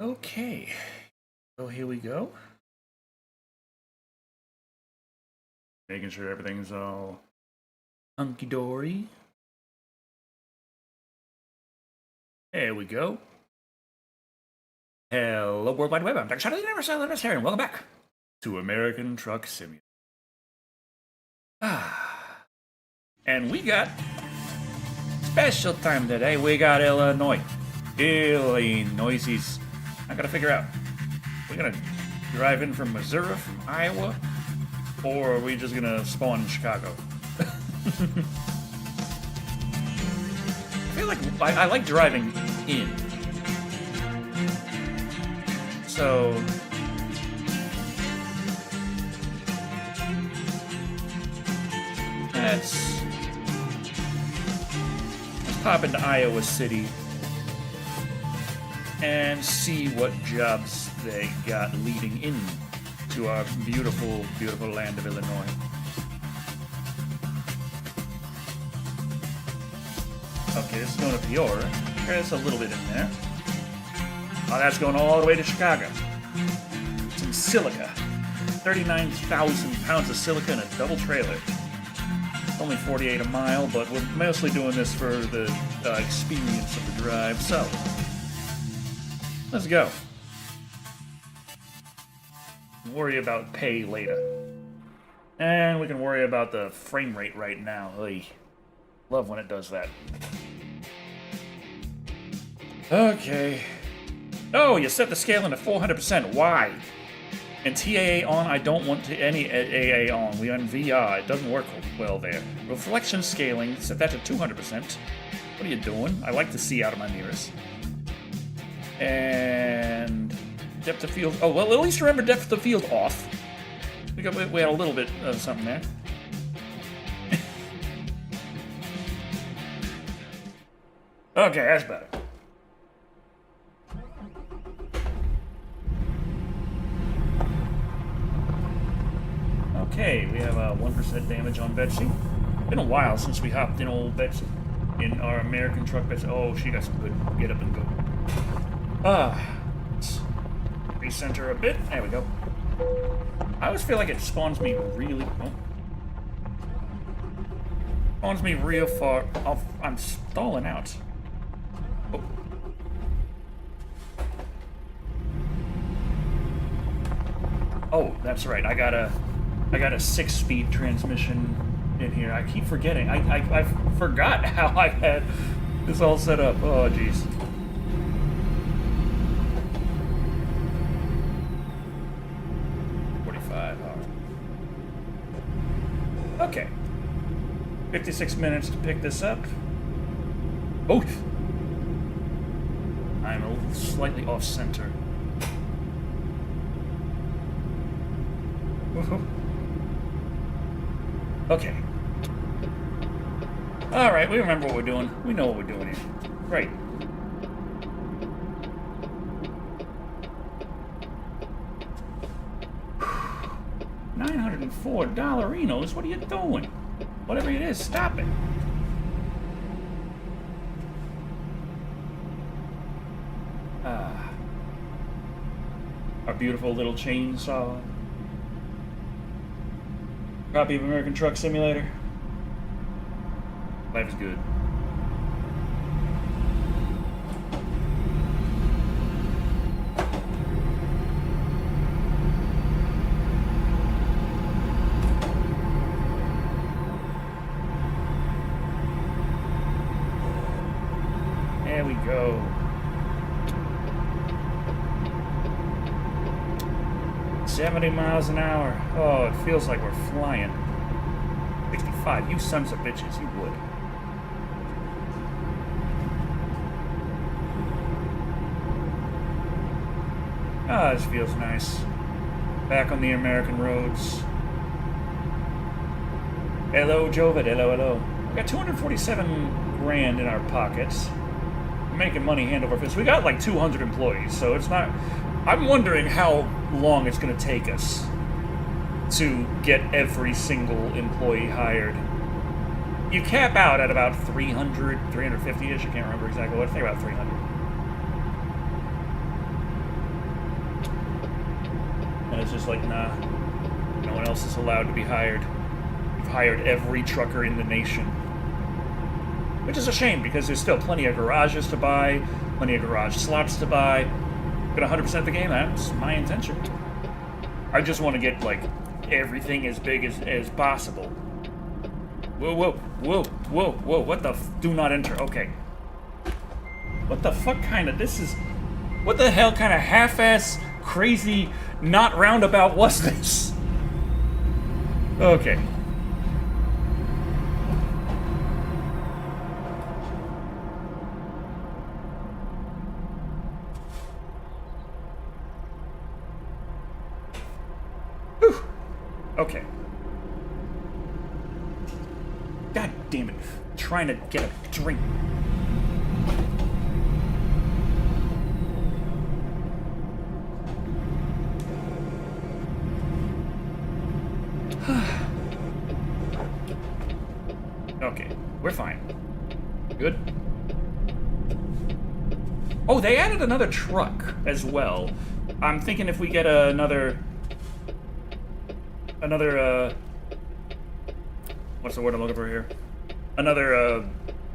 Okay, so here we go. Making sure everything's all hunky-dory. There we go. Hello, World Wide Web. I'm Dr. Shado, the Universal Libertarian. Welcome back to American Truck Simulator. And we got special time today. We got Illinois. Ill-a-NOICE. I gotta figure out. We're gonna drive in from Missouri, from Iowa, or are we just gonna spawn in Chicago? I feel like I like driving in. So let's pop into Iowa City and see what jobs they got leading in to our beautiful, beautiful land of Illinois. Okay, this is going to Peoria. There's a little bit in there. Oh, that's going all the way to Chicago. Some silica. 39,000 pounds of silica in a double trailer. Only 48 a mile, but we're mostly doing this for the experience of the drive, so let's go. Worry about pay later. And we can worry about the frame rate right now. Ugh. Love when it does that. Okay. Oh, you set the scaling to 400%. Why? And TAA on, I don't want any AA on. We on VR. It doesn't work well there. Reflection scaling, set that to 200%. What are you doing? I like to see out of my mirrors. And depth of field. Oh, well, at least remember depth of field off. We had a little bit of something there. Okay, that's better. Okay, we have 1% damage on Betsy. Been a while since we hopped in old Betsy. In our American truck Betsy. Oh, she got some good get up and go. Let's recenter a bit. There we go. I always feel like it spawns me really... Oh. Spawns me real far off. I'm stalling out. Oh. Oh, that's right. I got a 6-speed transmission in here. I keep forgetting. I forgot how I had this all set up. Oh, jeez. Okay. 56 minutes to pick this up. Oh! I'm a little slightly off center. Okay. Alright, we remember what we're doing. We know what we're doing here. Right. $904. What are you doing? Whatever it is, stop it. Our beautiful little chainsaw. Copy of American Truck Simulator. Life is good. There we go. $70 miles an hour. Oh, it feels like we're flying. 65, you sons of bitches, you would. Ah, this feels nice. Back on the American roads. Hello, Jovid. Hello, hello. We got 247 grand in our pockets. We're making money hand over fist. We got like 200 employees, so it's not... I'm wondering how long it's going to take us to get every single employee hired. You cap out at about 300, 350-ish. I can't remember exactly what. I think about 300. and it's just like, nah, no one else is allowed to be hired. We've hired every trucker in the nation. Which is a shame, because there's still plenty of garages to buy, plenty of garage slots to buy. Get 100% the game, that's my intention. I just want to get, like, everything as big as possible. Whoa, whoa, whoa, whoa, whoa, what the do not enter, okay. What the fuck kind of, this is, what the hell kind of half-ass, crazy, not roundabout was this? Okay. Whew. Okay. God damn it. I'm trying to get a drink. Okay, we're fine. Good. Oh, they added another truck as well. I'm thinking if we get another, what's the word I'm looking for here? Another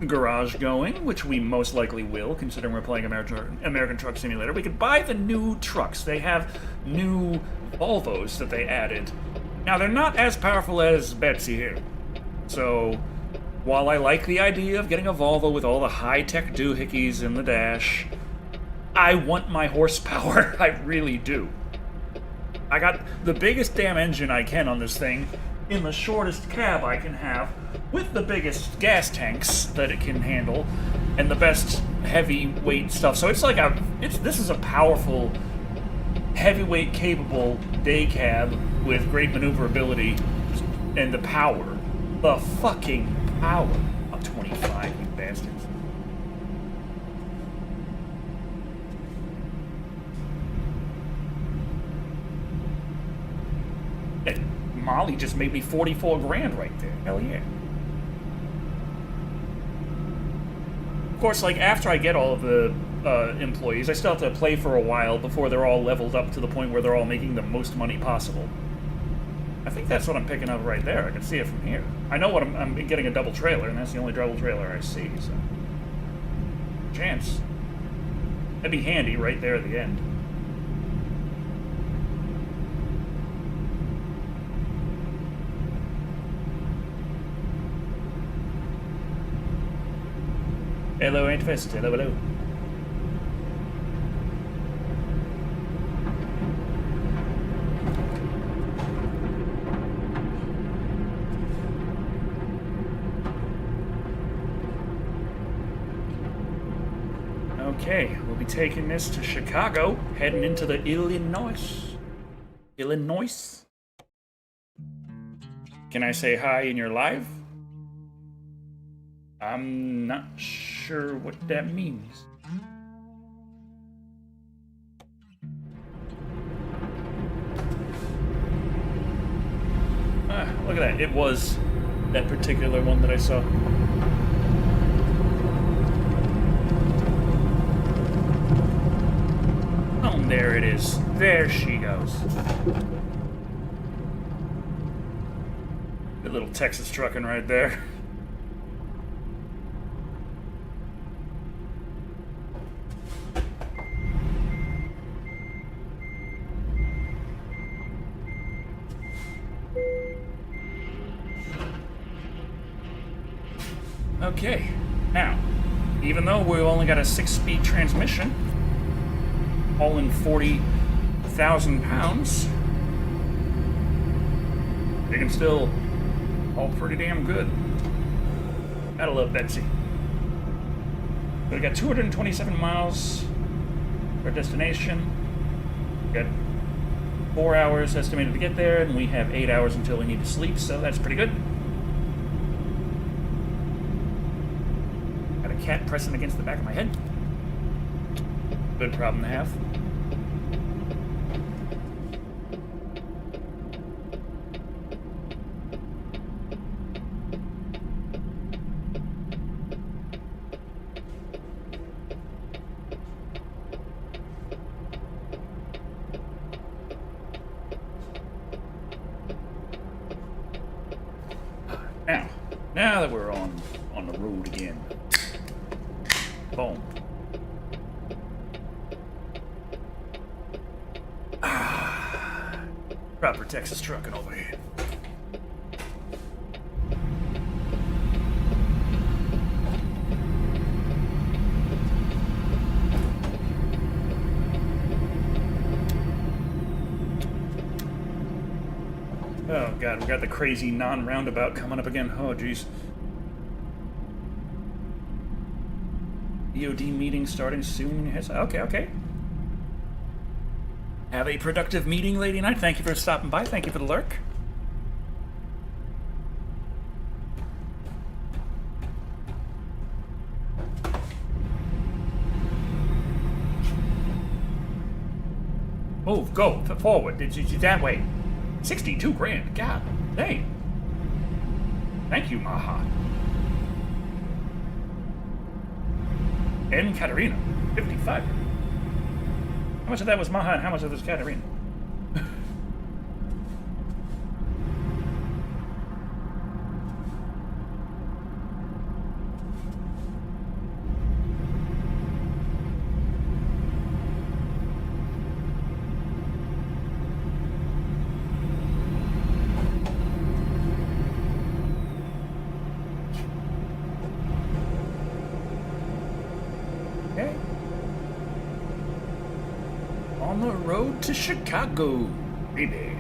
garage going, which we most likely will, considering we're playing American Truck Simulator. We could buy the new trucks. They have new Volvos that they added. Now, they're not as powerful as Betsy here. So, while I like the idea of getting a Volvo with all the high-tech doohickeys in the dash, I want my horsepower. I really do. I got the biggest damn engine I can on this thing in the shortest cab I can have, with the biggest gas tanks that it can handle, and the best heavyweight stuff. So it's like this is a powerful, heavyweight capable day cab with great maneuverability and the power. The fucking power of 25, you bastards. Hey, Molly just made me 44 grand right there. Hell yeah. Of course, like, after I get all of the employees, I still have to play for a while before they're all leveled up to the point where they're all making the most money possible. I think that's what I'm picking up right there. I can see it from here. I know what I'm getting a double trailer, and that's the only double trailer I see, so. Chance. That'd be handy right there at the end. Hello, Aunt Fist. Hello, hello. Okay, we'll be taking this to Chicago, heading into the Ill-a-NOICE. Ill-a-NOICE? Can I say hi in your live? I'm not sure what that means. Ah, look at that. It was that particular one that I saw. Oh, there it is. There she goes. Good little Texas trucking right there. Okay, now, even though we've only got a 6-speed transmission, hauling 40,000 pounds, they can still haul pretty damn good. Gotta love Betsy. We got 227 miles for our destination. We got 4 hours estimated to get there, and we have 8 hours until we need to sleep, so that's pretty good. Cat pressing against the back of my head. Good problem to have. Now that we're on the road again. Boom. Proper Texas trucking over here. Oh god, we got the crazy non-roundabout coming up again. Oh jeez. EOD meeting starting soon. Okay, okay. Have a productive meeting, Lady Knight. Thank you for stopping by. Thank you for the lurk. Move, go, forward. That way. 62 grand. God dang. Thank you, Maha. And Katarina. 55. How much of that was Maha and how much of this Katarina? On the road to Chicago, baby.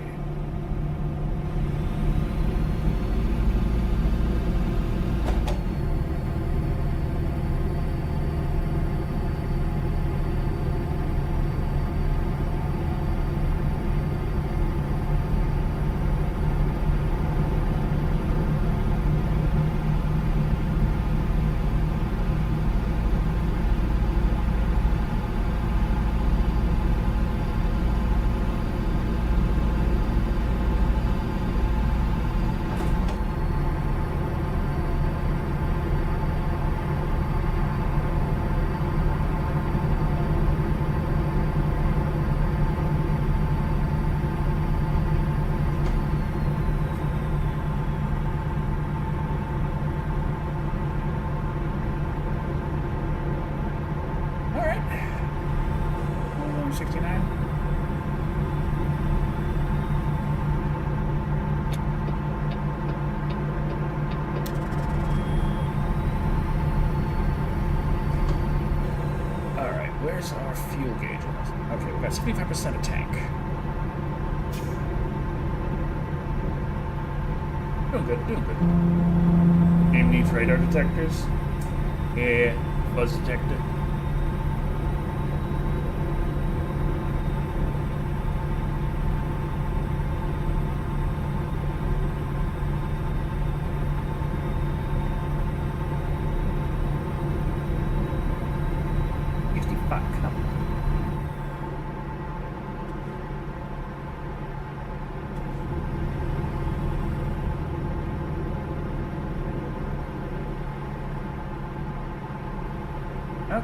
Where's our fuel gauge? Okay, we've got 75% of tank. Doing good, doing good. Game needs radar detectors. Yeah, buzz detector.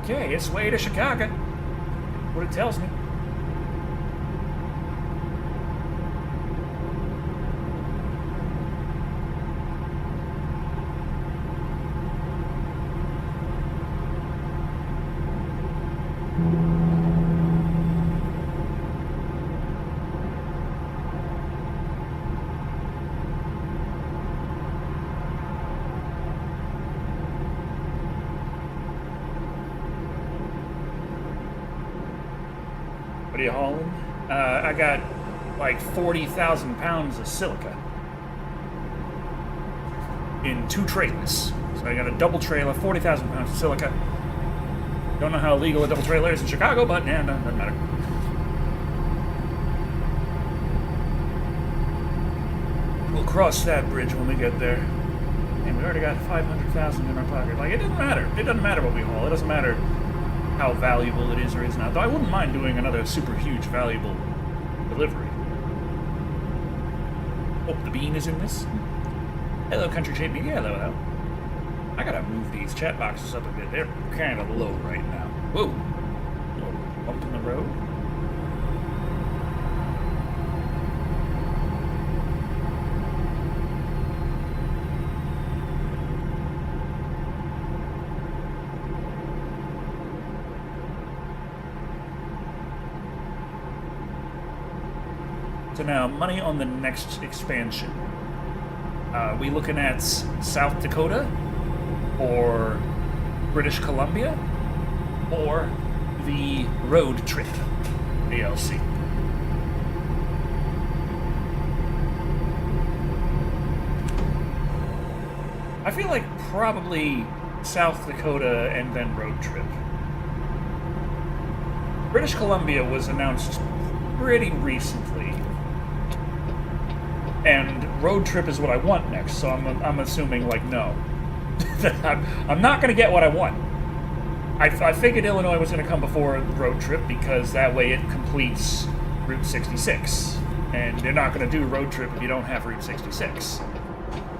Okay, it's way to Chicago. What it tells me. What are you hauling? I got like 40,000 pounds of silica in 2 trailers. So I got a double trailer, 40,000 pounds of silica. Don't know how legal a double trailer is in Chicago, but yeah, doesn't matter. We'll cross that bridge when we get there. And we already got 500,000 in our pocket. Like, it doesn't matter. It doesn't matter what we haul. It doesn't matter how valuable it is or is not. Though I wouldn't mind doing another super huge valuable delivery. Oh, the bean is in this. Hello, country shape me. Yeah, hello. I gotta move these chat boxes up a bit. They're kind of low right now. Whoa. Little bump in the road. So now, money on the next expansion. We looking at South Dakota, or British Columbia, or the road trip DLC? I feel like probably South Dakota and then road trip. British Columbia was announced pretty recently, and road trip is what I want next, so I'm assuming, like, no. I'm not going to get what I want. I figured Illinois was going to come before road trip because that way it completes Route 66, and they're not going to do road trip if you don't have Route 66.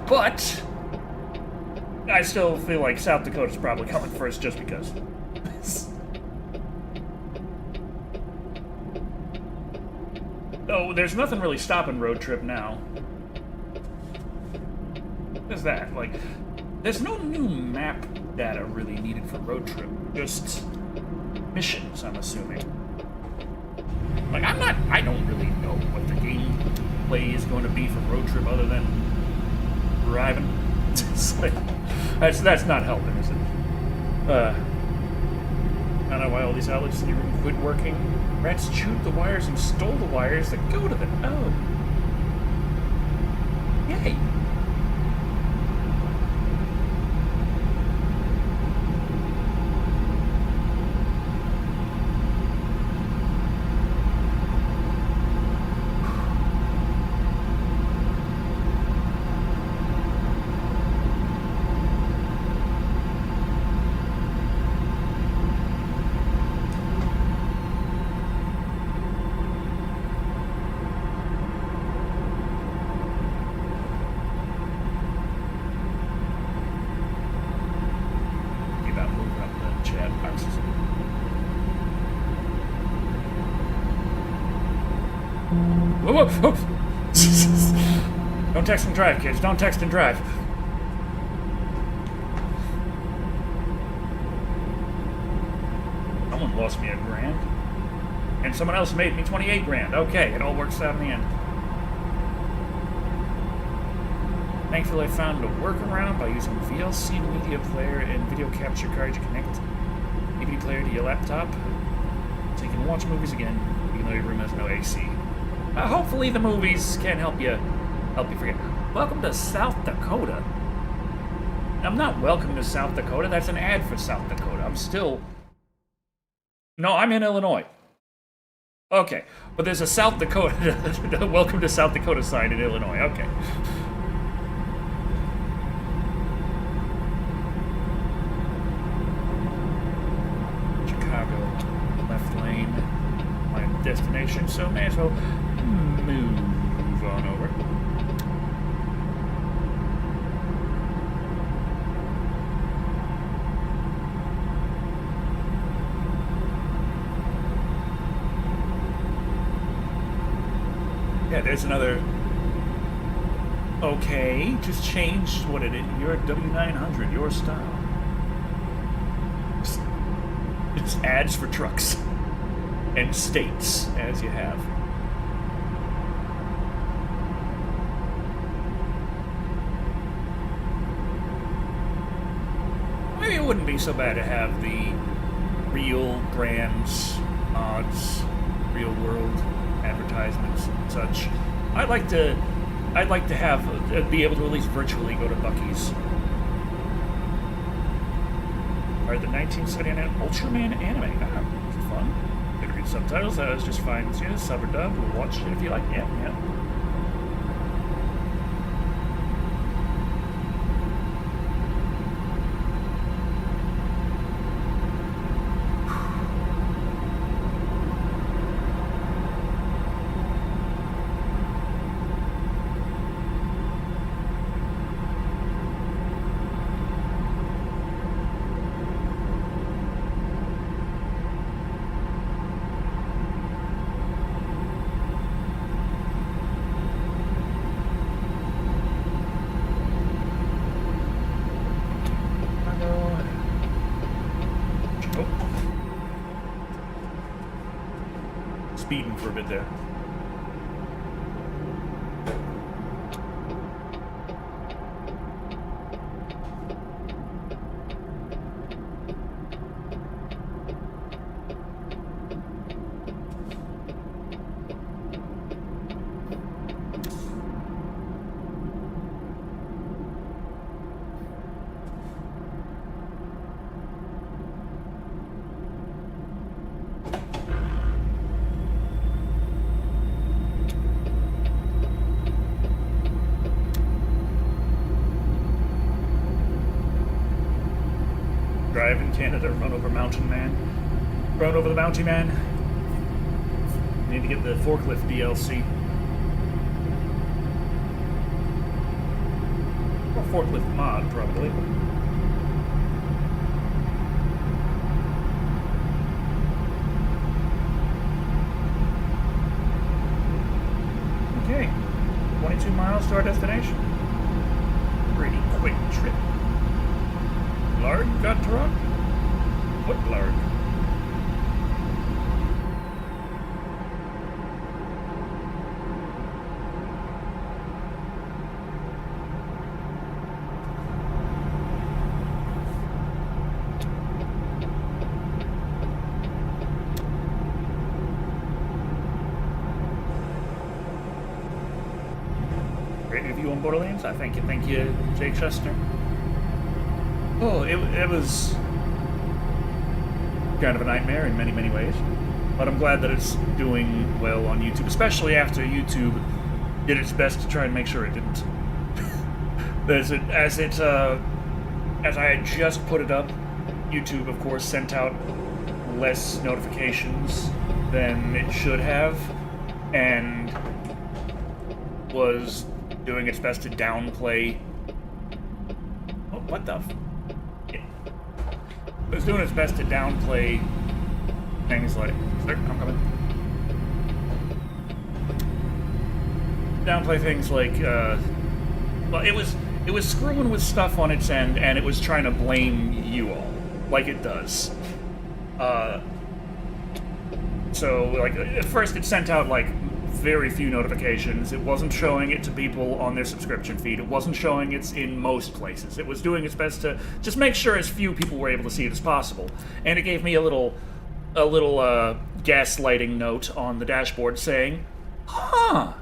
But I still feel like South Dakota's probably coming first just because. Oh, there's nothing really stopping road trip now. What is that? Like, there's no new map data really needed for road trip. Just missions, I'm assuming. Like, I don't really know what the gameplay is going to be for road trip other than driving. It's like, that's not helping, is it? I don't know why all these outlets in your room quit working. Rats chewed the wires and stole the wires that go to them. Oh. Yay. Whoa, whoa, whoa. Don't text and drive, kids. Don't text and drive. Someone lost me $1,000. And someone else made me 28 grand. Okay, it all works out in the end. Thankfully, I found a workaround by using VLC media player and video capture card to connect DVD player to your laptop, so you can watch movies again, even though your room has no AC. Hopefully, the movies can help you forget. Welcome to South Dakota. I'm not welcome to South Dakota. That's an ad for South Dakota. I'm still. No, I'm in Illinois. Okay, but there's a South Dakota. Welcome to South Dakota sign in Illinois. Okay. Destination, so may as well move on over. Yeah, there's another. Okay, just changed what it is. You're a W900, your style. It's ads for trucks. And states, as you have. Maybe it wouldn't be so bad to have the real brands, odds, real world advertisements and such. I'd like to have be able to at least virtually go to Buc-ee's. Or the 1979 Ultraman anime. Ah, it's fun. Subtitles, that was just fine. Yeah, sub or dub, we'll watch it if you like. Yeah, yeah. Speeding for a bit there. Canada, run over mountain man. Run over the bounty man. Need to get the forklift DLC. Or forklift mod, probably. Okay. 22 miles to our destination. Pretty quick trip. Larg got truck? What Larg? Great review on Borderlands. I thank you, Jake Chester. Oh, it was kind of a nightmare in many, many ways. But I'm glad that it's doing well on YouTube, especially after YouTube did its best to try and make sure it didn't. As I had just put it up, YouTube, of course, sent out less notifications than it should have, and was doing its best to downplay. Oh, what the? It was doing its best to downplay things like. Sir, I'm coming. Downplay things like. Well, it was screwing with stuff on its end, and it was trying to blame you all, like it does. So, like, at first it sent out, like, very few notifications. It wasn't showing it to people on their subscription feed. It wasn't showing it in most places. It was doing its best to just make sure as few people were able to see it as possible. And it gave me a little gaslighting note on the dashboard saying, huh,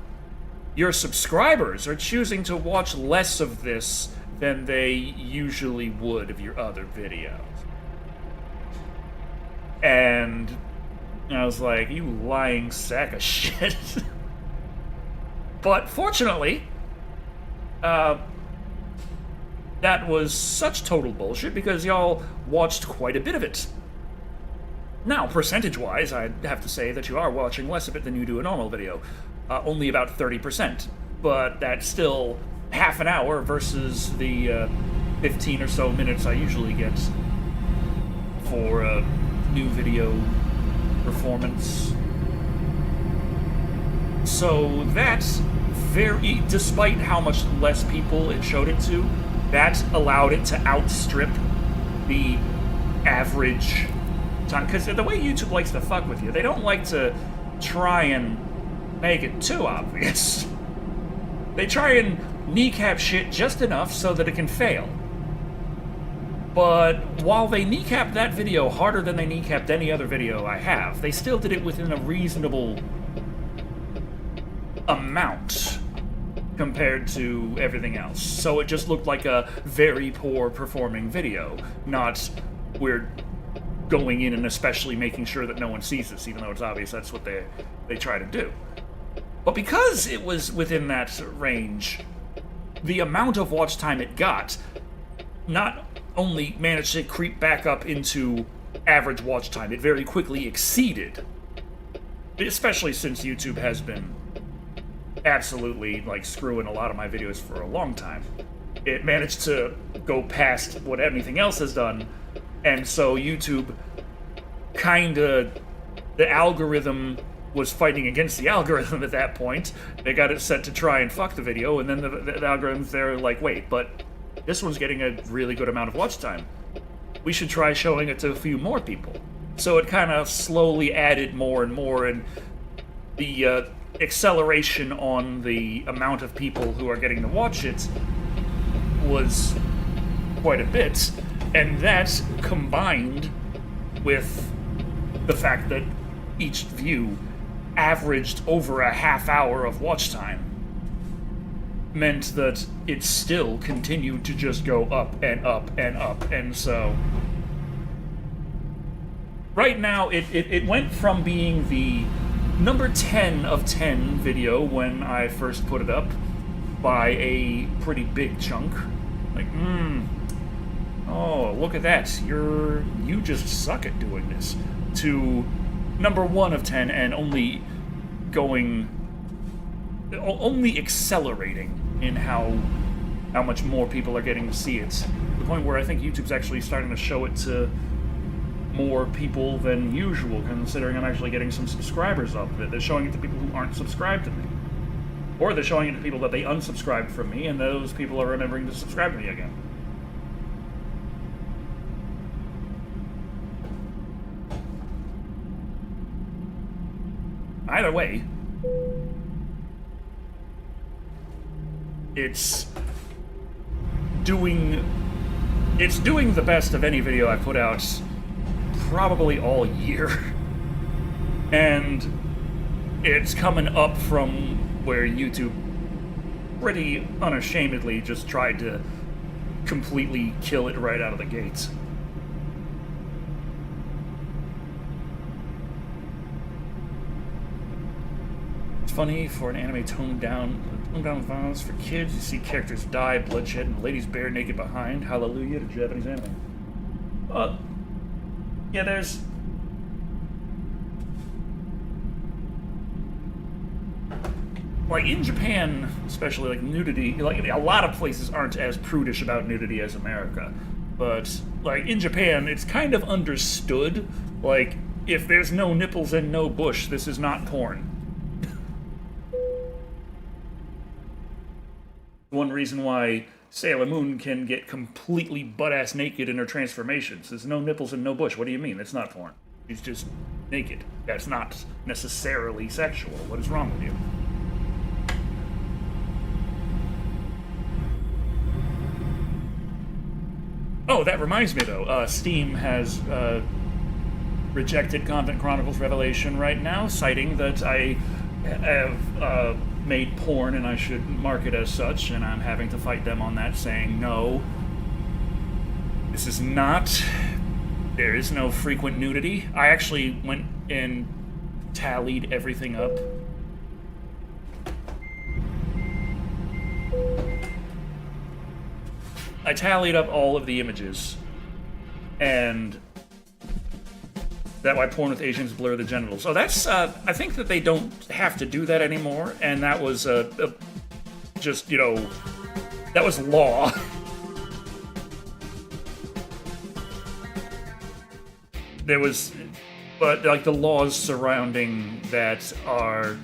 your subscribers are choosing to watch less of this than they usually would of your other videos. And I was like, you lying sack of shit. But fortunately, that was such total bullshit because y'all watched quite a bit of it. Now, percentage-wise, I'd have to say that you are watching less of it than you do a normal video. Only about 30%. But that's still half an hour versus the 15 or so minutes I usually get for a new video performance. So that's very, despite how much less people it showed it to, that allowed it to outstrip the average time. Because the way YouTube likes to fuck with you, they don't like to try and make it too obvious. They try and kneecap shit just enough so that it can fail. But while they kneecapped that video harder than they kneecapped any other video I have, they still did it within a reasonable amount compared to everything else. So it just looked like a very poor performing video, not we're going in and especially making sure that no one sees this, even though it's obvious that's what they try to do. But because it was within that range, the amount of watch time it got not only managed to creep back up into average watch time, it very quickly exceeded. Especially since YouTube has been absolutely, like, screwing a lot of my videos for a long time. It managed to go past what anything else has done, and so YouTube kinda, the algorithm was fighting against the algorithm at that point. They got it set to try and fuck the video, and then the algorithms, they're like, wait, but this one's getting a really good amount of watch time. We should try showing it to a few more people. So it kind of slowly added more and more, and the acceleration on the amount of people who are getting to watch it was quite a bit. And that, combined with the fact that each view averaged over a half hour of watch time, meant that it still continued to just go up and up and up. And so right now it went from being the number 10 of 10 video when I first put it up by a pretty big chunk. Like, Oh, look at that. You just suck at doing this. To number 1 of 10 and only accelerating in how much more people are getting to see it. To the point where I think YouTube's actually starting to show it to more people than usual, considering I'm actually getting some subscribers off of it. They're showing it to people who aren't subscribed to me. Or they're showing it to people that they unsubscribed from me, and those people are remembering to subscribe to me again. Either way, it's doing the best of any video I've put out probably all year. And it's coming up from where YouTube pretty unashamedly just tried to completely kill it right out of the gates. It's funny for an anime toned down violence for kids. You see characters die, bloodshed, and ladies bare naked behind. Hallelujah to Japanese anime. Yeah, there's... Like, in Japan, especially, like, nudity, like, a lot of places aren't as prudish about nudity as America. But, like, in Japan, it's kind of understood, like, if there's no nipples and no bush, this is not porn. One reason why Sailor Moon can get completely butt-ass naked in her transformations. There's no nipples and no bush. What do you mean? That's not porn. She's just naked. That's not necessarily sexual. What is wrong with you? Oh, that reminds me, though. Steam has rejected Convent Chronicles Revelation right now, citing that I have made porn and I should mark it as such, and I'm having to fight them on that, saying, no, this is not... There is no frequent nudity. I actually went and tallied everything up. I tallied up all of the images, and that why porn with Asians blur the genitals. So that's, I think that they don't have to do that anymore, and that was, just, you know, that was law. There was, but, like, the laws surrounding that are,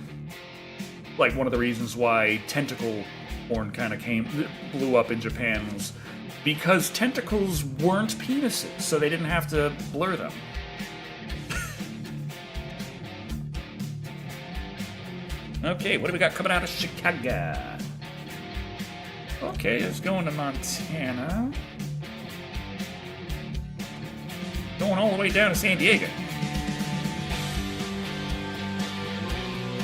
like, one of the reasons why tentacle porn kind of blew up in Japan was because tentacles weren't penises, so they didn't have to blur them. Okay, what do we got coming out of Chicago? Okay, it's going to Montana. Going all the way down to San Diego.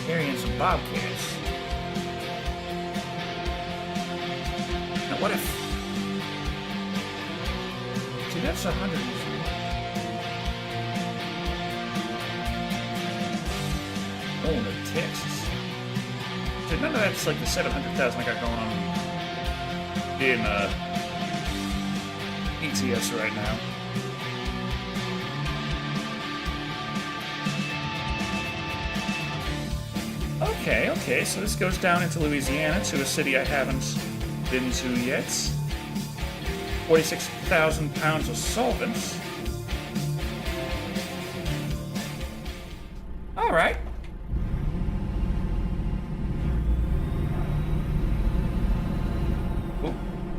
Carrying some bobcats. Now what if... See, that's 100. Going to Texas. See, none of that's like the 700,000 I got going on in ATS right now. Okay, so this goes down into Louisiana, to a city I haven't been to yet. 46,000 pounds of solvents. Alright.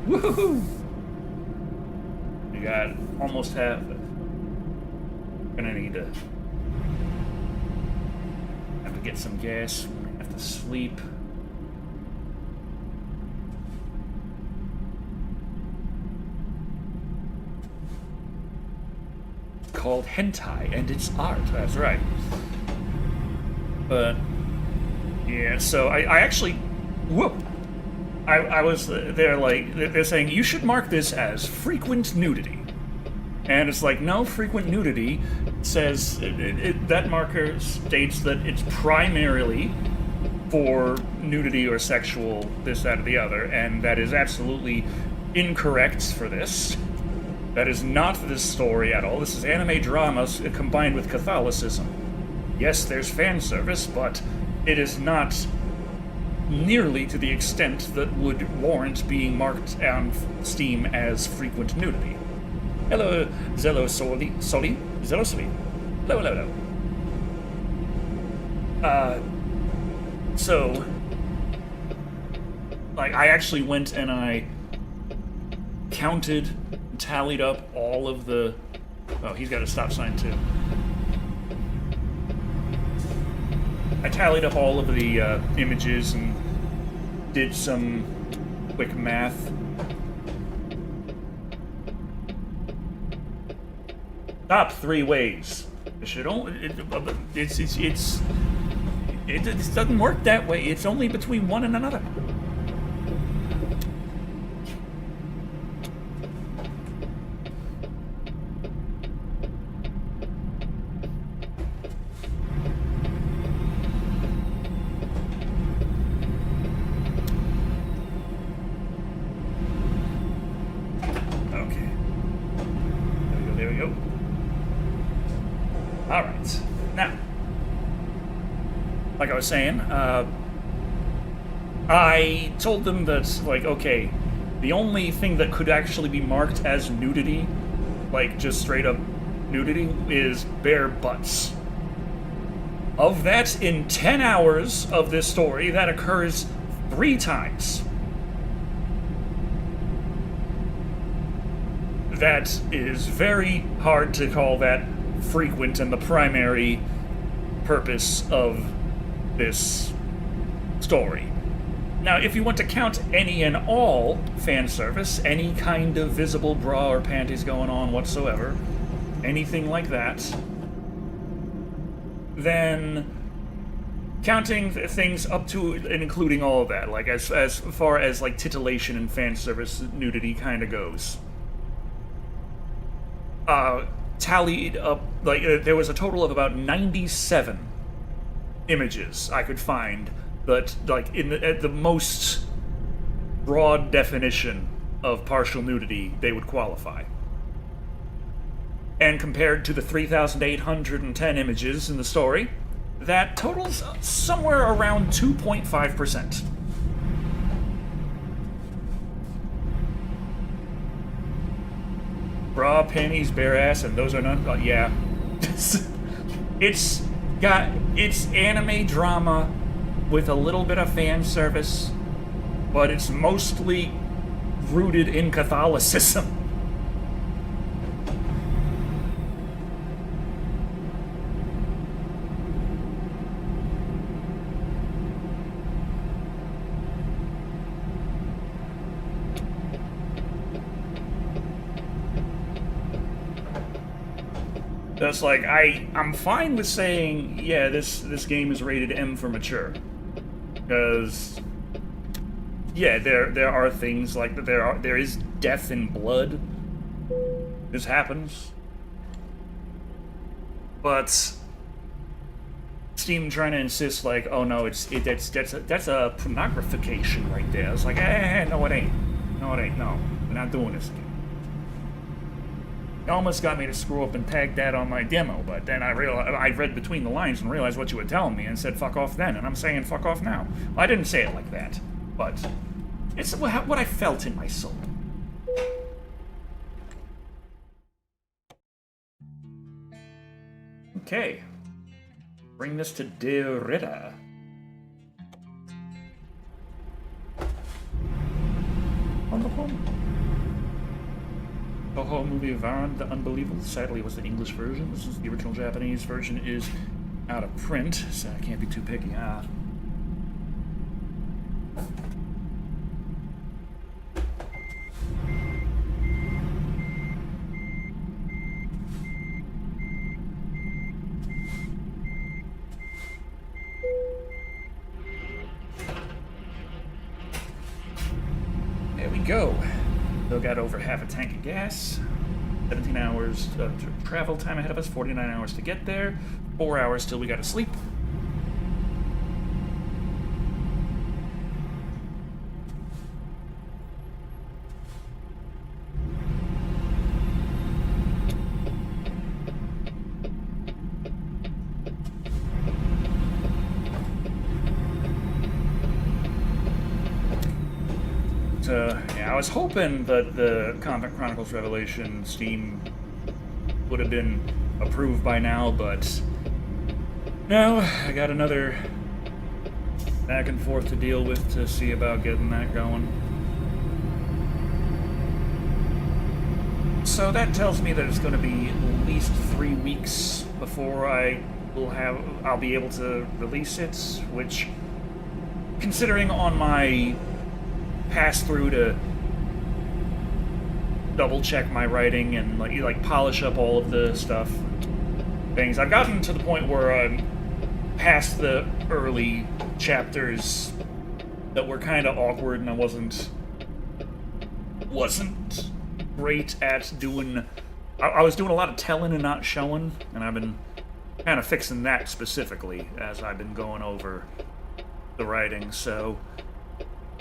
Woohoo! We got almost half of it. Gonna need to get some gas. Have to sleep. It's called hentai, and it's art. That's right. But yeah, so I actually, whoop. I was there, like, they're saying you should mark this as frequent nudity. And it's like, no, frequent nudity says, that marker states that it's primarily for nudity or sexual this, that, or the other, and that is absolutely incorrect for this. That is not this story at all. This is anime drama combined with Catholicism. Yes, there's fan service, but it is not nearly to the extent that would warrant being marked on Steam as frequent nudity. Hello, Zello Soli. Zello Soli. Hello. So, like, I actually went and I counted, tallied up all of the... Oh, he's got a stop sign, too. I tallied up all of the images and did some quick math. Top 3 ways. It doesn't work that way. It's only between one and another. Okay. There we go. All right. Now, like I was saying, I told them that, like, okay, the only thing that could actually be marked as nudity, like just straight up nudity, is bare butts. Of that, in 10 hours of this story, that occurs 3 times. That is very hard to call that frequent and the primary purpose of this story. Now, if you want to count any and all fan service, any kind of visible bra or panties going on whatsoever, anything like that, then counting things up to and including all of that, like as far as like titillation and fan service nudity kind of goes, tallied up, like, there was a total of about 97 images I could find that, like, at the most broad definition of partial nudity, they would qualify. And compared to the 3,810 images in the story, that totals somewhere around 2.5%. Bra, panties, bare ass, and those are none. Yeah. It's anime drama with a little bit of fan service, but it's mostly rooted in Catholicism. That's like, I'm fine with saying, yeah, this game is rated M for mature. Because, yeah, there are things like that. There is death and blood. This happens. But Steam trying to insist, like, oh no, that's a pornographication right there. It's like, no it ain't. No, we're not doing this again. It almost got me to screw up and tag that on my demo, but then I read between the lines and realized what you were telling me and said fuck off then, and I'm saying fuck off now. Well, I didn't say it like that, but it's what I felt in my soul. Okay. Bring this to Der Ritter. On the home. Toho movie Varan the Unbelievable. Sadly, it was the English version. This is the original Japanese version is out of print, so I can't be too picky. There we go. Still got over half a tank of gas, 17 hours of travel time ahead of us, 49 hours to get there, 4 hours till we gotta sleep. yeah, I was hoping that the Convent Chronicles Revelation Steam would have been approved by now, but no, I got another back and forth to deal with to see about getting that going. So that tells me that it's going to be at least 3 weeks before I'll be able to release it, which, considering on my pass through to double check my writing and like polish up all of the things, I've gotten to the point where I'm past the early chapters that were kind of awkward, and I wasn't great at doing. I was doing a lot of telling and not showing, and I've been kind of fixing that specifically as I've been going over the writing, so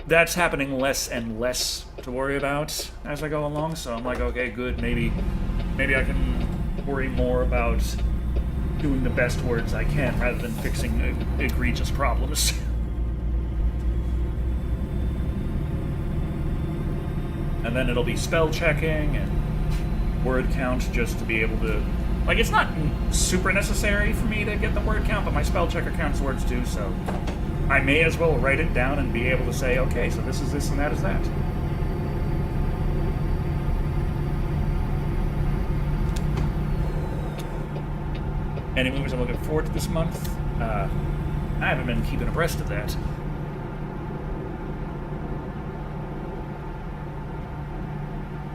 that's happening less and less to worry about as I go along, so I'm like, okay, good, maybe I can worry more about doing the best words I can rather than fixing egregious problems. And then it'll be spell checking and word count just to be able to... Like, it's not super necessary for me to get the word count, but my spell checker counts words too, so I may as well write it down and be able to say, okay, so this is this and that is that. Any movies I'm looking forward to this month? I haven't been keeping abreast of that.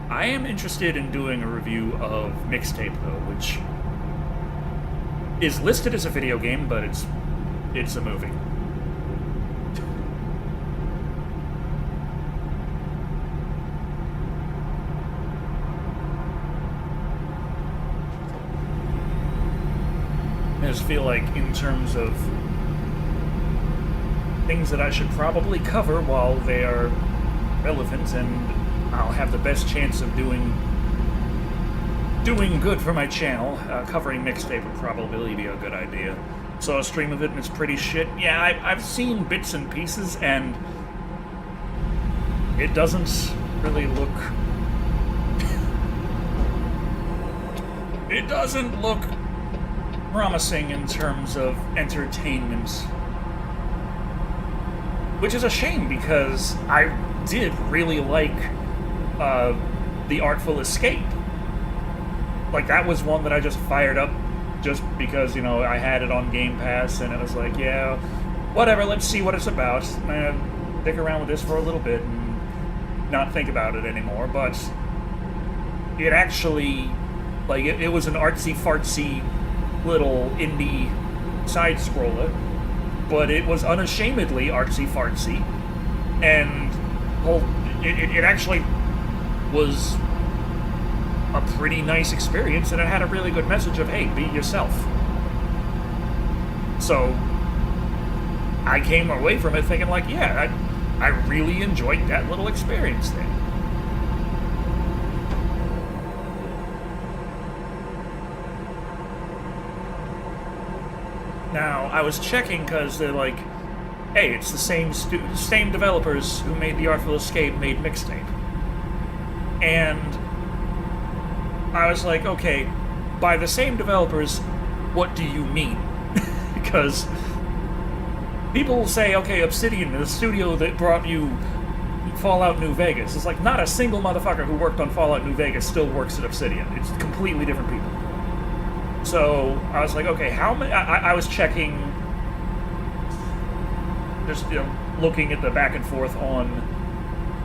I am interested in doing a review of Mixtape, though, which is listed as a video game, but it's a movie. I just feel like, in terms of things that I should probably cover while they are relevant, and I'll have the best chance of doing good for my channel, covering Mixtape would probably be a good idea. Saw a stream of it and it's pretty shit. Yeah, I've seen bits and pieces, and it doesn't really look... it doesn't look promising in terms of entertainment. Which is a shame, because I did really like The Artful Escape. Like, that was one that I just fired up just because, you know, I had it on Game Pass, and it was like, yeah, whatever, let's see what it's about. I'm gonna dick around with this for a little bit and not think about it anymore, but it actually, like, it was an artsy-fartsy little indie side-scroller, but it was unashamedly artsy-fartsy, and, well, it actually was a pretty nice experience, and it had a really good message of, hey, be yourself. So I came away from it thinking, like, yeah, I really enjoyed that little experience there. Now, I was checking because they're like, hey, it's the same developers who made The Artful Escape made Mixtape. And I was like, okay, by the same developers, what do you mean? Because people will say, okay, Obsidian, the studio that brought you Fallout New Vegas. It's like, not a single motherfucker who worked on Fallout New Vegas still works at Obsidian. It's completely different people. So I was like, okay, how many... I was checking, just, you know, looking at the back and forth on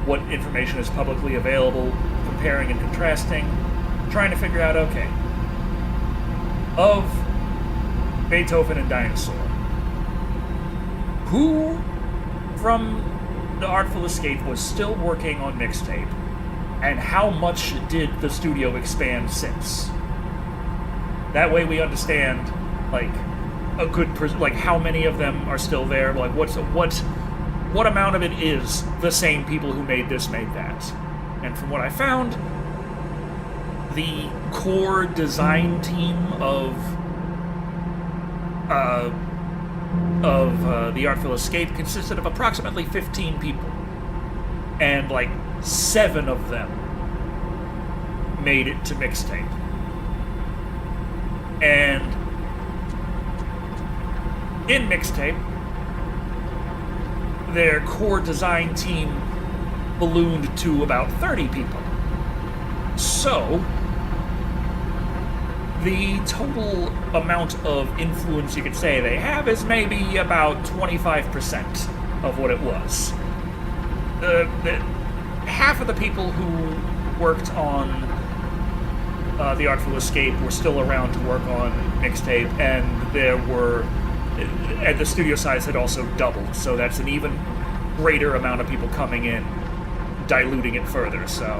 what information is publicly available, comparing and contrasting, trying to figure out, okay, of Beethoven and Dinosaur, who from The Artful Escape was still working on Mixtape, and how much did the studio expand since? That way we understand, like, a good like, how many of them are still there, like, what amount of it is the same people who made this made that. And from what I found, the core design team of The Artful Escape consisted of approximately 15 people. and like 7 of them made it to mixtape. And in mixtape, their core design team ballooned to about 30 people. So, the total amount of influence you could say they have is maybe about 25% of what it was. Half of the people who worked on The Artful Escape were still around to work on mixtape, and the studio size had also doubled, so that's an even greater amount of people coming in, diluting it further, so...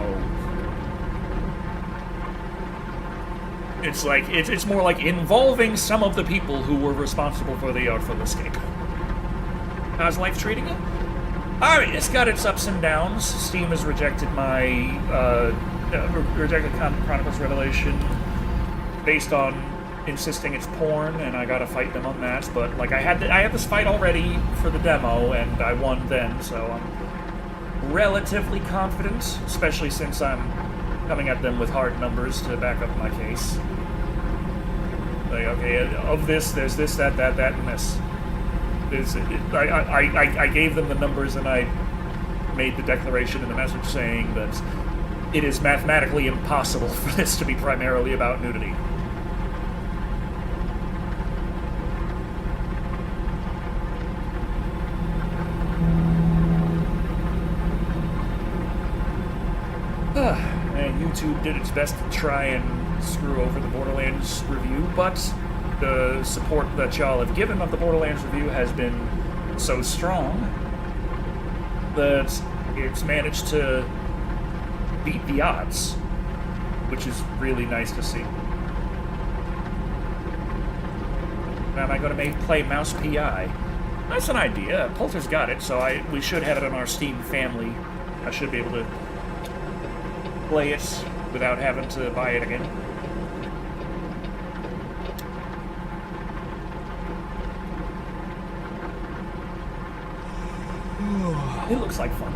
It's more like involving some of the people who were responsible for The Artful Escape. How's life treating you? I mean, it's got its ups and downs. Steam has rejected my rejected Chronicles Revelation based on insisting it's porn, and I gotta fight them on that. But like I had this fight already for the demo, and I won then, so I'm relatively confident, especially since I'm coming at them with hard numbers to back up my case. Like, okay, of this, there's this, that, and this. I gave them the numbers, and I made the declaration in the message saying that it is mathematically impossible for this to be primarily about nudity. And YouTube did its best to try and screw over the Borderlands review, but the support that y'all have given of the Borderlands review has been so strong that it's managed to beat the odds, which is really nice to see. Now, am I going to play Mouse PI? That's an idea. Poulter's got it, so we should have it on our Steam family. I should be able to play it without having to buy it again. It looks like fun.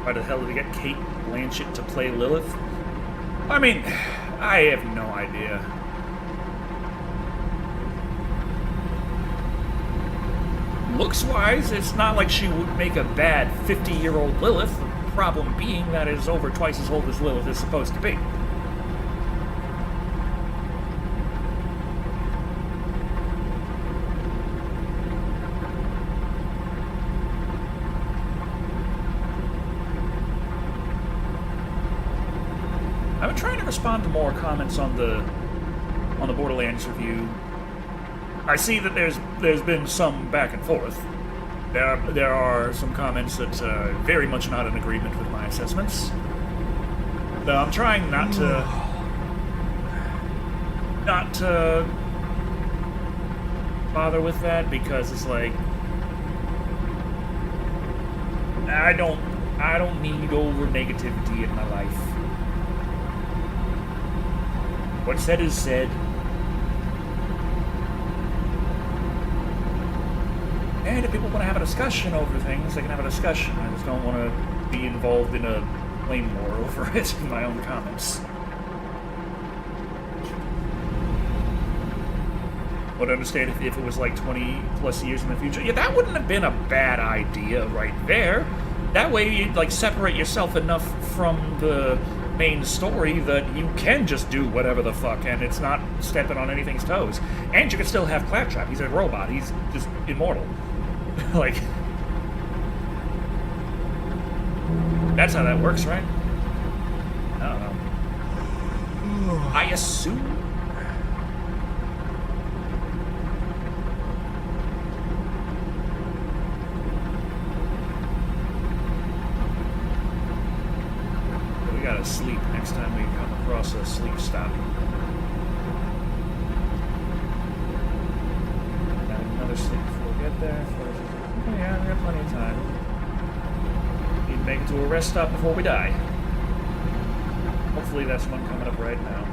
Why the hell did they get Kate Blanchett to play Lilith? I mean, I have no idea. Looks-wise, it's not like she would make a bad 50-year-old Lilith, the problem being that it is over twice as old as Lilith is supposed to be. I've been trying to respond to more comments on the Borderlands review. I see that there's been some back and forth. There are some comments that are very much not in agreement with my assessments. Though I'm trying not to bother with that, because it's like I don't need over negativity in my life. What's said is said. And if people want to have a discussion over things, they can have a discussion. I just don't want to be involved in a blame war over it in my own comments. Would understand if it was like 20 plus years in the future. Yeah, that wouldn't have been a bad idea right there. That way you'd like separate yourself enough from the main story that you can just do whatever the fuck, and it's not stepping on anything's toes. And you can still have Claptrap. He's a robot. He's just immortal. Like, that's how that works, right? I don't know. I assume. we gotta sleep next time we come across a sleep stop. Got another sleep before we get there. Yeah, we got plenty of time. Need to make it to a rest stop before we die. Hopefully that's one coming up right now.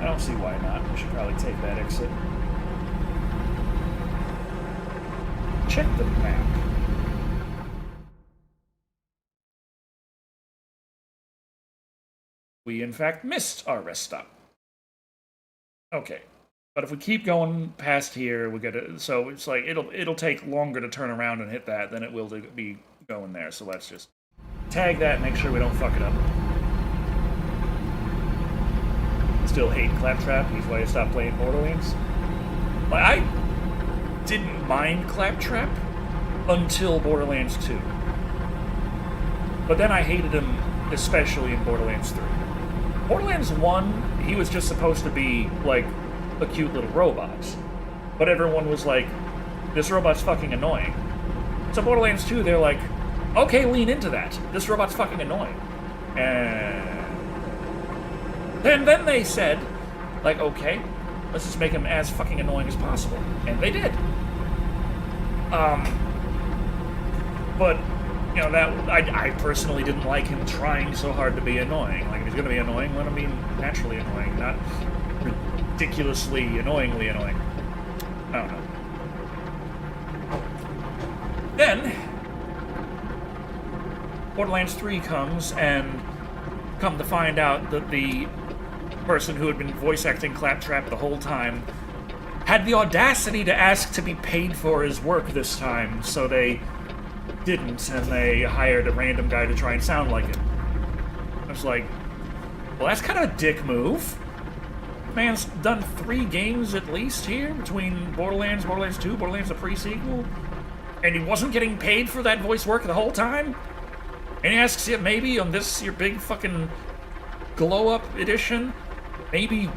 I don't see why not. We should probably take that exit. Check the map. We, in fact, missed our rest stop. Okay. But if we keep going past here, we gotta... So it's like, it'll take longer to turn around and hit that than it will to be going there. So let's just tag that and make sure we don't fuck it up. Still hate Claptrap. He's why I stopped playing Borderlands. Like, I didn't mind Claptrap until Borderlands 2. But then I hated him, especially in Borderlands 3. Borderlands 1, he was just supposed to be, like, a cute little robot. But everyone was like, this robot's fucking annoying. So Borderlands 2, they're like, okay, lean into that. This robot's fucking annoying. And then they said, like, okay, let's just make him as fucking annoying as possible. And they did. But, you know, that I personally didn't like him trying so hard to be annoying. Like, if he's gonna be annoying, let him be naturally annoying, not ridiculously, annoyingly annoying. I don't know. Then, Borderlands 3 comes, and come to find out that the person who had been voice acting Claptrap the whole time had the audacity to ask to be paid for his work this time, so they didn't, and they hired a random guy to try and sound like him. I was like, well, that's kind of a dick move. Man's done 3 games at least here, between Borderlands, Borderlands 2, Borderlands the pre-sequel, and he wasn't getting paid for that voice work the whole time? And he asks you, maybe on this, your big fucking glow-up edition, maybe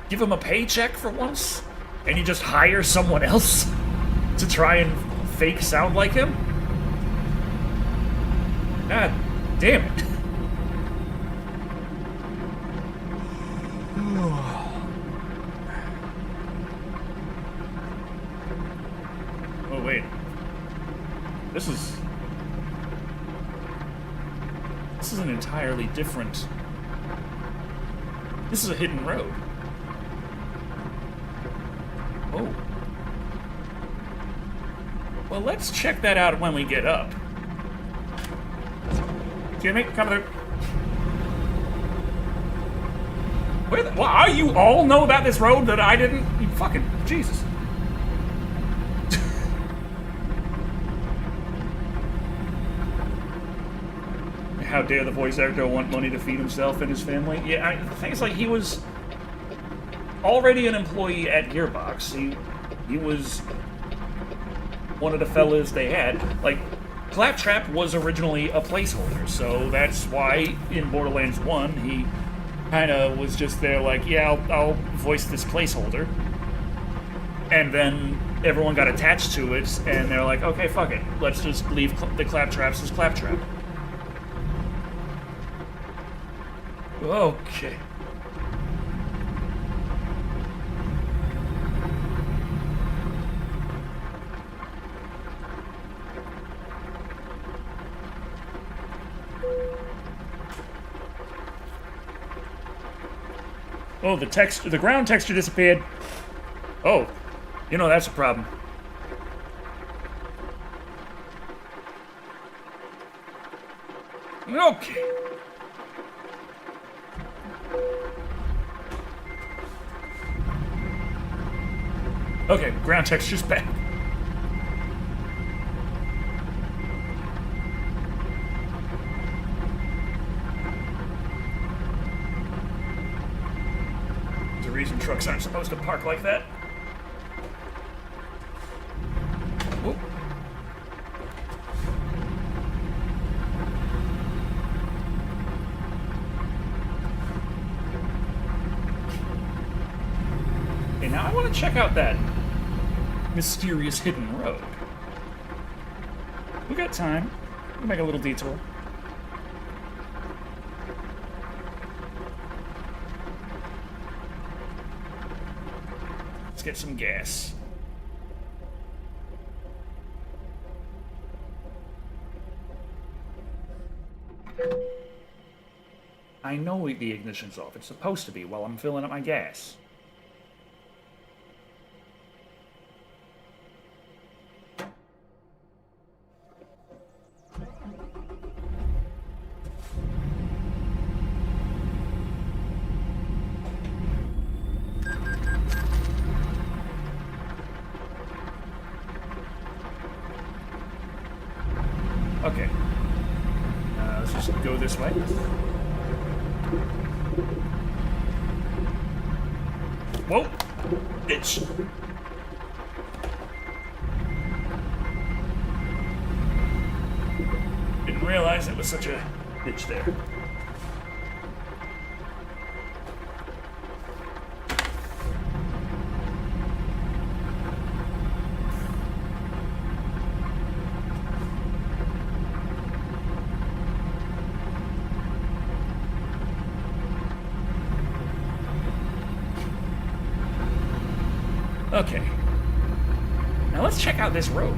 give him a paycheck for once? And you just hire someone else to try and fake sound like him? God damn it. Oh, wait. This is an entirely different... This is a hidden road. Oh. Well, let's check that out when we get up. Excuse me, come through. Where the... Well, you all know about this road that I didn't? You fucking... Jesus. How dare the voice actor want money to feed himself and his family? Yeah, the thing is, like, he was already an employee at Gearbox. He was one of the fellas they had. Like, Claptrap was originally a placeholder, so that's why in Borderlands 1 he kind of was just there like, yeah, I'll voice this placeholder. And then everyone got attached to it, and they're like, okay, fuck it. Let's just leave the Claptraps as Claptrap. Okay. Oh, the ground texture disappeared. Oh, you know that's a problem. Okay. Okay, ground texture's back. There's a reason trucks aren't supposed to park like that. Whoop. Okay, now I want to check out that mysterious hidden road. We got time. We'll make a little detour. Let's get some gas. I know the ignition's off. It's supposed to be while I'm filling up my gas. Okay. Let's just go this way. Whoa! Bitch! Didn't realize it was such a bitch there. Okay. Now let's check out this road.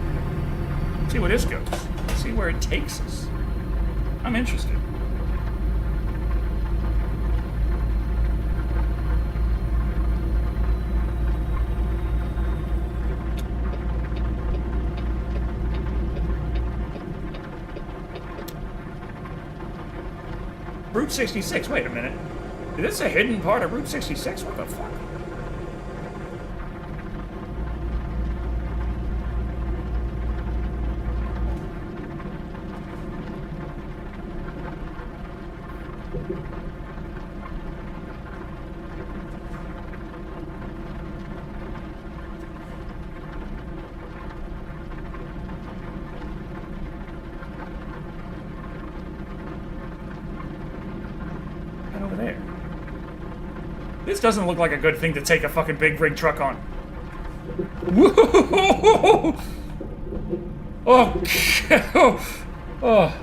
See where this goes. See where it takes us. I'm interested. Route 66, wait a minute. Is this a hidden part of Route 66? What the fuck? This doesn't look like a good thing to take a fucking big rig truck on. Whoa! Oh! Oh!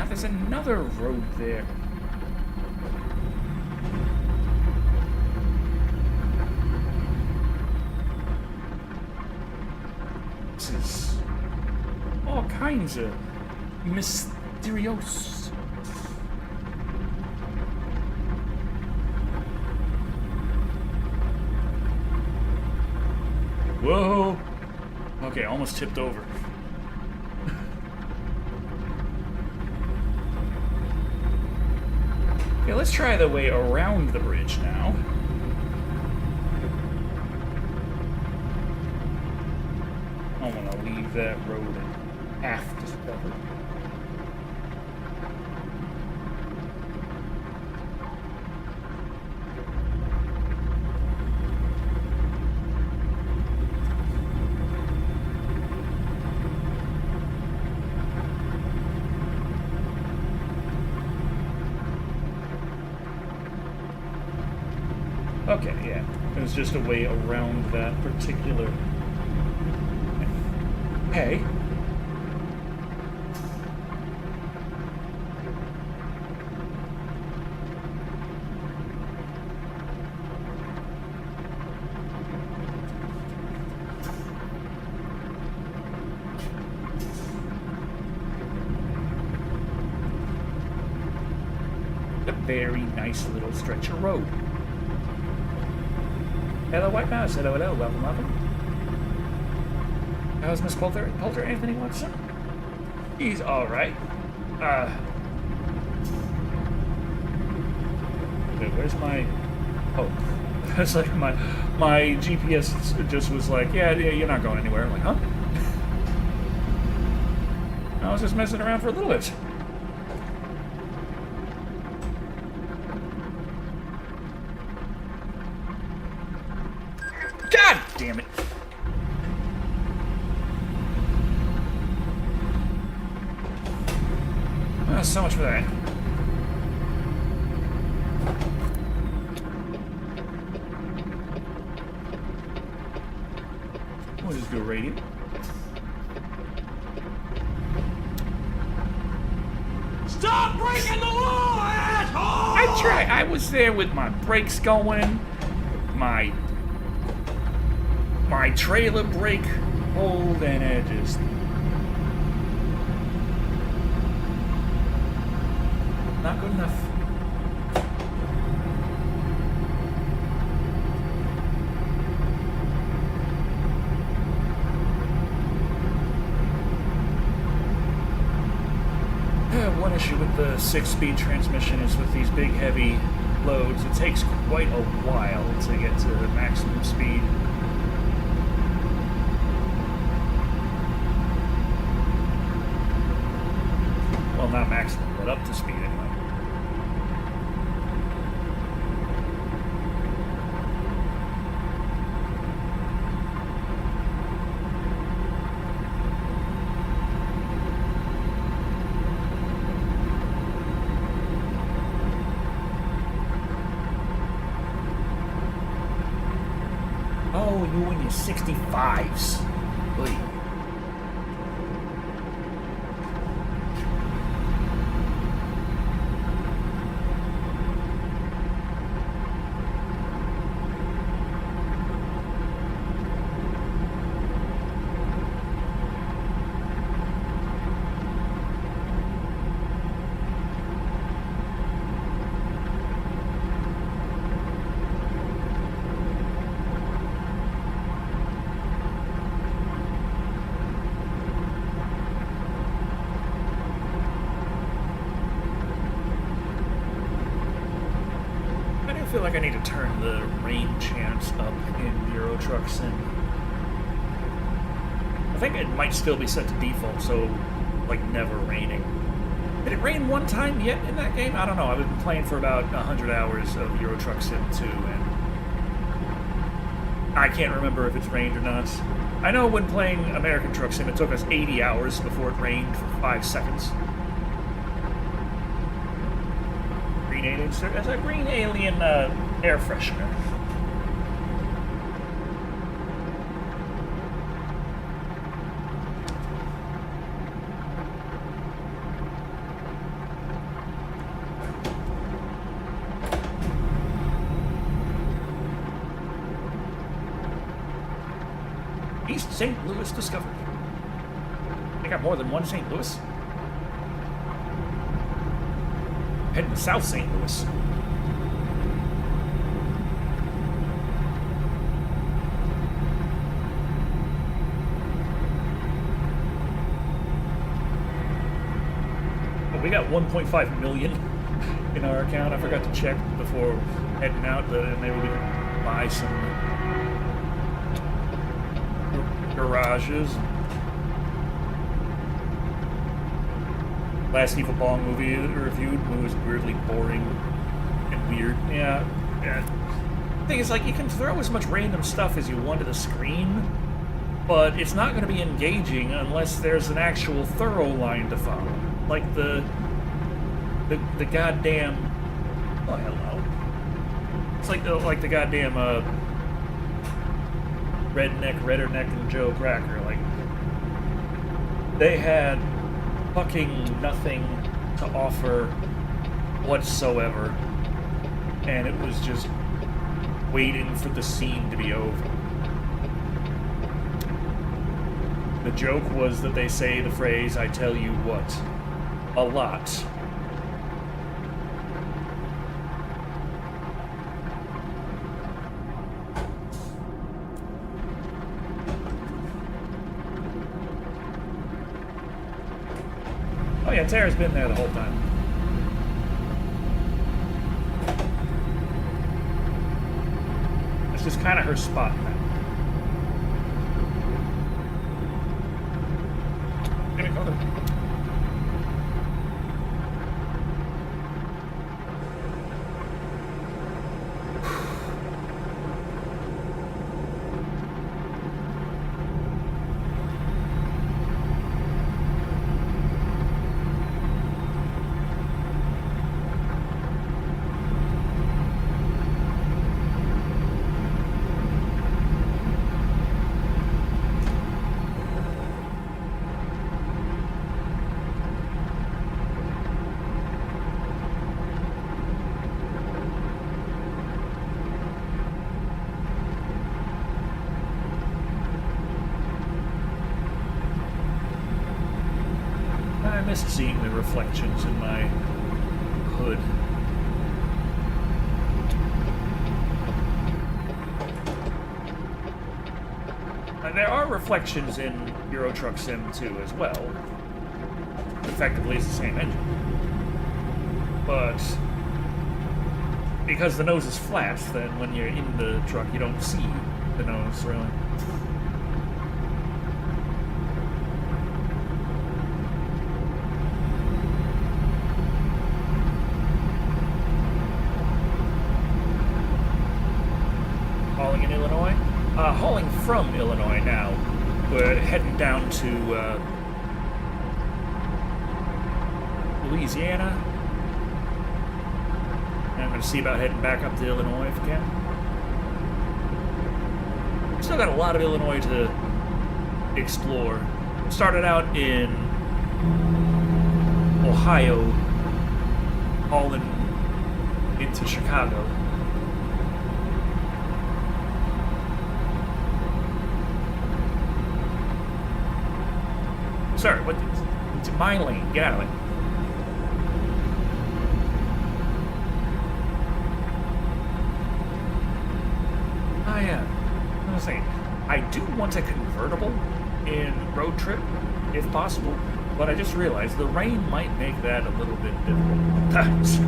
There's another road there. This is all kinds of mysterious. Whoa! Okay, almost tipped over. Okay, let's try the way around the bridge now. I don't want to leave that road half discovered. Okay, yeah. It was just a way around that particular... Hey. A very nice little stretch of road. Hello, White Mouse. Hello, hello. Welcome, welcome. How's Miss Poulter? Poulter Anthony Watson? He's alright. Wait, where's my... Oh. It's like my GPS just was like, yeah, you're not going anywhere. I'm like, huh? I was just messing around for a little bit. damn it. So much for that. We'll just go radio. Stop breaking the law, asshole! I tried. I was there with my brakes going, my trailer brake hold, and it just not good enough. One issue with the 6-speed transmission is with these big, heavy loads, it takes quite a while to get to maximum speed. Well, not maximum, but up to speed anyway. Oh, you and your 65s. Oy. I feel like I need to turn the rain chance up in Euro Truck Sim. I think it might still be set to default, so like never raining. Did it rain one time yet in that game? I don't know. I've been playing for about 100 hours of Euro Truck Sim 2, and I can't remember if it's rained or not. I know when playing American Truck Sim, it took us 80 hours before it rained for 5 seconds. It's a green alien air freshener. East St. Louis discovered. They got more than one St. Louis. Heading to South St. Louis. Well, we got 1.5 million in our account. I forgot to check before heading out, but maybe we can buy some garages. Last Eva Bong movie reviewed was weirdly boring and weird. Yeah. The thing is, like, you can throw as much random stuff as you want to the screen, but it's not going to be engaging unless there's an actual thorough line to follow. Like the goddamn... Oh, hello. It's like the goddamn Redneck and Joe Cracker. Like, they had fucking nothing to offer whatsoever, and it was just waiting for the scene to be over. The joke was that they say the phrase, "I tell you what," a lot. Oh yeah, Tara's been there the whole time. It's just kind of her spot now. Give me color. missed seeing the reflections in my hood. And there are reflections in Euro Truck Sim 2 as well. Effectively, it's the same engine. But because the nose is flat, then when you're in the truck, you don't see the nose, really. Hauling in Illinois? Hauling from Illinois now. We're heading down to Louisiana. And I'm going to see about heading back up to Illinois if I can. Still got a lot of Illinois to explore. Started out in Ohio, hauling into Chicago. Sorry, what? It's my lane. Get out of it. I was saying, I do want a convertible in Road Trip, if possible, but I just realized the rain might make that a little bit difficult sometimes.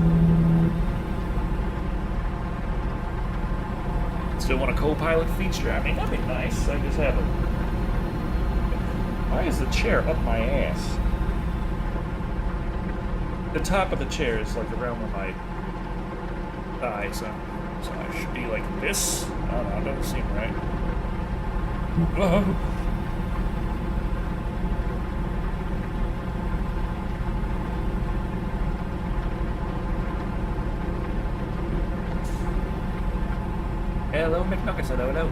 Still want a co-pilot feature? I mean, that'd be nice. I just have a... Why is the chair up my ass? The top of the chair is like around my thigh, so I should be like this? I don't know, it doesn't seem right. Whoa. Hello, McNuggets, hello.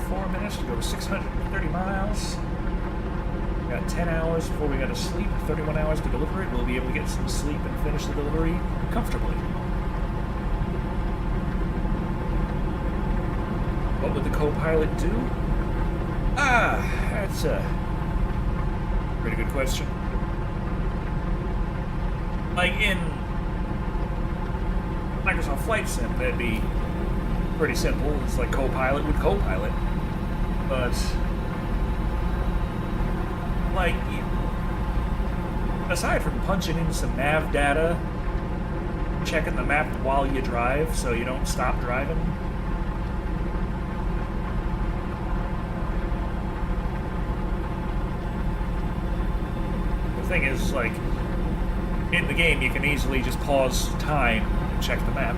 4 minutes to go 630 miles. We got 10 hours before we got to sleep, 31 hours to deliver it. We'll be able to get some sleep and finish the delivery comfortably. What would the co-pilot do? That's a pretty good question. Like in Microsoft Flight Sim, that'd be pretty simple. It's like co-pilot would co-pilot. But, like, aside from punching in some nav data, checking the map while you drive so you don't stop driving, the thing is, like, in the game you can easily just pause time and check the map.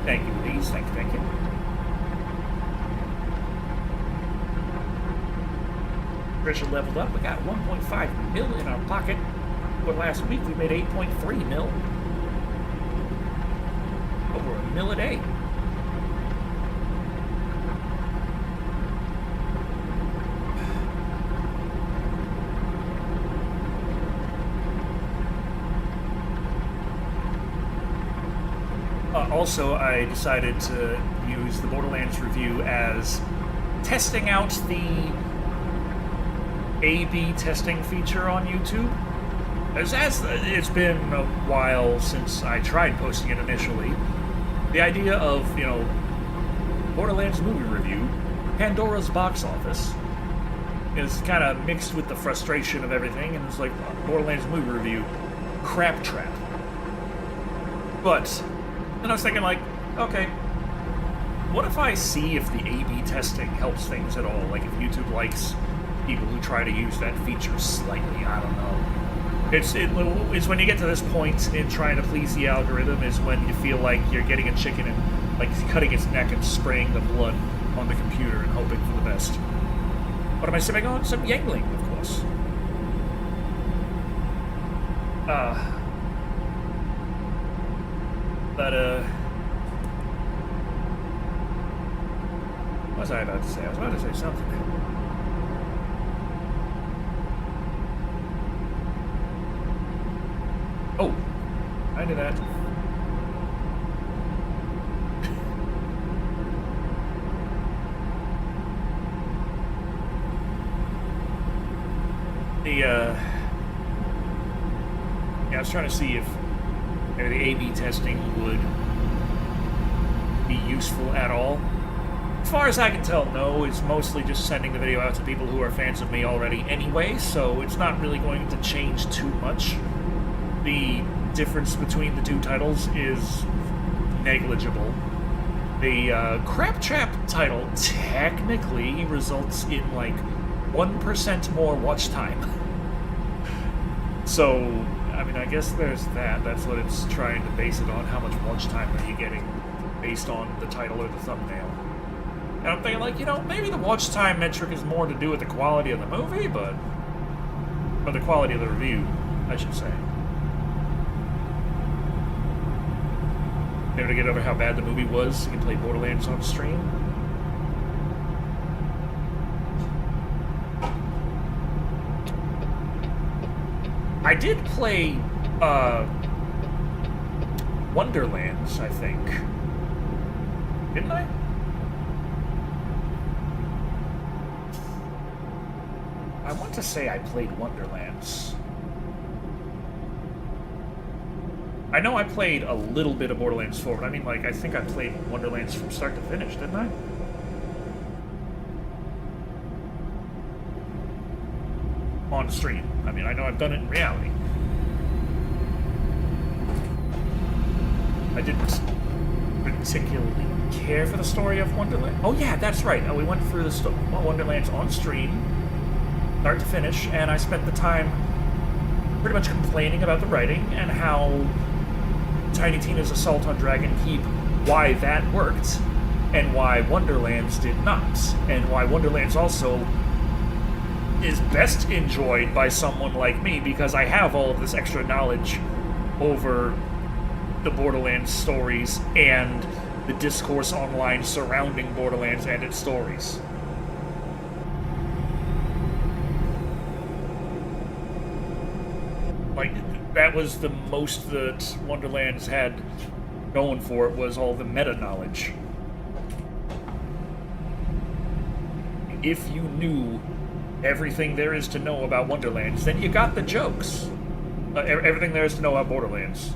Thank you, please. Thank you. Pressure leveled up. We got 1.5 mil in our pocket. But last week we made 8.3 mil. Over a mil a day. Also, I decided to use the Borderlands review as testing out the A/B testing feature on YouTube. As it's been a while since I tried posting it initially, the idea of, Borderlands movie review, Pandora's box office, is kind of mixed with the frustration of everything, and it's like Borderlands movie review, crap trap. But then I was thinking, like, okay, what if I see if the A/B testing helps things at all? Like, if YouTube likes people who try to use that feature slightly, I don't know. It's when you get to this point in trying to please the algorithm is when you feel like you're getting a chicken and, like, cutting its neck and spraying the blood on the computer and hoping for the best. What am I sipping on? Some Yangling, of course. was I about to say? I was about to say something. Oh, I did that. Yeah, I was trying to see if maybe the A/B testing would be useful at all. As far as I can tell, no. It's mostly just sending the video out to people who are fans of me already anyway, so it's not really going to change too much. The difference between the two titles is negligible. The Crap Trap title technically results in like 1% more watch time. So, I mean, I guess there's that. That's what it's trying to base it on. How much watch time are you getting based on the title or the thumbnail? And I'm thinking, like, you know, maybe the watch time metric is more to do with the quality of the movie, but... or the quality of the review, I should say. Maybe to get over how bad the movie was, you can play Borderlands on stream. I did play, Wonderlands, I think. Didn't I? I want to say I played Wonderlands. I know I played a little bit of Borderlands 4, but I mean, like, I think I played Wonderlands from start to finish, didn't I? On stream. I mean, I know I've done it in reality. I didn't particularly care for the story of Wonderland. Oh yeah, that's right. We went through the Wonderlands on stream, start to finish, and I spent the time pretty much complaining about the writing and how Tiny Tina's Assault on Dragon Keep, why that worked, and why Wonderlands did not, and why Wonderlands also is best enjoyed by someone like me because I have all of this extra knowledge over the Borderlands stories and the discourse online surrounding Borderlands and its stories. Like, that was the most that Wonderlands had going for it, was all the meta-knowledge. If you knew everything there is to know about Wonderlands, then you got the jokes. Everything there is to know about Borderlands.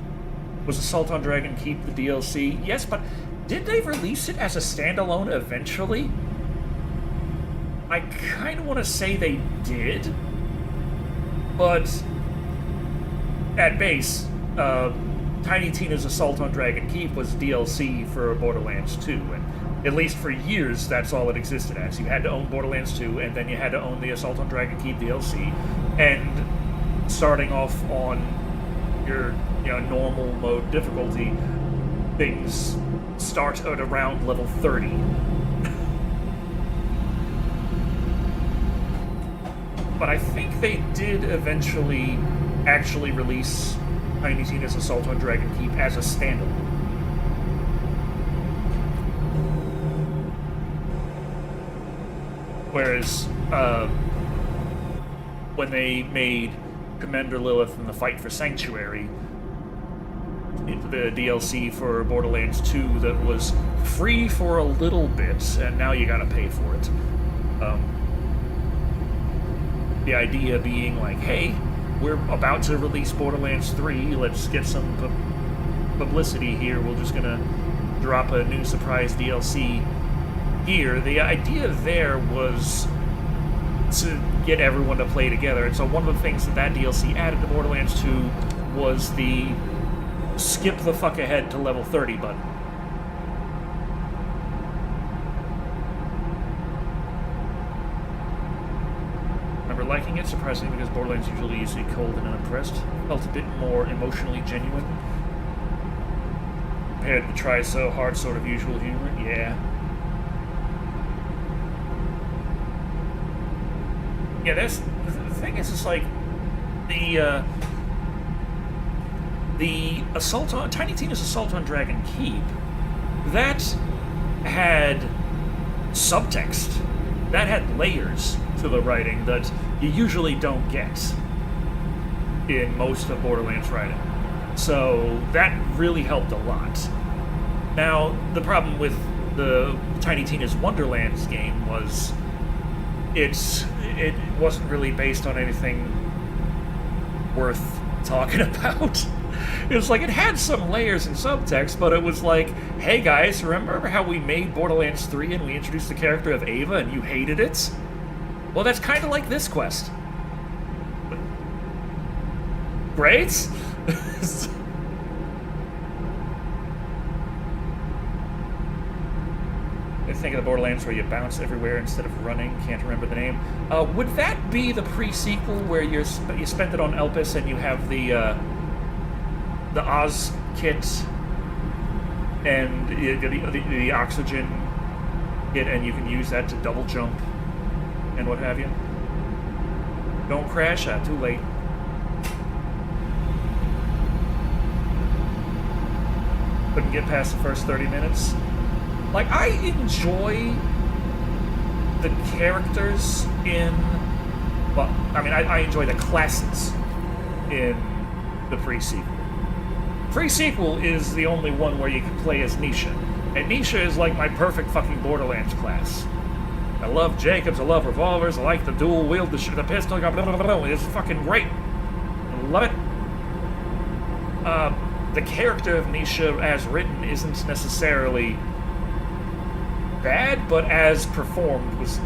Was Assault on Dragon Keep the DLC? Yes, but did they release it as a standalone eventually? I kind of want to say they did, but at base, Tiny Tina's Assault on Dragon Keep was DLC for Borderlands 2, and at least for years, that's all it existed as. You had to own Borderlands 2, and then you had to own the Assault on Dragon Keep DLC. And starting off on your, normal mode difficulty, things start at around level 30. But I think they did eventually actually release Tiny Tina's Assault on Dragon Keep as a standalone. Whereas, when they made Commander Lilith and the Fight for Sanctuary, the DLC for Borderlands 2 that was free for a little bit, and now you gotta pay for it. The idea being like, hey, we're about to release Borderlands 3, let's get some publicity here, we're just gonna drop a new surprise DLC here. The idea there was to get everyone to play together, and so one of the things that DLC added to Borderlands 2 was the skip the fuck ahead to level 30 button. Remember liking it, surprisingly, because Borderlands usually is cold and unimpressed. Felt a bit more emotionally genuine compared to the try so hard sort of usual humor. Yeah. Yeah, that's the thing is, it's like the assault on Tiny Tina's Assault on Dragon Keep, that had subtext. That had layers to the writing that you usually don't get in most of Borderlands writing. So that really helped a lot. Now, the problem with the Tiny Tina's Wonderlands game was it wasn't really based on anything worth talking about. It was like, it had some layers and subtext, but it was like, hey guys, remember how we made Borderlands 3 and we introduced the character of Ava and you hated it? Well, that's kind of like this quest. Great? I think of the Borderlands where you bounce everywhere instead of running. Can't remember the name. Would that be the pre-sequel where you spent it on Elpis and you have the Oz kit and the oxygen kit, and you can use that to double jump and what have you? Don't crash. Too late. Couldn't get past the first 30 minutes. Like, I enjoy the characters in... Well, I mean, I enjoy the classes in the pre-sequel. Pre-sequel is the only one where you can play as Nisha. And Nisha is like my perfect fucking Borderlands class. I love Jacobs, I love revolvers, I like the dual wield, the pistol, blah, blah, blah, blah. It's fucking great. I love it. The character of Nisha as written isn't necessarily bad, but as performed was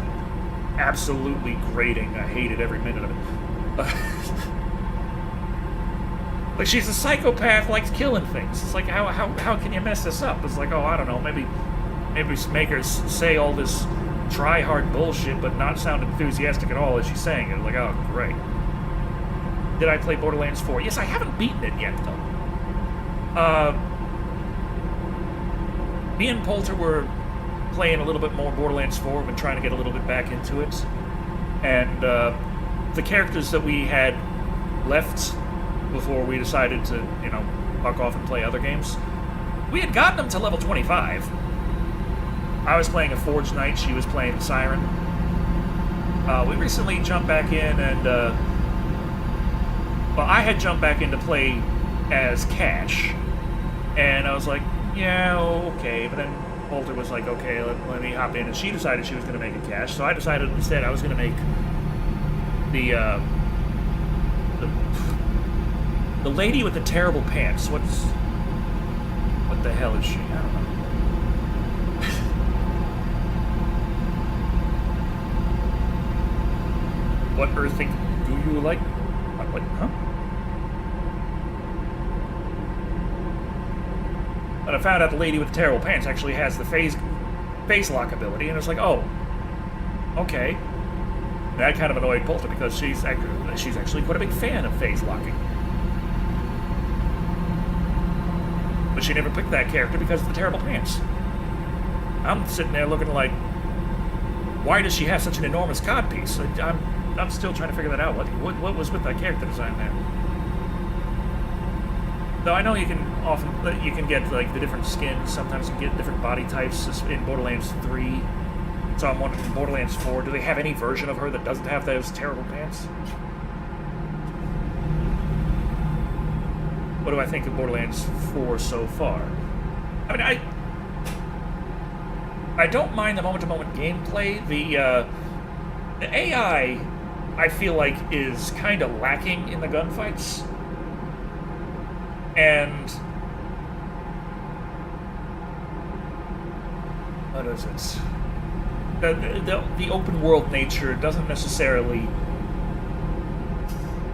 absolutely grating. I hated every minute of it. Like, she's a psychopath, likes killing things. It's like, how can you mess this up? It's like, oh, I don't know, maybe make her say all this try-hard bullshit, but not sound enthusiastic at all as she's saying it. Like, oh, great. Did I play Borderlands 4? Yes, I haven't beaten it yet, though. Me and Poulter were playing a little bit more Borderlands 4. We've been trying to get a little bit back into it. And the characters that we had left before we decided to, you know, fuck off and play other games, we had gotten them to level 25. I was playing a Forge Knight, she was playing Siren. We recently jumped back in and, well, I had jumped back in to play as Cash, and I was like, yeah, okay, but then Poulter was like, okay, let me hop in, and she decided she was going to make a Cash, so I decided instead I was going to make the lady with the terrible pants. What the hell is she? I don't know. What earthing do you like? What, huh? But I found out the lady with the terrible pants actually has the face lock ability, and it's like, oh, okay. And that kind of annoyed Poulter because she's actually quite a big fan of phase locking. But she never picked that character because of the terrible pants. I'm sitting there looking like, why does she have such an enormous codpiece? I'm still trying to figure that out. What was with that character design there? Though I know you can get like the different skins. Sometimes you can get different body types in Borderlands 3. So I'm wondering, in Borderlands 4, do they have any version of her that doesn't have those terrible pants? What do I think of Borderlands 4 so far? I mean, I don't mind the moment-to-moment gameplay. The AI, I feel like, is kind of lacking in the gunfights. And what is it? The open world nature doesn't necessarily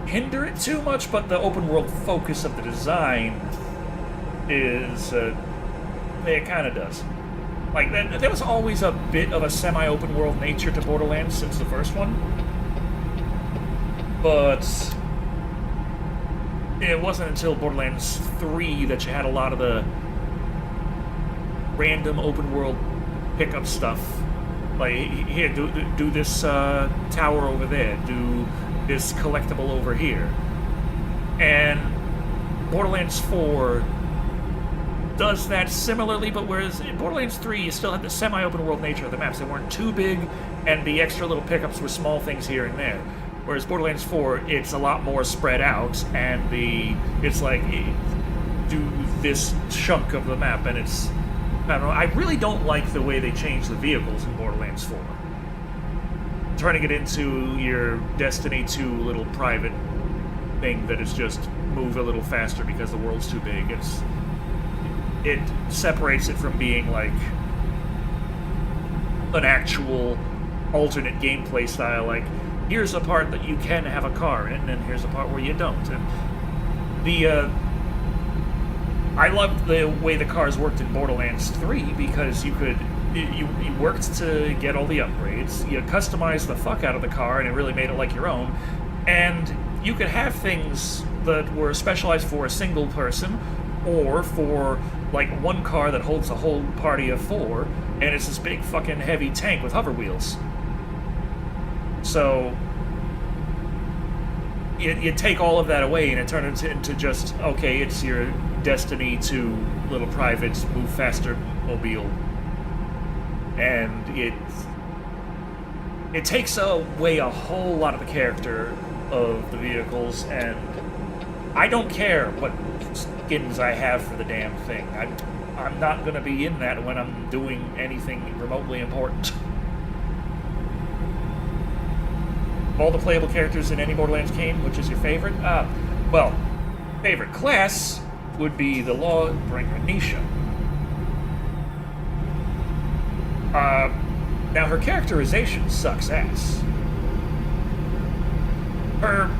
hinder it too much, but the open world focus of the design is it kind of does. Like, there was always a bit of a semi-open world nature to Borderlands since the first one, but it wasn't until Borderlands 3 that you had a lot of the random open world pickup stuff. Like, here, do this tower over there, do this collectible over here. And Borderlands 4 does that similarly, but whereas in Borderlands 3, you still had the semi-open world nature of the maps. They weren't too big, and the extra little pickups were small things here and there. Whereas Borderlands 4, it's a lot more spread out, and it's like, do this chunk of the map, and it's, I don't know, I really don't like the way they changed the vehicles in Borderlands 4. Turning it into your Destiny 2 little private thing that is just move a little faster because the world's too big. It separates it from being like an actual alternate gameplay style, like here's a part that you can have a car in, and here's a part where you don't. And I loved the way the cars worked in Borderlands 3 because you worked to get all the upgrades, you customized the fuck out of the car, and it really made it like your own, and you could have things that were specialized for a single person, or for like one car that holds a whole party of 4, and it's this big fucking heavy tank with hover wheels. So you take all of that away and it turns into just, okay, it's your Destiny 2 little private move faster mobile. And it takes away a whole lot of the character of the vehicles, and I don't care what skins I have for the damn thing. I'm not going to be in that when I'm doing anything remotely important. Of all the playable characters in any Borderlands game, which is your favorite? Well, favorite class would be the Lawbringer Nisha. Now her characterization sucks ass. Her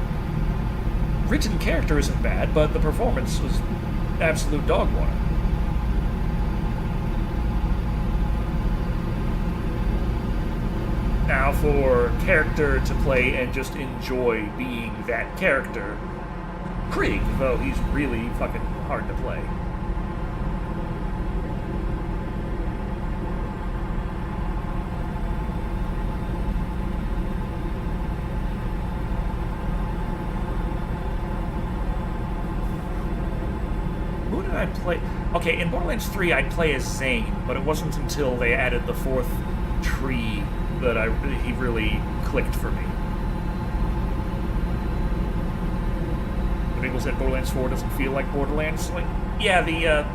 written character isn't bad, but the performance was absolute dog water. Now, for character to play and just enjoy being that character, Krieg, though he's really fucking hard to play. Who did I play? Okay, in Borderlands 3 I'd play as Zane, but it wasn't until they added the 4th tree that he really clicked for me. The people said Borderlands 4 doesn't feel like Borderlands. Like, yeah,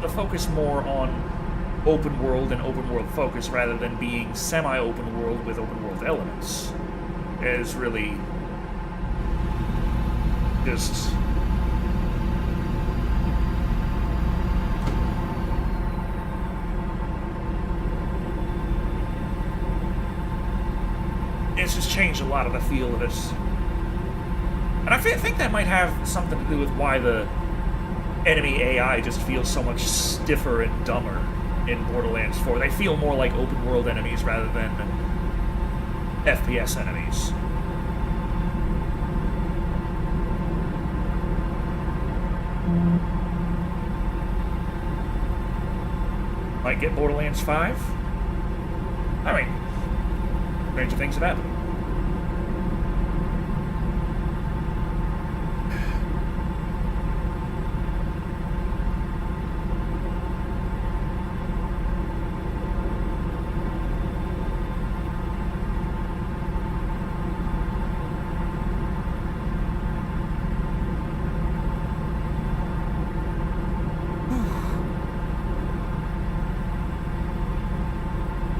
the focus more on open world and open world focus rather than being semi-open world with open world elements is really just... it's just changed a lot of the feel of it. And I think that might have something to do with why the enemy AI just feels so much stiffer and dumber in Borderlands 4. They feel more like open world enemies rather than FPS enemies. Might get Borderlands 5? I mean, stranger things have happened.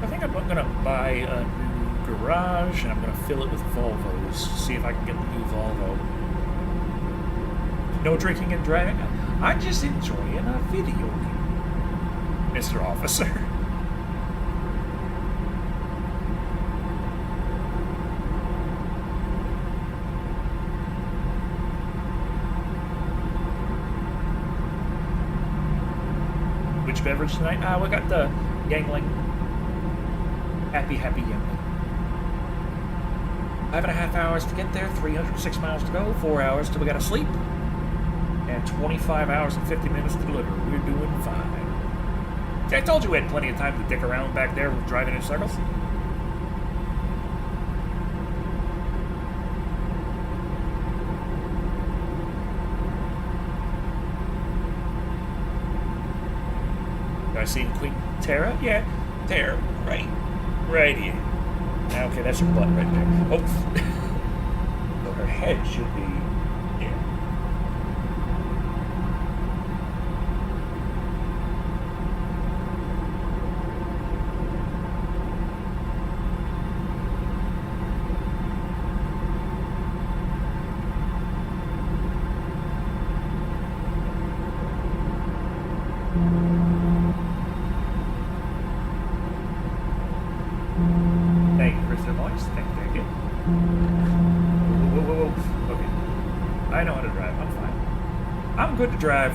I think I'm gonna buy a new garage, and I'm going to fill it with Volvos, see if I can get the new Volvo. No drinking and driving. I'm just enjoying a video game, Mr. Officer. Which beverage tonight? We got the Yangling. Happy Yangling. 5.5 hours to get there, 306 miles to go, 4 hours till we gotta sleep, and 25 hours and 50 minutes to deliver. We're doing fine. See, I told you we had plenty of time to dick around back there driving in circles. Do I see Queen Tara? Yeah, Tara, right here. Okay, that's her butt right there. Oh, so her head should be here. Thank you, Ill-a-NOICE. Thank you. Whoa. Okay. I know how to drive. I'm fine. I'm good to drive.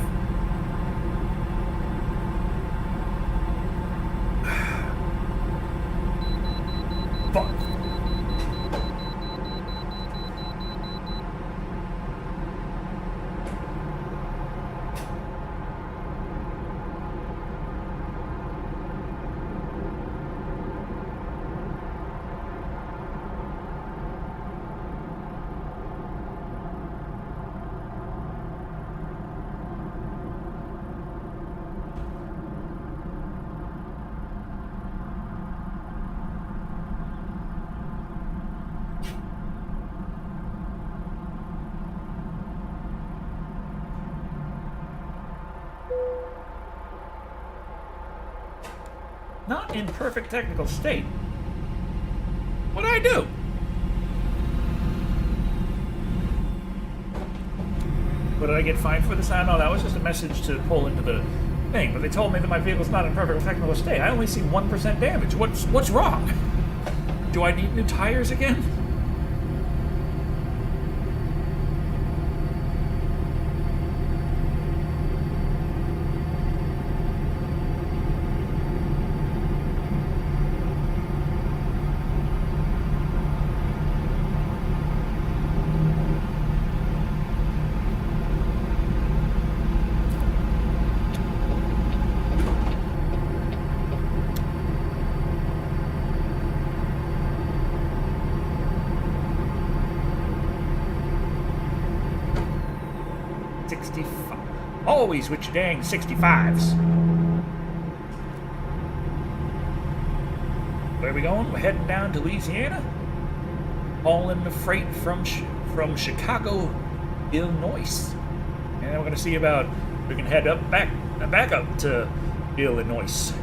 Fuck. Not in perfect technical state. What'd I do? What, did I get fined for this? I don't know, that was just a message to pull into the thing, but they told me that my vehicle's not in perfect technical state. I only see 1% damage. What's wrong? Do I need new tires again? Always with your dang 65s. Where are we going? We're heading down to Louisiana. Hauling the freight from Chicago, Illinois. And we're going to see about we can head back up to Illinois.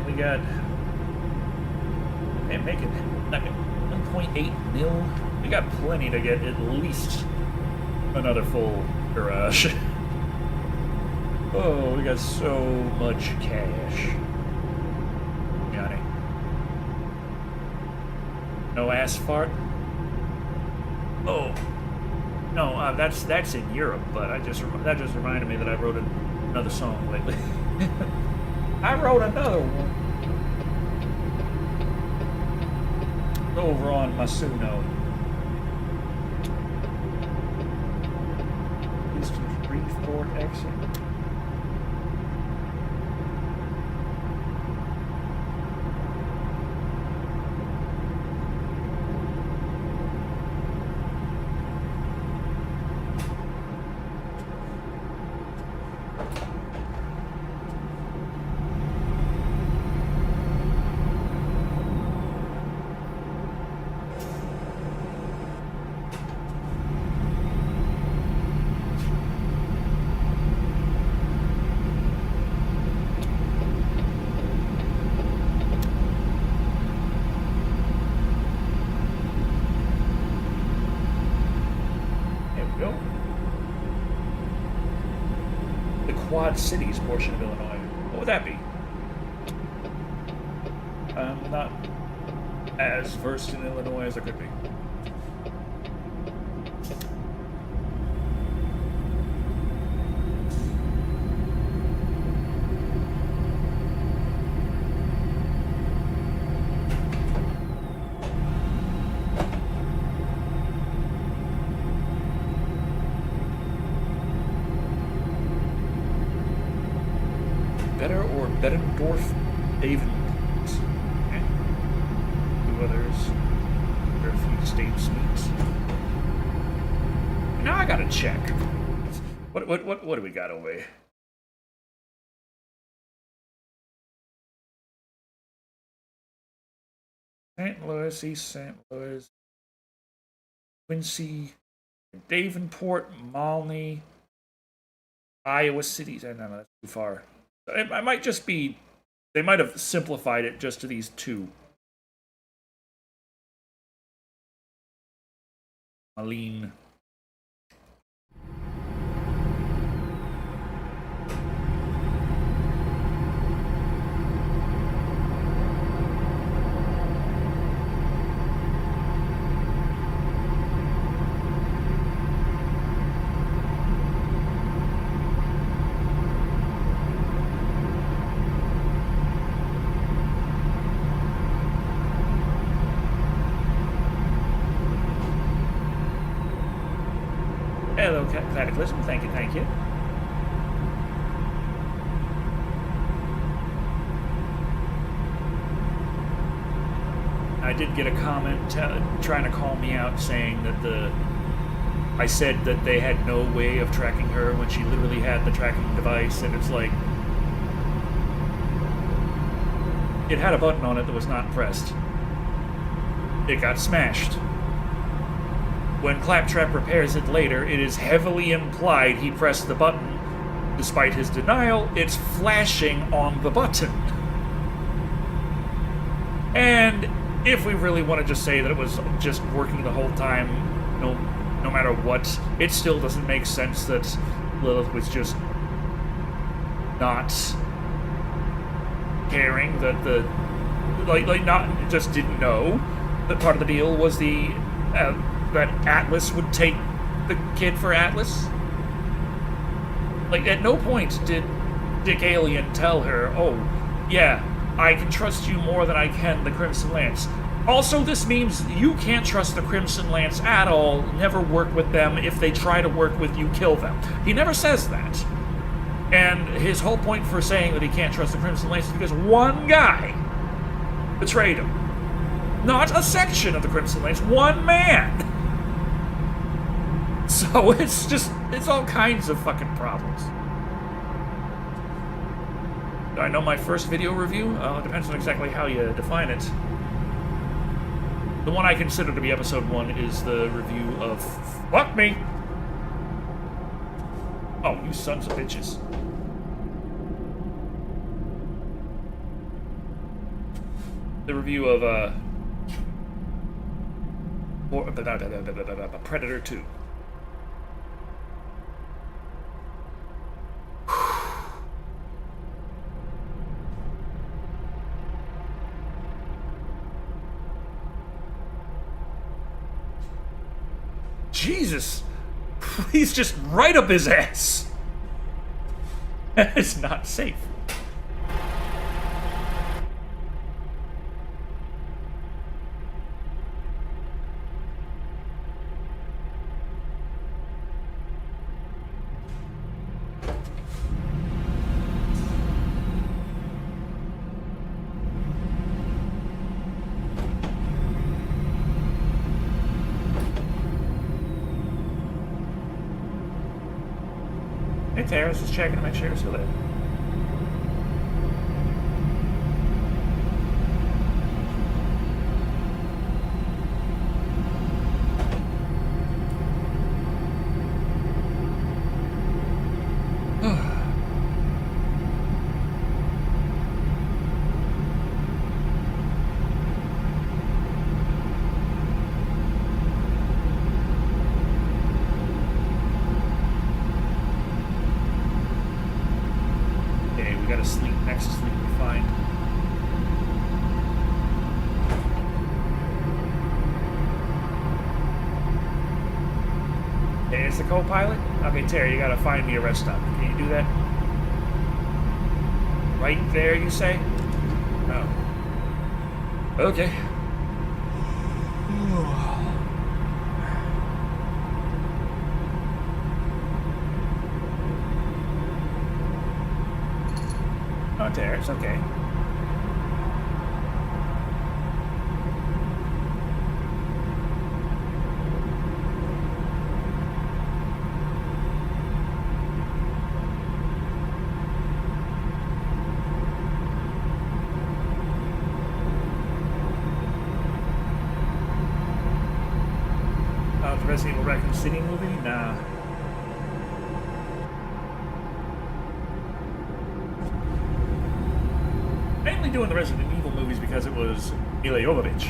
We got and make it like 1.8 mil. We got plenty to get at least another full garage. Oh, we got so much cash. Johnny. No asphalt. Oh no, that's in Europe. But that just reminded me that I wrote another song lately. I wrote another one over on Masuno. Houston Freeport exit. Quad Cities portion of Illinois. What would that be? I'm not as versed in Illinois as I could be. Bettendorf, David. Okay. stores where a few states meet. Now I gotta check. What do we got over here? St. Louis, East St. Louis, Quincy, Davenport, Malney, Iowa City. No, that's too far. I might just be. They might have simplified it just to these two. Aline. Hello, Cataclysm. Thank you, thank you. I did get a comment trying to call me out saying that I said that they had no way of tracking her when she literally had the tracking device, and it's like, it had a button on it that was not pressed. It got smashed. When Claptrap repairs it later, it is heavily implied he pressed the button. Despite his denial, it's flashing on the button. And if we really want to just say that it was just working the whole time, no matter what, it still doesn't make sense that Lilith was just not caring, that not just didn't know that part of the deal was that Atlas would take the kid for Atlas. Like, at no point did Dick Alien tell her, oh, yeah, I can trust you more than I can the Crimson Lance. Also, this means you can't trust the Crimson Lance at all, never work with them. If they try to work with you, kill them. He never says that. And his whole point for saying that he can't trust the Crimson Lance is because one guy betrayed him. Not a section of the Crimson Lance, one man. So it's all kinds of fucking problems. Do I know my first video review? It depends on exactly how you define it. The one I consider to be episode 1 is the review of Fuck Me! Oh, you sons of bitches. The review of, Predator 2. Jesus! He's just right up his ass! It's not safe. Hey, Terrace, just checking to make sure you're still there. Sleep next sleep we find. Hey, it's the co-pilot? Okay, Terry, you gotta find me a rest stop. Can you do that? Right there, you say? Oh. Okay. Not there, it's okay. Resident Evil Raccoon City movie? Nah. Mainly doing the Resident Evil movies because it was Ill-a-NOICE.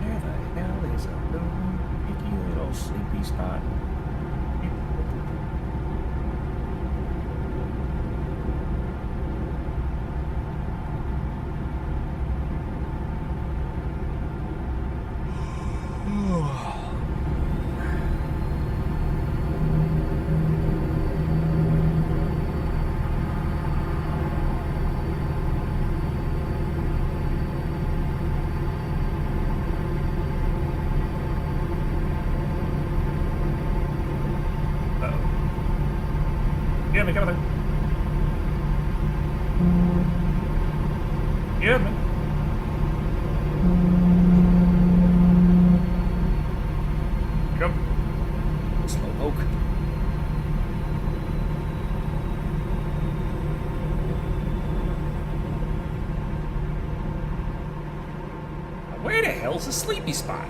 Where the hell is a little picky little sleepy spot? Yeah, me, come on. Yeah, me. Go. Slow poke. Where the hell's the sleepy spot?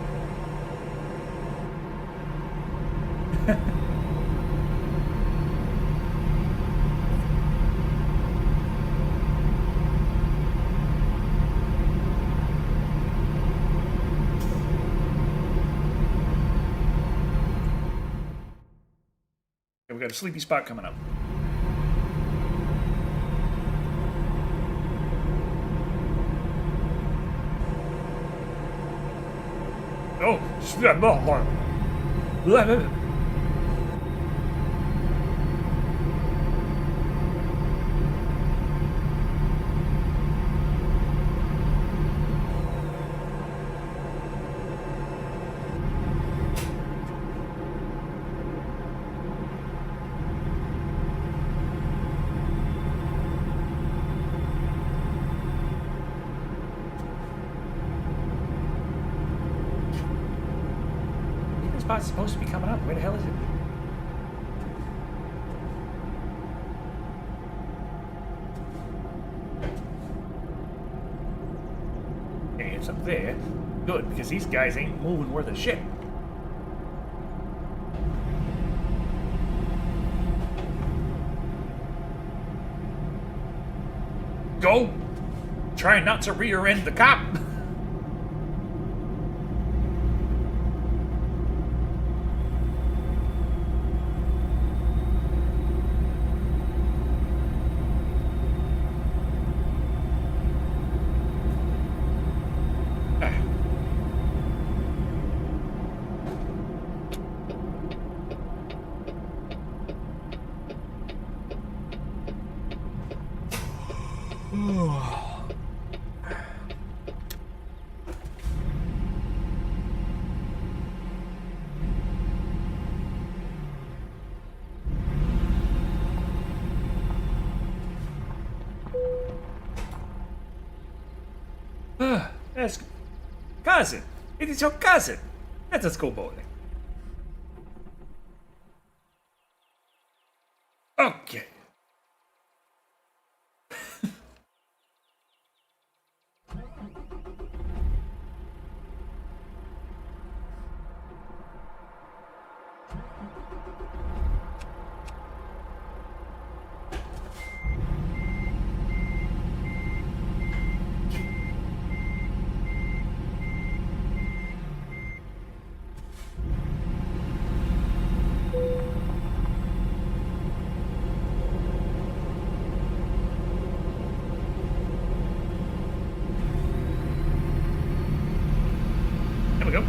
We got a sleepy spot coming up. Oh, spot's supposed to be coming up. Where the hell is it? Okay, it's up there. Good, because these guys ain't moving worth a shit. Go! Try not to rear end the cop! That's cousin. It is your cousin. That's a schoolboy. Okay. There we go.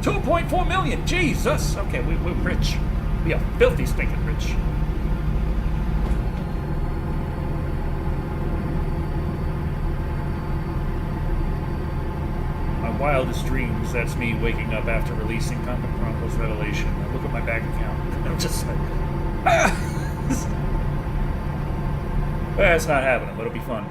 $2.4 million. Jesus. Okay, we're rich. We are filthy stinking rich. wildest dreams, that's me waking up after releasing Comic Chronicles Revelation. I look at my bank account, and I'm just like, ah! It's not happening, but it'll be fun.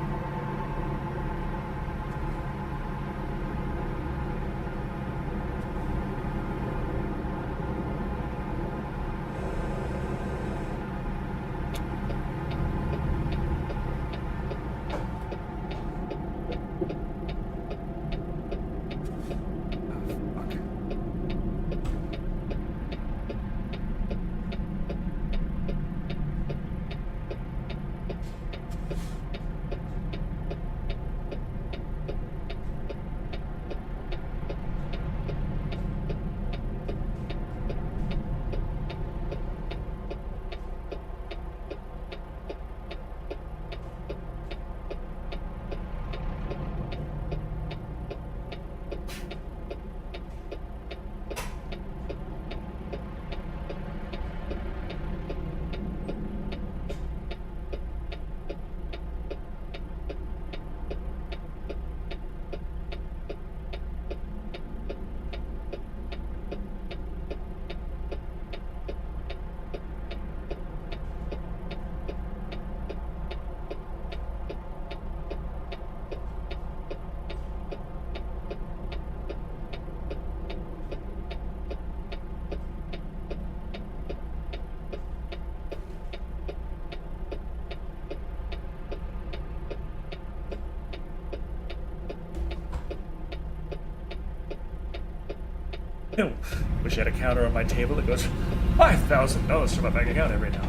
Wish I had a counter on my table that goes $5,000 to my bank account every now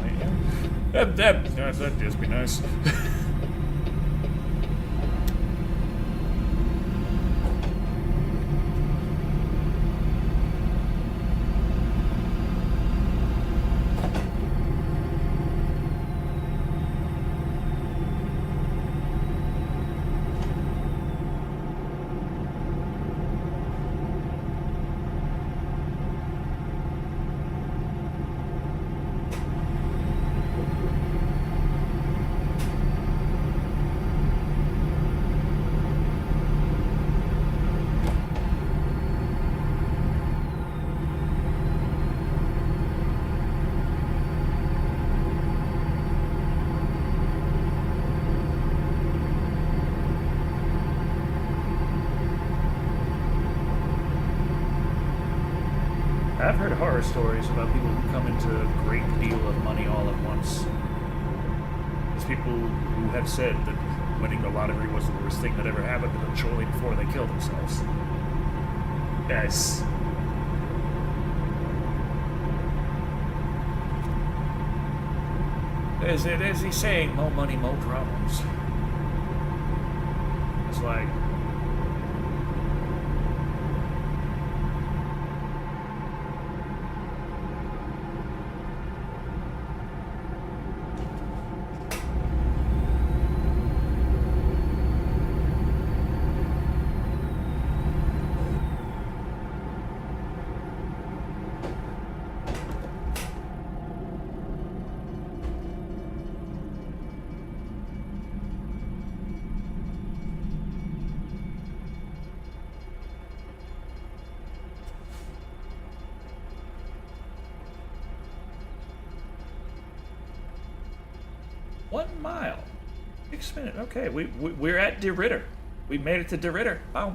and then. That'd just be nice. I've heard horror stories about people who come into a great deal of money all at once. There's people who have said that winning the lottery was the worst thing that ever happened to them shortly before they killed themselves. Yes. As he's saying, more money, more problems. It's like... One mile. 6 minutes. Okay, we're at De Ritter. We made it to De Ritter. Oh.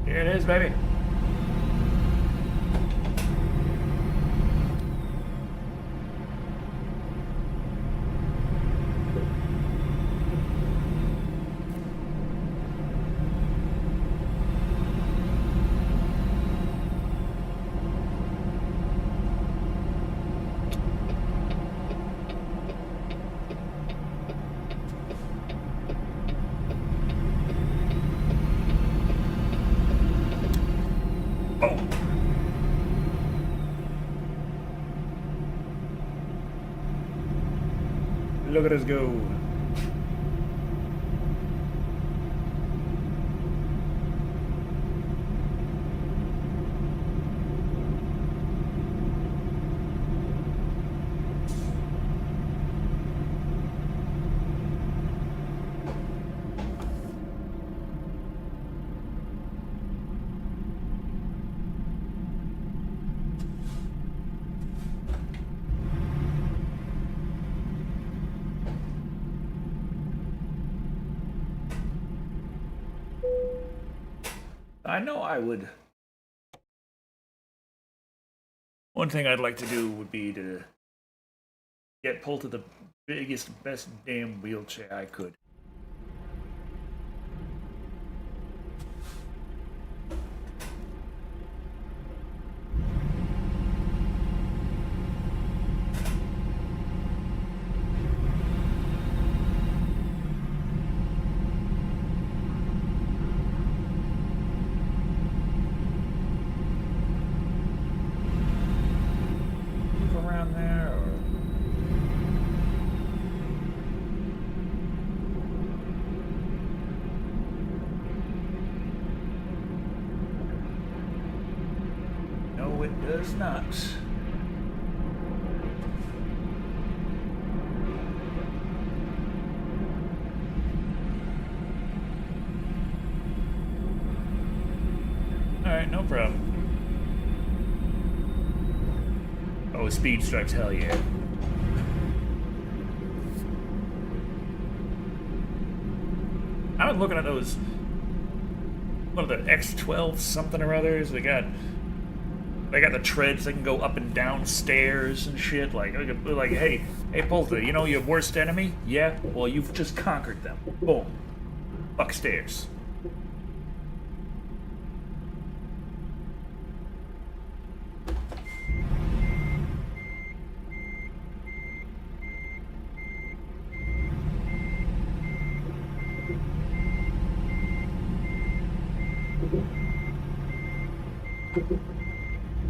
Here it is, baby. Look at us go. I know I would. One thing I'd like to do would be to get pulled to the biggest, best damn wheelchair I could. Around there, or... No, it does not. Alright, no problem. Oh, speed stripes, hell yeah. I was looking at those, what are the X12 something or others? They got the treads that can go up and down stairs and shit. Like hey, Polta, you know your worst enemy? Yeah? Well, you've just conquered them. Boom. Fuck stairs.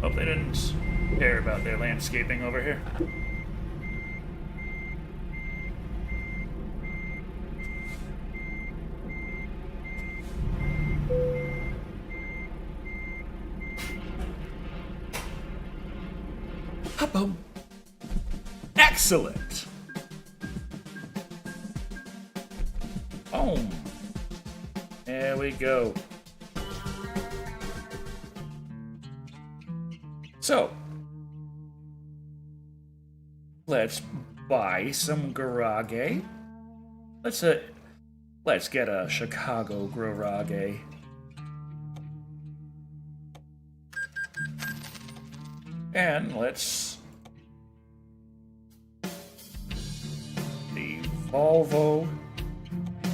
Hope they didn't care about their landscaping over here. Boom. Excellent. Boom. There we go. So, let's buy some garage. Let's get a Chicago garage. And let's the Volvo.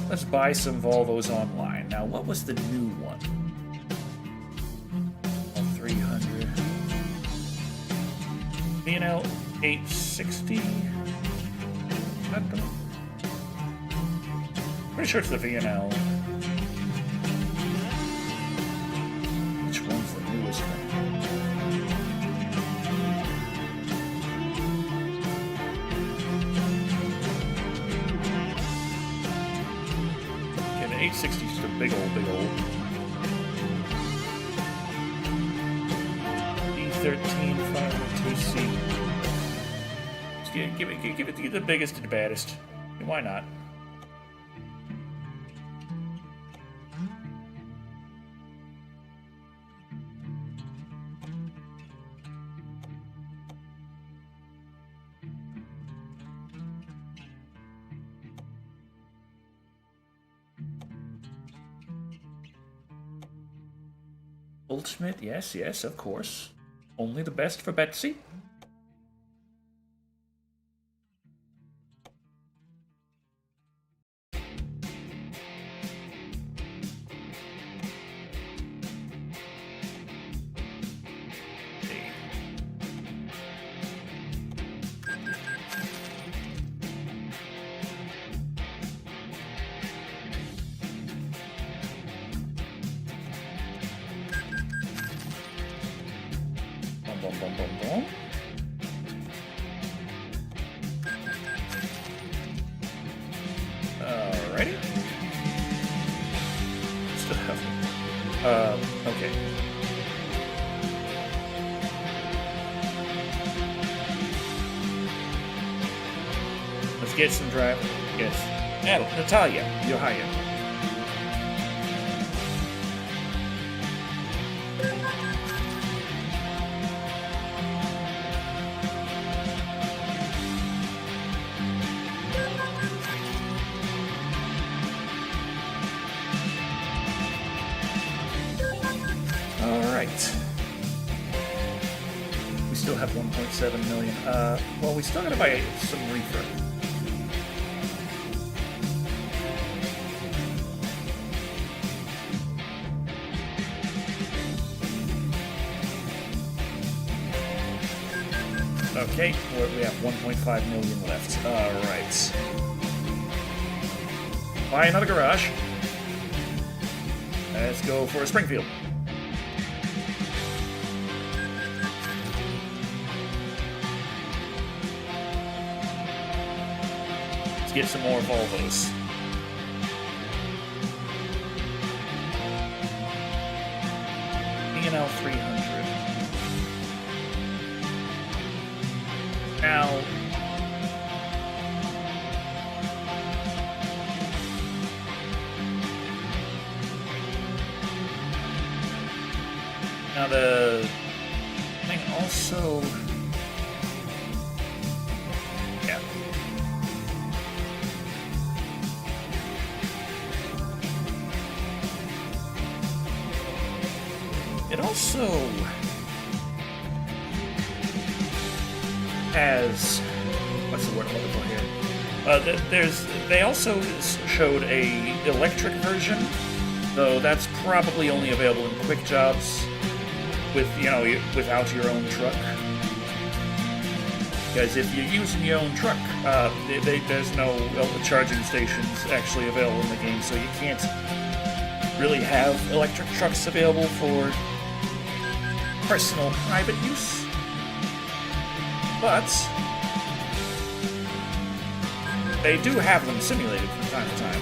Let's buy some Volvos online. Now, what was the new one? 300. V&L 860. Pretty sure it's the V&L. Which one's the newest one? Yeah, the 860 is just a big old. E13 502C. Give it the biggest and the baddest. Why not? Goldschmidt, yes, of course. Only the best for Betsy. Boom. Alrighty. Still have okay. Let's get some drive. Yes. Natalia, you're hired. right. We still have 1.7 million. Well, we still gotta buy some reefer. Okay, we have 1.5 million left. Alright. Buy another garage. Let's go for a Springfield. Let's get some more Volvos. B&L 300. Now, the thing also, yeah. It also has, what's the word I'm looking for here? They also showed a electric version, though that's probably only available in quick jobs with, without your own truck. Because if you're using your own truck, there's no charging stations actually available in the game, so you can't really have electric trucks available for personal private use. But they do have them simulated from time to time.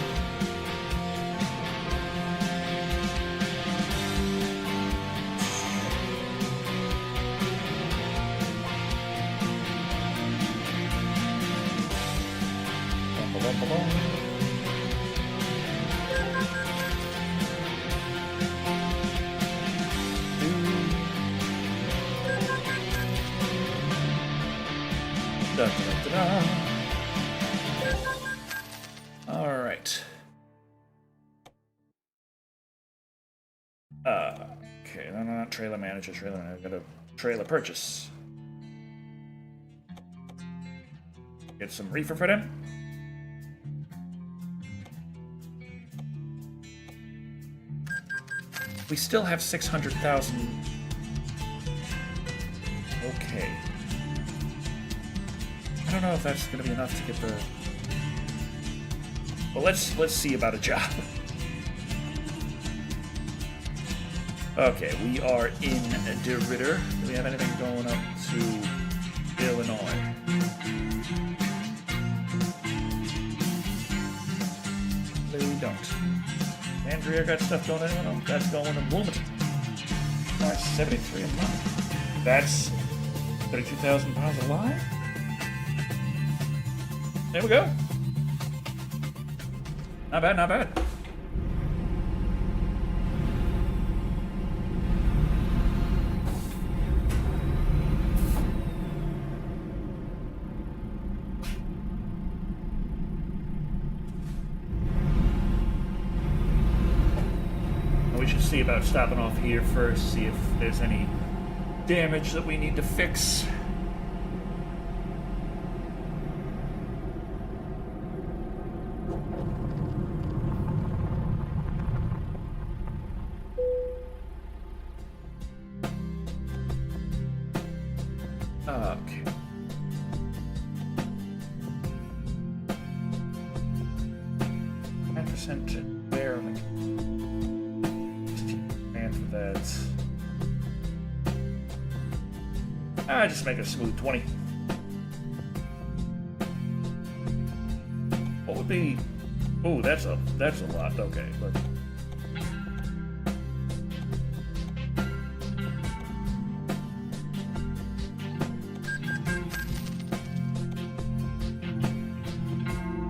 All right. Okay, no, not trailer manager. I got a trailer purchase. Get some reefer for them. We still have 600,000. Okay. I don't know if that's going to be enough to get the... Well, let's see about a job. Okay, we are in DeRitter. Do we have anything going up to Illinois? No, we don't. Andrea got stuff going in Illinois. That's going to Bloomington. Alright, 73 a month. That's 32,000 pounds of lime. There we go. Not bad, not bad. We should see about stopping off here first, see if there's any damage that we need to fix. Okay. % barely. And for that, just make it a smooth 20. What would be? Oh, that's a lot. Okay, but.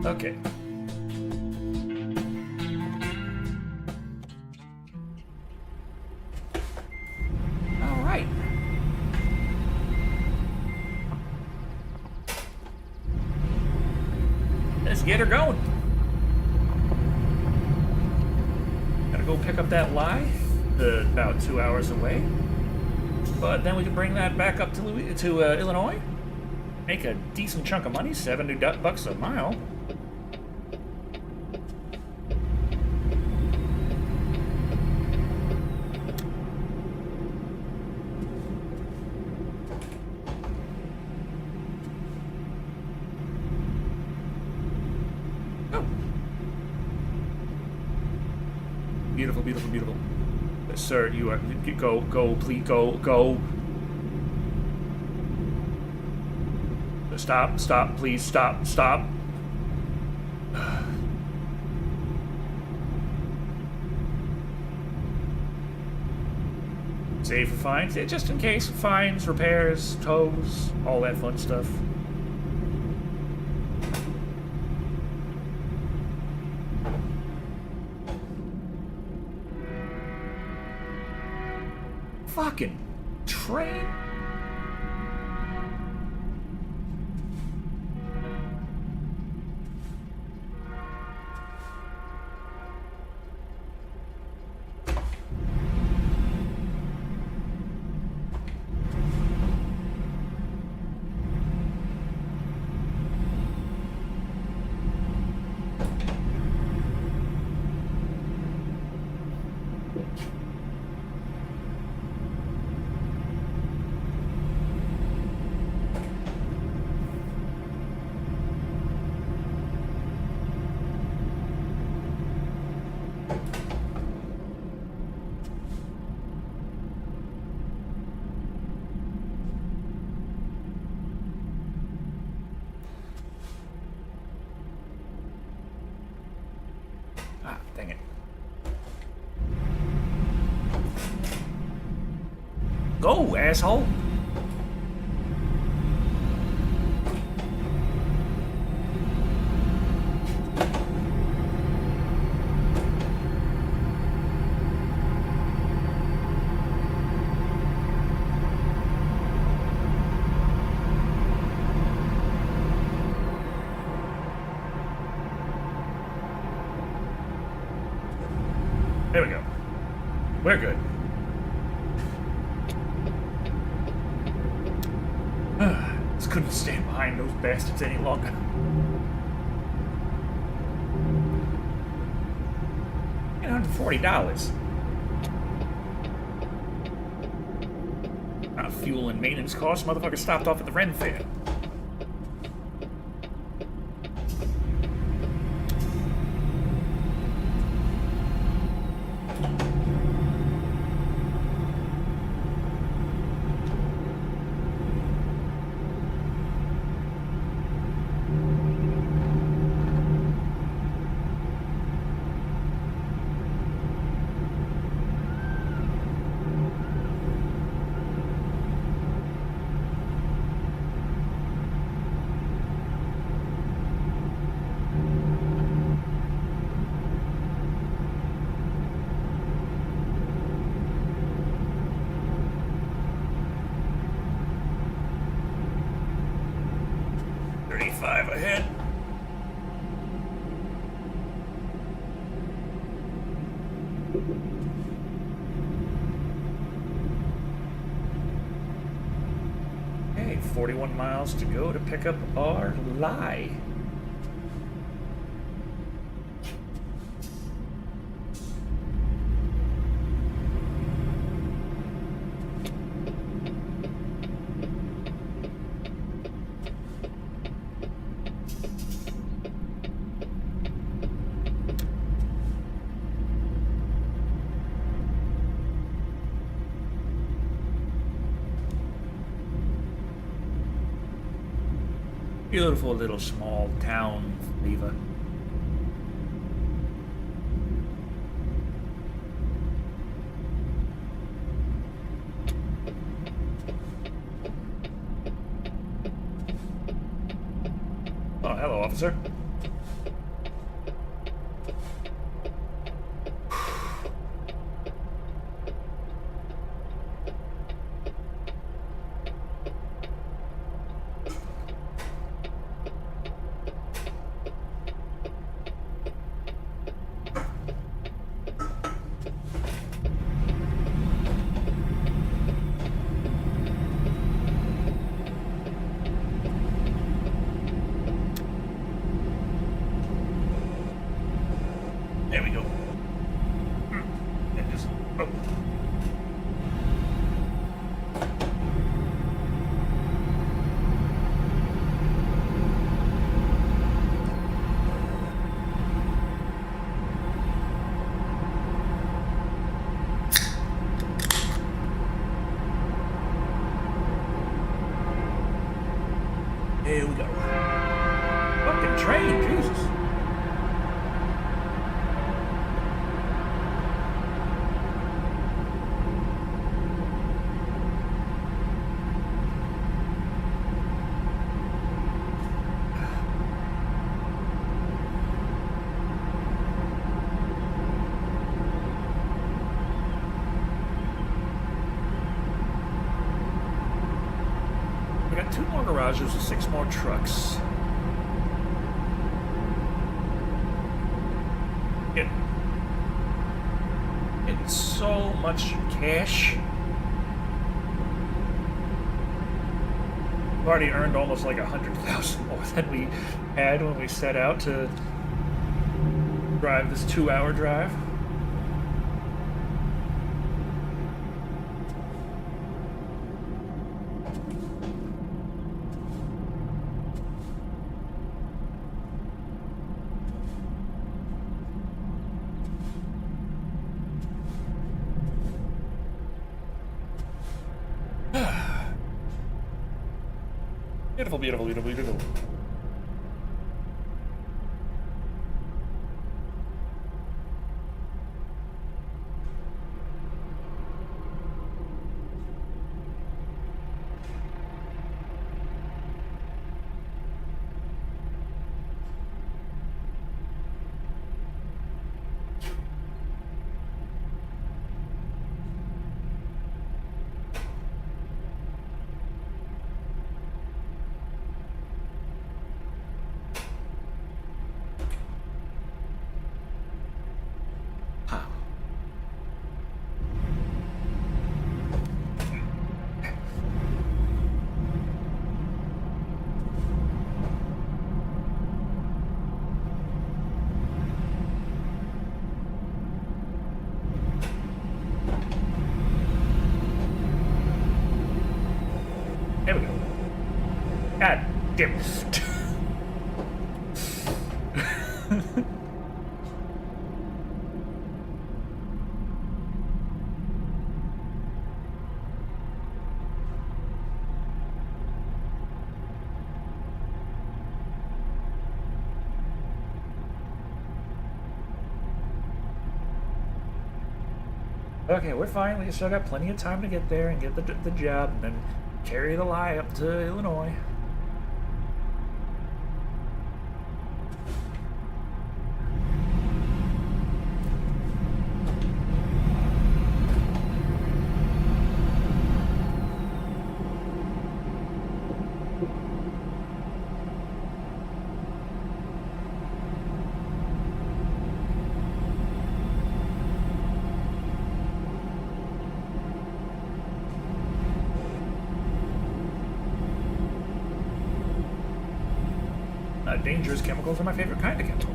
Okay. All right. Let's get her going. Gotta go pick up that lie. About 2 hours away. But then we could bring that back up to Illinois. Make a decent chunk of money, $70 a mile. Oh. Beautiful, beautiful, beautiful. Sir, you are... Go, please, go. Stop, please, stop. Save for fines, just in case. Fines, repairs, tows, all that fun stuff. Fucking train. Ah, dang it. Go, asshole! There we go. We're good. Just couldn't stand behind those bastards any longer. $140. Fuel and maintenance costs. Motherfucker stopped off at the Ren Fair. Ahead. Okay, 41 miles to go to pick up our lie. Beautiful little small town, Viva. Oh, hello, officer. garages with 6 more trucks. Getting so much cash. We've already earned almost like 100,000 more than we had when we set out to drive this 2-hour drive. Beautiful, beautiful, beautiful, beautiful. There we go. God damn it. Okay, we're fine. We still got plenty of time to get there and get the job and then carry the lie up to Illinois. Dangerous chemicals are my favorite kind of chemical.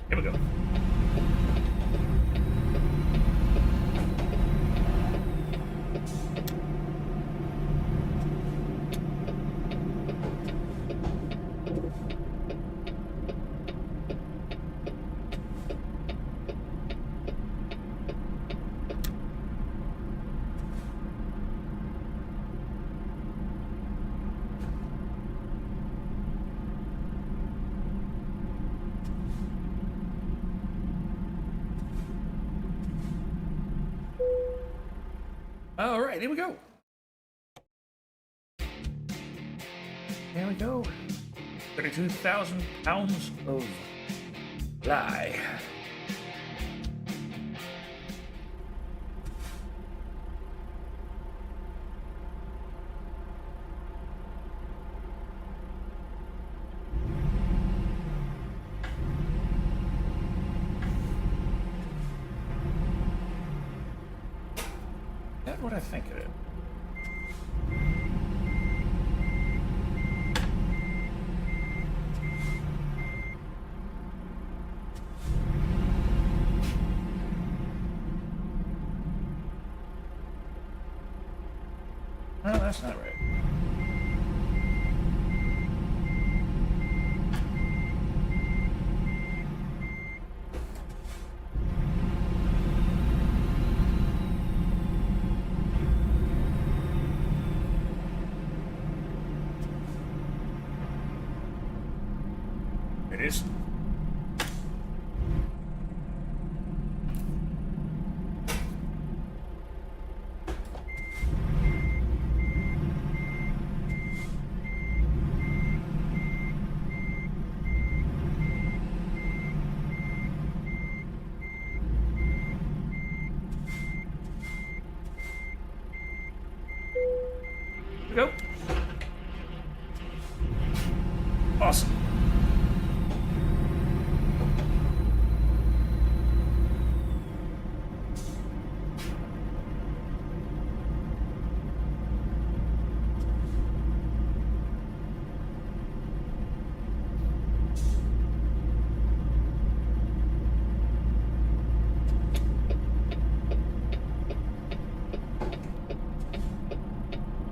Here we go. All right, here we go. There we go. 32,000 pounds of lie. That's what I think of it. No, that's not right. it is. Here we go. Awesome.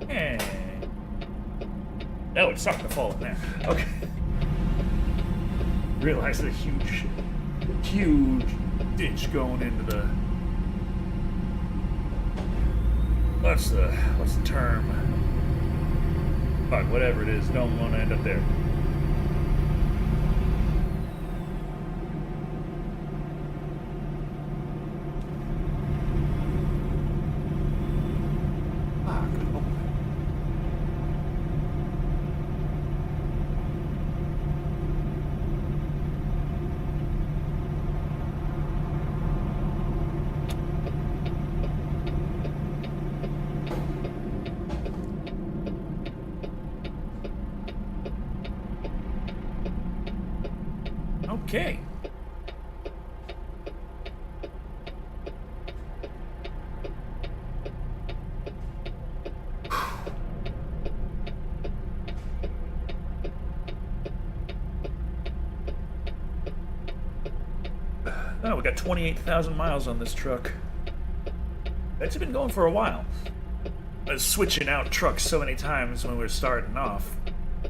And no, it's starting to fall in there. Okay. Realize the huge ditch going into the. What's the term? Fuck, whatever it is, don't want to end up there. Okay. Oh, we got 28,000 miles on this truck. It's been going for a while. I was switching out trucks so many times when we were starting off.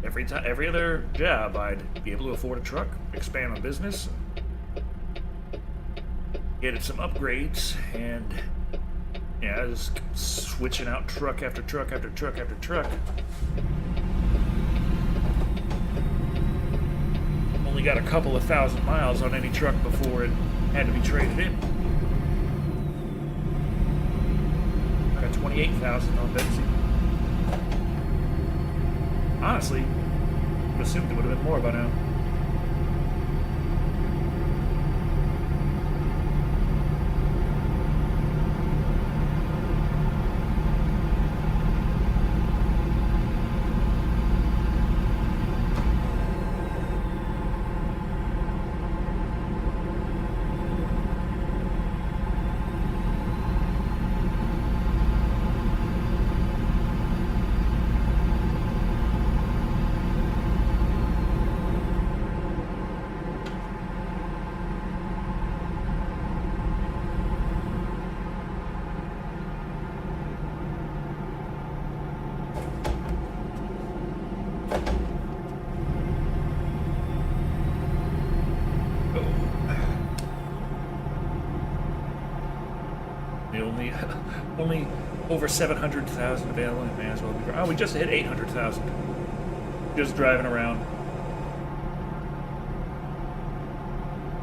Every other job, I'd be able to afford a truck, expand my business, get some upgrades, and yeah, I was switching out truck after truck after truck after truck. Only got a couple of thousand miles on any truck before it had to be traded in. I got 28,000 on benzene. Honestly, I would have assumed it would have been more by now. Only over 700,000 available. It may as well be. Oh, we just hit 800,000. Just driving around,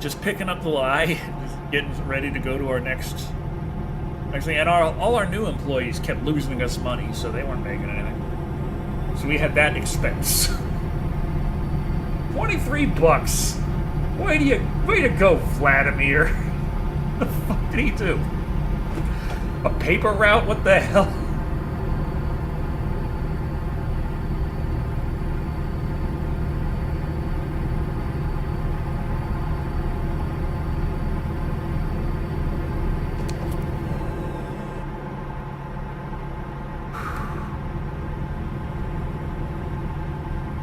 just picking up the lie, getting ready to go to our next thing. And all our new employees kept losing us money, so they weren't making anything. So we had that expense. 23 bucks. Way to go, Vladimir. What the fuck did he do? A paper route? What the hell?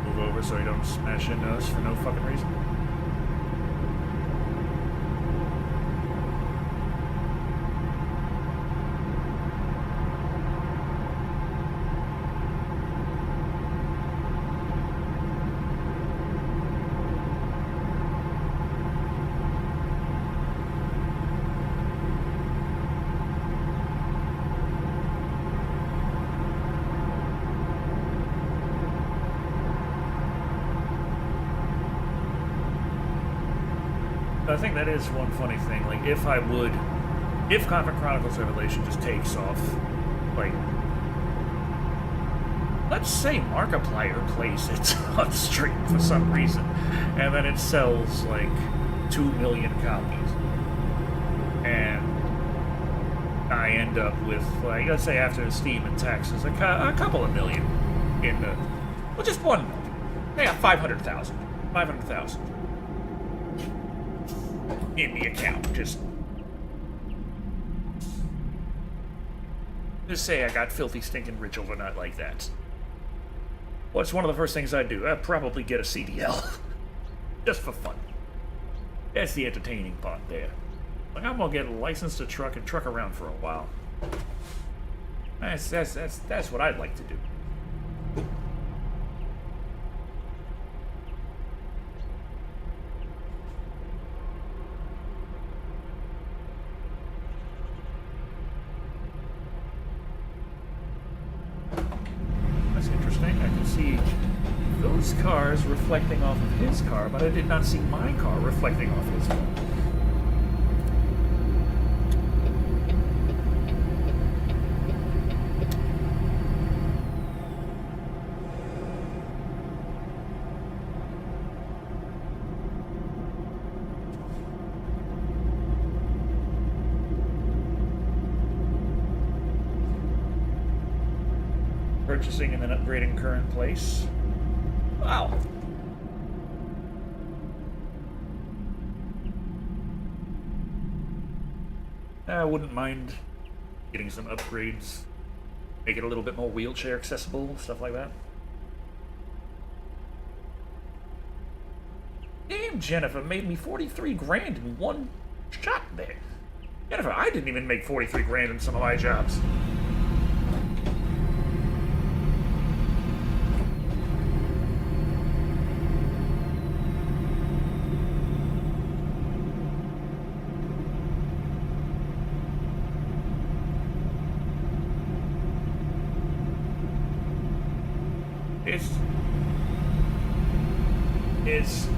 Move over so he don't smash into us for no fucking reason. I think that is one funny thing. Like, if Convent Chronicles Revelation just takes off, like, let's say Markiplier plays it on stream for some reason, and then it sells, like, 2 million copies. And I end up with, like, let's say after Steam and taxes, a couple of million in the, well, just 1 million. Yeah, 500,000. 500,000 in the account. Just say I got filthy stinking rich overnight like that. What's one of the first things I'd do? I'd probably get a CDL. Just for fun. That's the entertaining part there. Like, I'm gonna get licensed to truck and truck around for a while. That's what I'd like to do. That's interesting. I can see those cars reflecting off of his car, but I did not see my car reflecting off his car. Purchasing and then upgrading current place. Wow. I wouldn't mind getting some upgrades. Make it a little bit more wheelchair accessible, stuff like that. Damn, Jennifer made me 43 grand in one shot there. Jennifer, I didn't even make 43 grand in some of my jobs.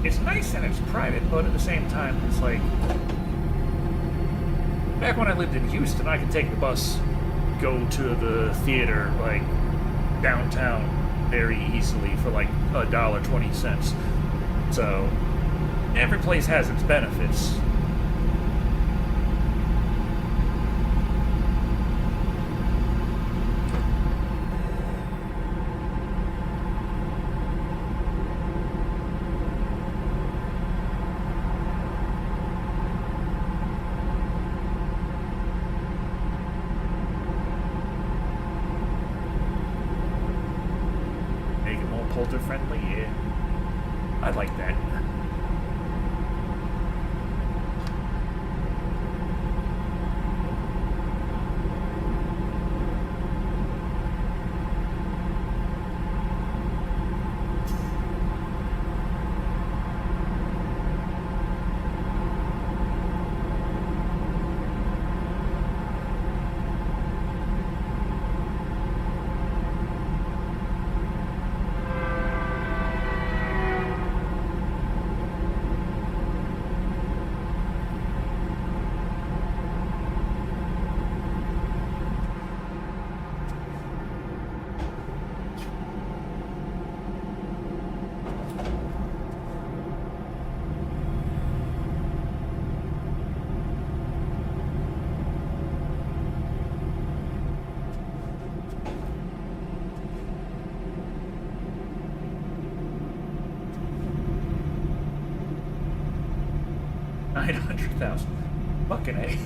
It's nice and it's private, but at the same time, it's like, back when I lived in Houston, I could take the bus, go to the theater, like, downtown very easily for like $1.20. So, every place has its benefits. Friendly, yeah. I like that. $900,000. Fucking A.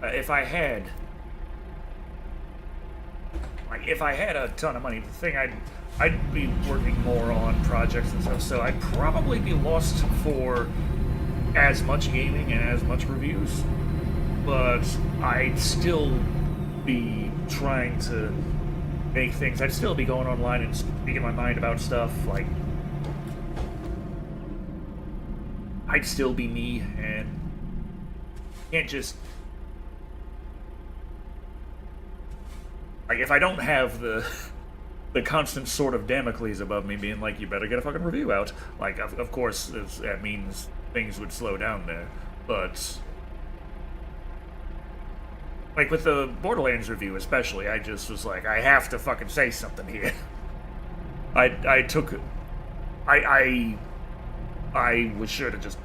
if I had a ton of money, the thing I'd be working more on projects and stuff, so I'd probably be lost for as much gaming and as much reviews, but I'd still be trying to make things. I'd still be going online and speaking my mind about stuff. Like, I'd still be me, and can't just, like, if I don't have the constant sword of Damocles above me being like, you better get a fucking review out, like, of course that means things would slow down there, but like with the Borderlands review especially, I just was like, I have to fucking say something here. I was sure to just,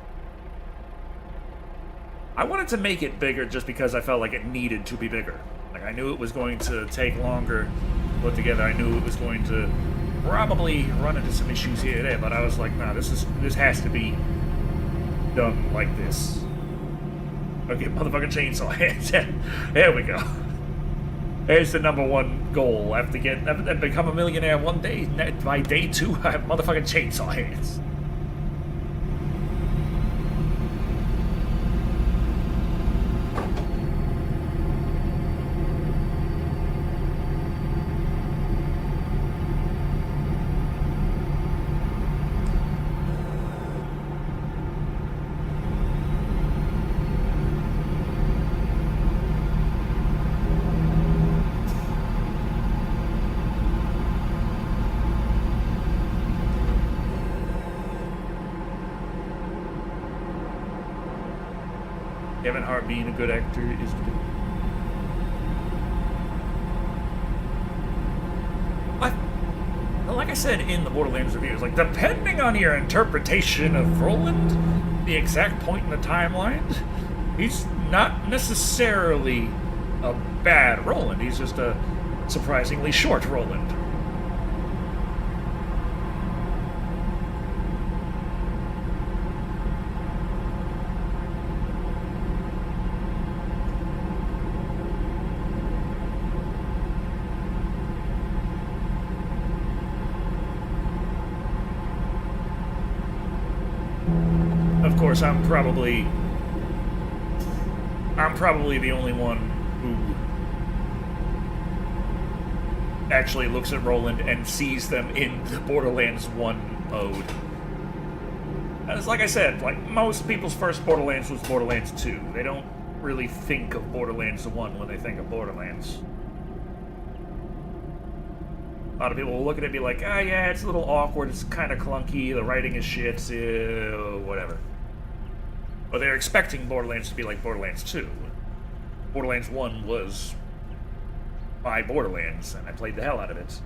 I wanted to make it bigger just because I felt like it needed to be bigger. Like, I knew it was going to take longer to put together. I knew it was going to probably run into some issues here and there, but I was like, nah, this has to be done like this. Okay, motherfucking chainsaw hands. There we go. There's the #1 goal. I have to become a millionaire one day. By day 2, I have motherfucking chainsaw hands. Kevin Hart being a good actor is good. Like I said in the Borderlands reviews, like, depending on your interpretation of Roland, the exact point in the timeline, he's not necessarily a bad Roland. He's just a surprisingly short Roland. Of course, I'm probably the only one who actually looks at Roland and sees them in the Borderlands 1 mode. And it's like I said, like, most people's first Borderlands was Borderlands 2. They don't really think of Borderlands 1 when they think of Borderlands. A lot of people will look at it and be like, ah, yeah, it's a little awkward, it's kind of clunky, the writing is shit, whatever. But they're expecting Borderlands to be like Borderlands 2. Borderlands 1 was my Borderlands, and I played the hell out of it.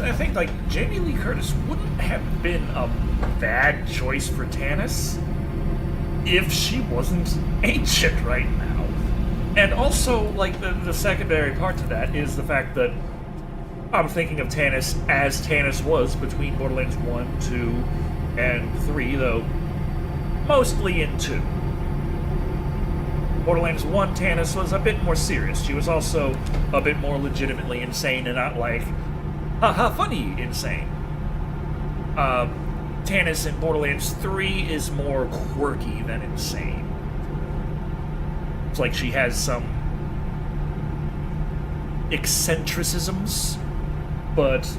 I think, like, Jamie Lee Curtis wouldn't have been a bad choice for Tannis if she wasn't ancient right now. And also, like, the secondary part to that is the fact that I'm thinking of Tannis as Tannis was between Borderlands 1, 2, and 3, though mostly in 2. Borderlands 1, Tannis was a bit more serious. She was also a bit more legitimately insane and not like, haha, funny insane. Tannis in Borderlands 3 is more quirky than insane. It's like she has some eccentricisms, but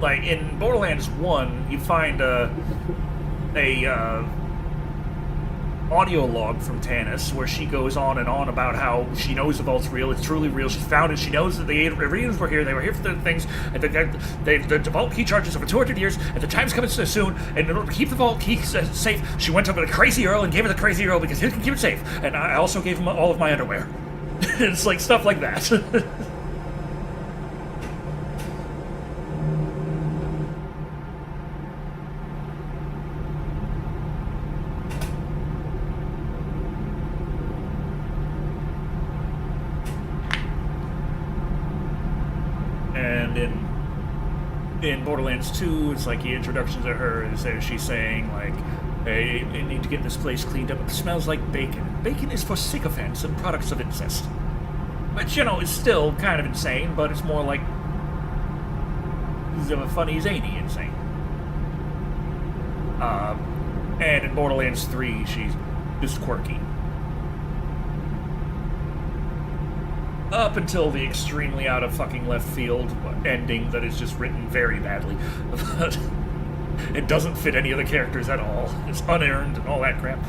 like in Borderlands 1, you find a audio log from Tannis where she goes on and on about how she knows the vault's real, it's truly real, she found it, she knows that the Iranians were here, they were here for the things, and the vault key charges over 200 years, and the time's coming so soon, and in order to keep the vault key safe, she went up to the Crazy Earl and gave her the Crazy Earl because he can keep it safe, and I also gave him all of my underwear. It's like stuff like that. And in Borderlands 2, it's like the introductions of her is there she's saying like, "Hey, I need to get this place cleaned up. It smells like bacon. Bacon is for sycophants and products of incest." Which, you know, is still kind of insane, but it's more like funny, zany insane. And in Borderlands 3, she's just quirky. Up until the extremely out of fucking left field ending that is just written very badly. But it doesn't fit any of the characters at all. It's unearned and all that crap.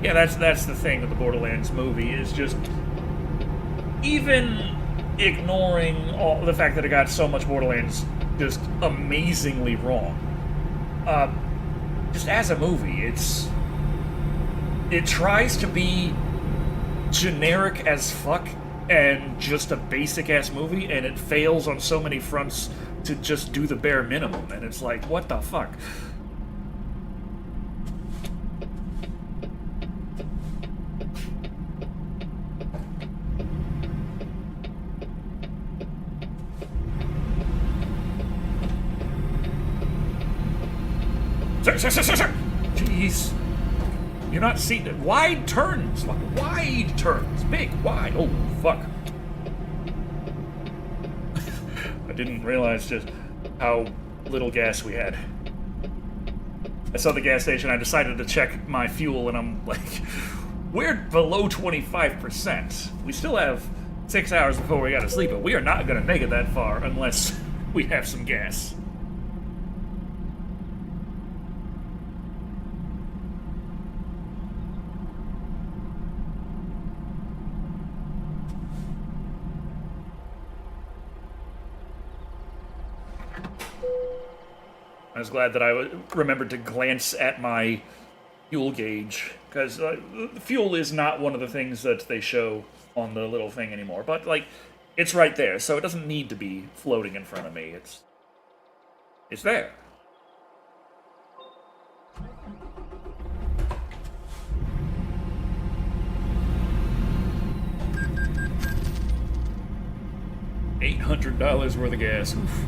Yeah, that's the thing with the Borderlands movie, is just even ignoring all the fact that it got so much Borderlands just amazingly wrong. Just as a movie, it tries to be generic as fuck and just a basic ass movie, and it fails on so many fronts to just do the bare minimum, and it's like, what the fuck? Sir. Jeez. You're not seeing it. Wide turns. Like, wide turns. Big, wide. Oh, fuck. I didn't realize just how little gas we had. I saw the gas station. I decided to check my fuel, and I'm like, we're below 25%. We still have 6 hours before we gotta sleep, but we are not gonna make it that far unless we have some gas. I was glad that I remembered to glance at my fuel gauge, because fuel is not one of the things that they show on the little thing anymore. But, like, it's right there, so it doesn't need to be floating in front of me. It's there. $800 worth of gas. Oof.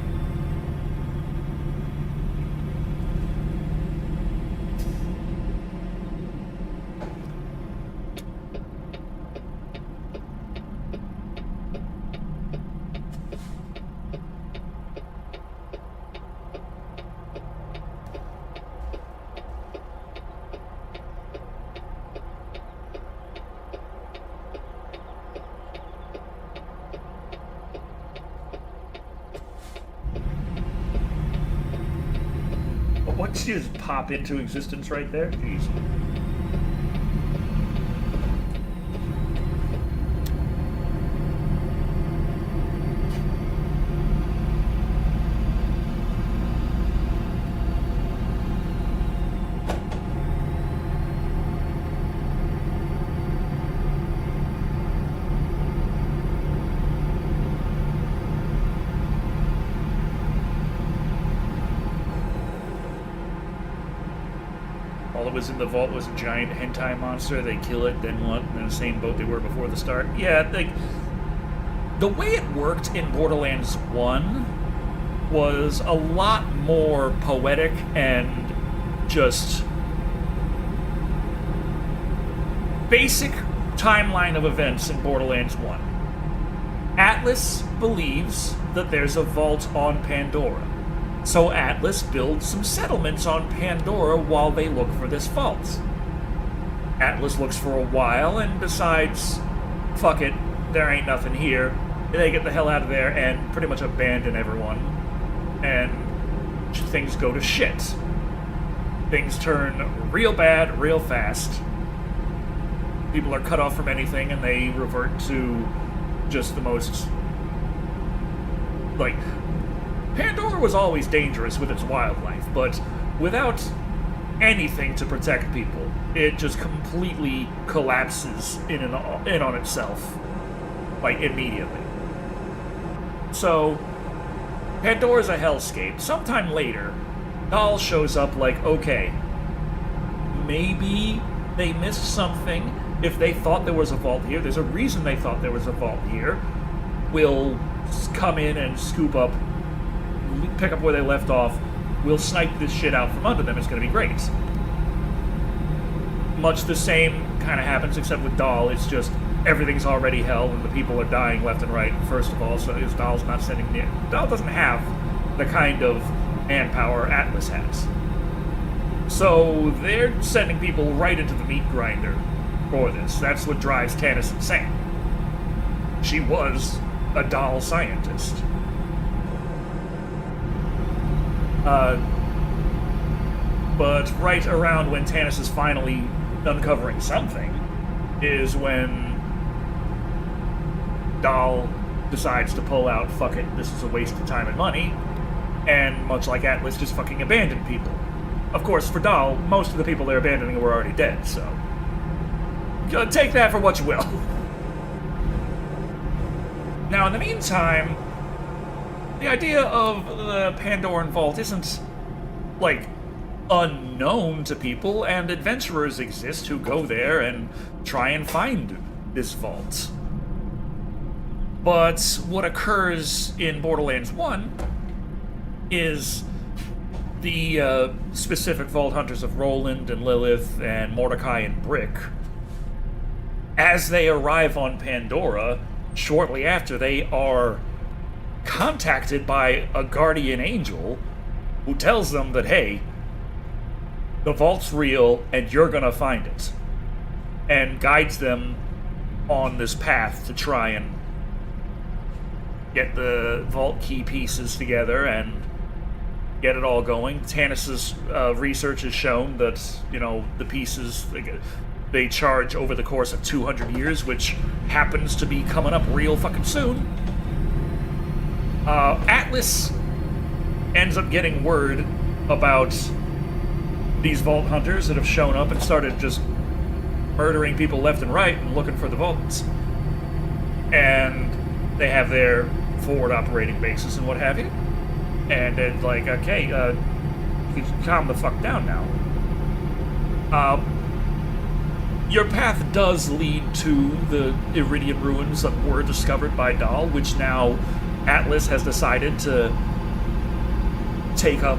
Once you just pop into existence right there, jeez. All that was in the vault was a giant hentai monster. They kill it, then what? In the same boat they were before the start. Yeah, the way it worked in Borderlands 1 was a lot more poetic and just basic timeline of events in Borderlands 1. Atlas believes that there's a vault on Pandora. So Atlas builds some settlements on Pandora while they look for this vault. Atlas looks for a while and decides, fuck it, there ain't nothing here. They get the hell out of there and pretty much abandon everyone. And things go to shit. Things turn real bad, real fast. People are cut off from anything and they revert to just the most, like, Pandora was always dangerous with its wildlife, but without anything to protect people, it just completely collapses in on itself, like, immediately. So, Pandora's a hellscape. Sometime later, Dahl shows up like, okay, maybe they missed something, if they thought there was a vault here, there's a reason they thought there was a vault here, will come in and scoop up, pick up where they left off, we'll snipe this shit out from under them, it's going to be great. Much the same kind of happens, except with Dahl, it's just everything's already hell and the people are dying left and right, first of all, so his Dahl's not sending near. Dahl doesn't have the kind of manpower Atlas has. So they're sending people right into the meat grinder for this. That's what drives Tanis insane. She was a Dahl scientist. But right around when Tanis is finally uncovering something is when Dahl decides to pull out, fuck it, this is a waste of time and money, and much like Atlas, just fucking abandon people. Of course, for Dahl, most of the people they're abandoning were already dead, so take that for what you will. Now, in the meantime, the idea of the Pandoran Vault isn't, like, unknown to people, and adventurers exist who go there and try and find this vault. But what occurs in Borderlands 1 is the specific Vault Hunters of Roland and Lilith and Mordecai and Brick, as they arrive on Pandora, shortly after, they are contacted by a guardian angel who tells them that, hey, the vault's real and you're gonna find it, and guides them on this path to try and get the vault key pieces together and get it all going. Tanis's research has shown that, you know, the pieces, they charge over the course of 200 years, which happens to be coming up real fucking soon. Atlas ends up getting word about these Vault Hunters that have shown up and started just murdering people left and right and looking for the vaults. And they have their forward operating bases and what have you. And it's like, okay, you can calm the fuck down now. Your path does lead to the Iridian ruins that were discovered by Dahl, which now Atlas has decided to take up.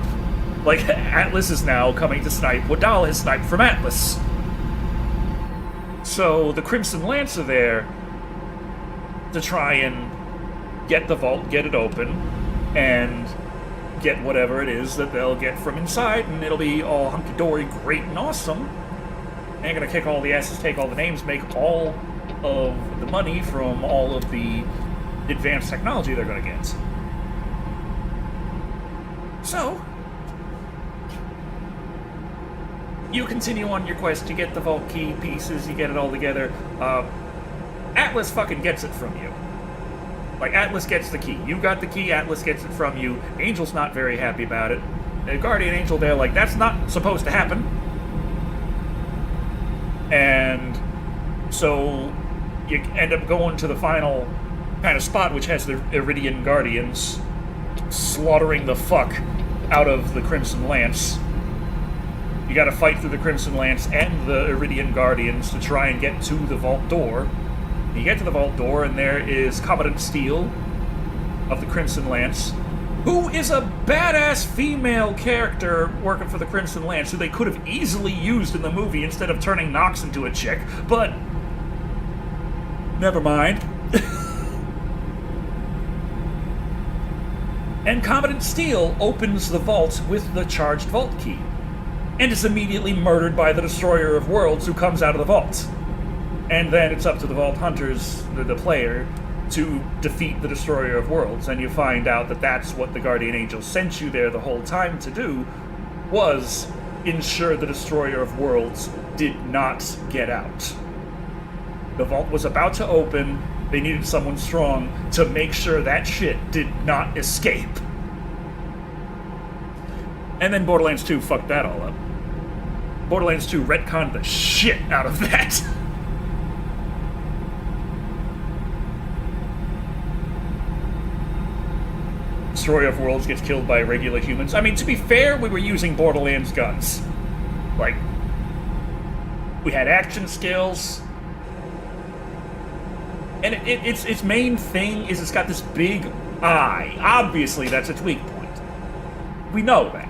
Like, Atlas is now coming to snipe what Dahl has sniped from Atlas. So the Crimson Lance are there to try and get the vault, get it open, and get whatever it is that they'll get from inside, and it'll be all hunky-dory, great and awesome. They're gonna kick all the asses, take all the names, make all of the money from all of the advanced technology they're gonna get. So, you continue on your quest to get the vault key pieces, you get it all together. Atlas fucking gets it from you. Like, Atlas gets the key. You got the key, Atlas gets it from you. Angel's not very happy about it. The Guardian Angel there, like, that's not supposed to happen. And so you end up going to the final kind of spot, which has the Iridian Guardians slaughtering the fuck out of the Crimson Lance. You gotta fight through the Crimson Lance and the Iridian Guardians to try and get to the vault door. You get to the vault door, and there is Commandant Steele of the Crimson Lance, who is a badass female character working for the Crimson Lance, who they could have easily used in the movie instead of turning Nox into a chick, but never mind. And Commandant Steele opens the vault with the charged vault key, and is immediately murdered by the Destroyer of Worlds, who comes out of the vault. And then it's up to the Vault Hunters, the player, to defeat the Destroyer of Worlds, and you find out that that's what the Guardian Angel sent you there the whole time to do, was ensure the Destroyer of Worlds did not get out. The vault was about to open, they needed someone strong to make sure that shit did not escape. And then Borderlands 2 fucked that all up. Borderlands 2 retconned the shit out of that. Destroyer of Worlds gets killed by regular humans. I mean, to be fair, we were using Borderlands guns. Like, We had action skills. And its main thing is it's got this big eye. Obviously, that's its weak point. We know that.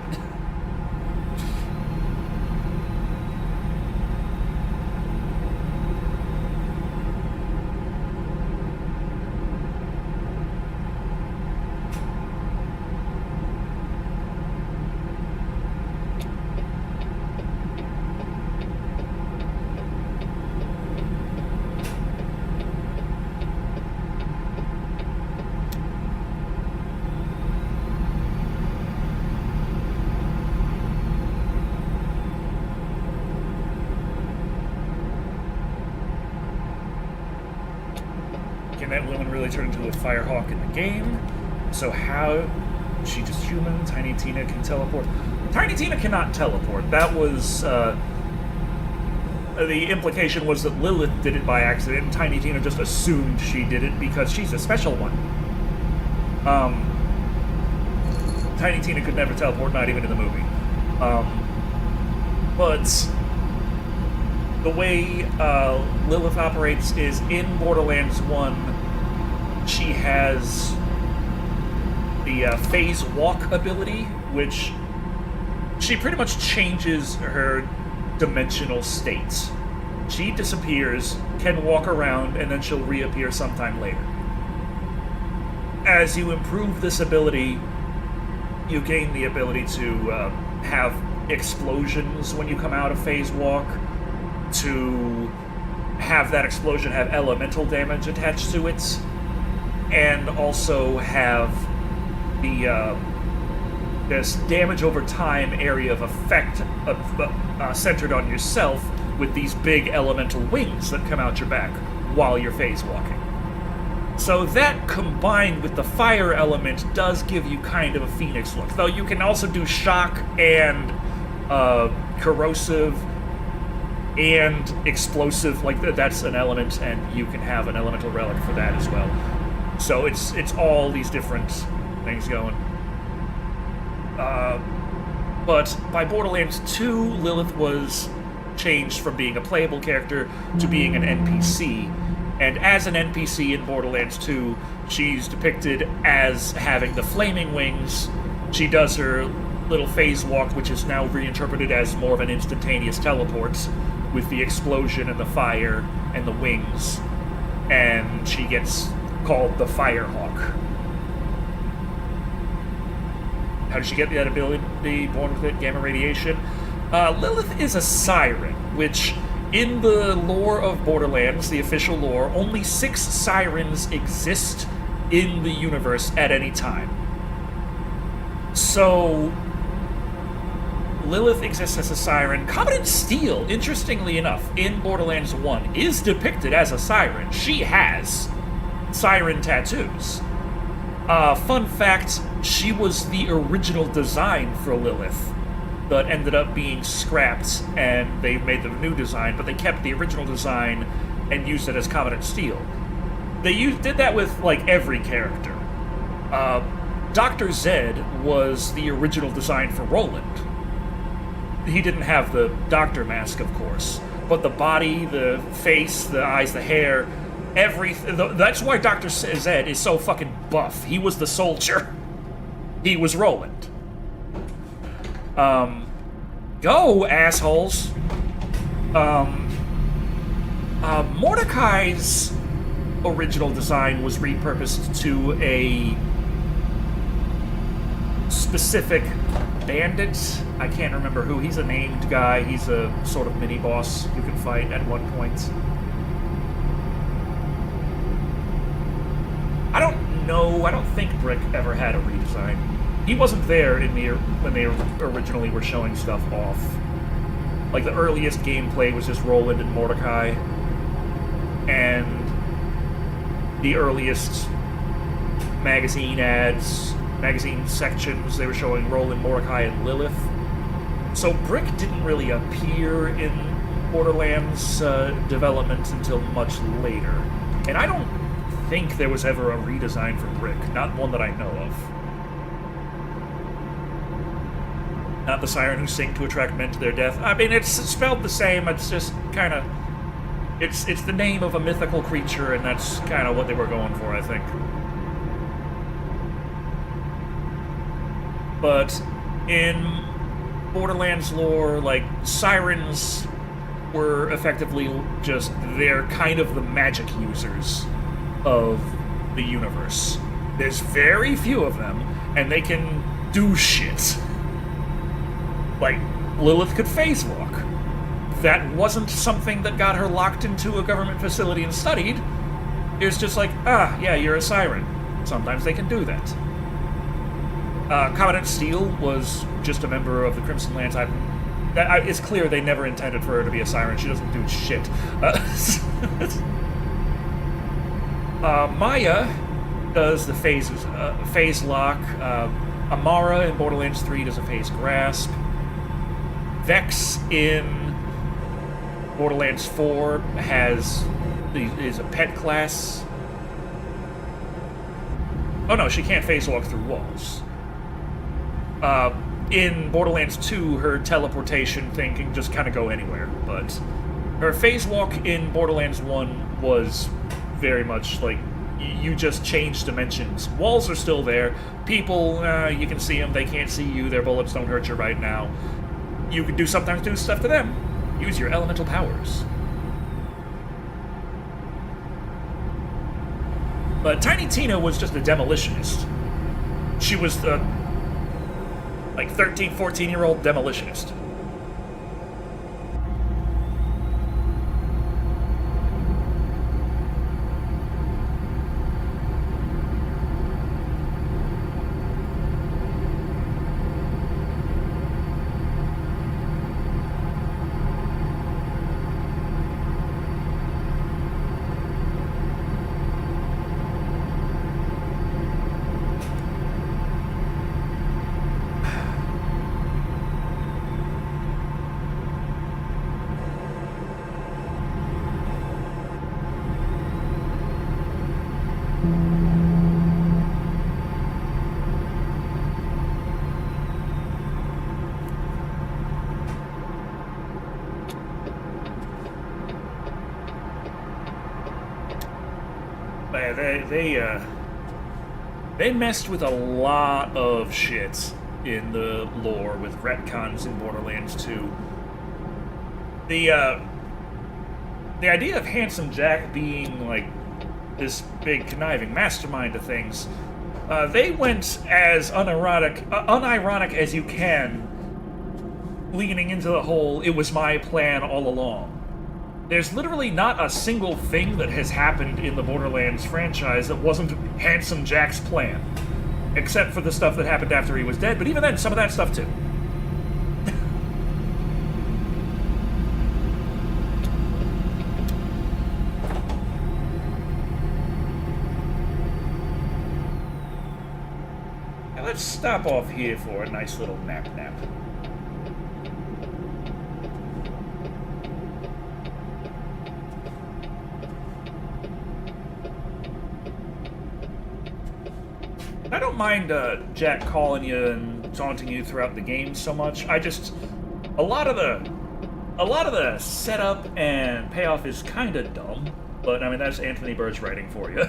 That woman really turned into a firehawk in the game. So how? She just human? Tiny Tina can teleport. Tiny Tina cannot teleport. That was the implication was that Lilith did it by accident, and Tiny Tina just assumed she did it because she's a special one. Tiny Tina could never teleport, not even in the movie. But the way Lilith operates is in Borderlands 1, she has the phase walk ability, which she pretty much changes her dimensional states. She disappears, can walk around, and then she'll reappear sometime later. As you improve this ability, you gain the ability to have explosions when you come out of phase walk, to have that explosion have elemental damage attached to it, and also have the this damage over time area of effect centered on yourself with these big elemental wings that come out your back while you're phase walking. So that combined with the fire element does give you kind of a Phoenix look, though you can also do shock and corrosive and explosive, like that's an element, and you can have an elemental relic for that as well. So it's all these different things going. But by Borderlands 2, Lilith was changed from being a playable character to being an NPC. And as an NPC in Borderlands 2, she's depicted as having the flaming wings. She does her little phase walk, which is now reinterpreted as more of an instantaneous teleport, with the explosion and the fire and the wings. And she gets called the Firehawk. How did she get that ability? Born with it, gamma radiation. Lilith is a siren, which in the lore of Borderlands, the official lore, only 6 sirens exist in the universe at any time. So Lilith exists as a siren. Covenant Steel, interestingly enough, in Borderlands 1, is depicted as a siren. She has siren tattoos. Fun fact, she was the original design for Lilith, but ended up being scrapped, and they made the new design, but they kept the original design and used it as Covenant Steel. They did that with, like, every character. Dr. Zed was the original design for Roland. He didn't have the doctor mask, of course, but the body, the face, the eyes, the hair, that's why Dr. Zed is so fucking buff. He was the soldier. He was Roland. Go, assholes. Mordecai's original design was repurposed to a specific bandit. I can't remember who. He's a named guy. He's a sort of mini-boss you can fight at one point. I don't know. I don't think Brick ever had a redesign. He wasn't there when they originally were showing stuff off. Like, the earliest gameplay was just Roland and Mordecai. And the earliest magazine ads, magazine sections, they were showing Roland, Mordecai, and Lilith. So Brick didn't really appear in Borderlands development until much later. And I don't think there was ever a redesign for Brick, not one that I know of. Not the siren who sing to attract men to their death. I mean, it's spelled the same. It's just kind of... It's the name of a mythical creature, and that's kind of what they were going for, I think. But in Borderlands lore, like, sirens were effectively just... They're kind of the magic users of the universe. There's very few of them, and they can do shit. Like, Lilith could phase walk. That wasn't something that got her locked into a government facility and studied. It was just like, yeah, you're a siren. Sometimes they can do that. Commandant Steele was just a member of the Crimson Lance. It's clear they never intended for her to be a siren. She doesn't do shit. Maya does the phases, phase lock. Amara in Borderlands 3 does a phase grasp. Vex in Borderlands 4 is a pet class. Oh no, she can't phase walk through walls. In Borderlands 2, her teleportation thing can just kind of go anywhere, but her phase walk in Borderlands 1 was very much like you just change dimensions. Walls are still there. People, you can see them, they can't see you, their bullets don't hurt you right now. You can sometimes do stuff to them. Use your elemental powers. But Tiny Tina was just a demolitionist. She was the, like, 13, 14-year-old demolitionist. They messed with a lot of shit in the lore with retcons in Borderlands 2. The idea of Handsome Jack being like this big conniving mastermind of things, they went as unironic as you can, leaning into the whole "it was my plan all along." There's literally not a single thing that has happened in the Borderlands franchise that wasn't Handsome Jack's plan. Except for the stuff that happened after he was dead, but even then, some of that stuff too. Now let's stop off here for a nice little nap. I don't mind Jack calling you and taunting you throughout the game so much. A lot of the setup and payoff is kind of dumb, but I mean that's Anthony Burch writing for you.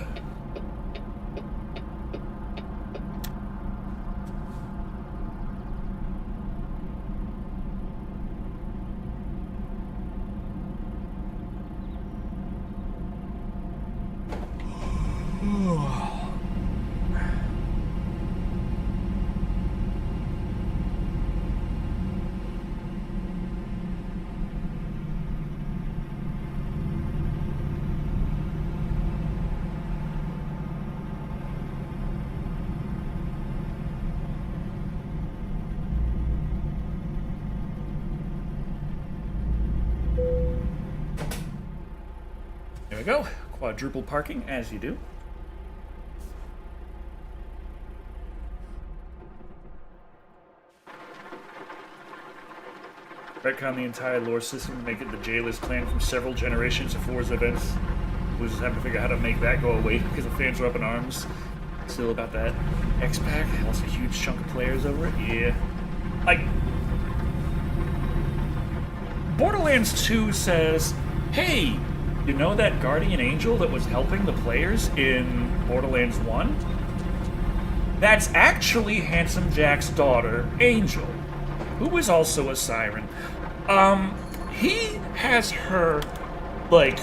There we go. Quadruple parking, as you do. Retcon the entire lore system to make it the Jailers clan from several generations of Forza events. We'll just have to figure out how to make that go away because the fans are up in arms. Still about that X-Pack, also a huge chunk of players over it. Yeah. Like, Borderlands 2 says, hey, you know that guardian angel that was helping the players in Borderlands 1? That's actually Handsome Jack's daughter, Angel, who is also a siren. He has her, like,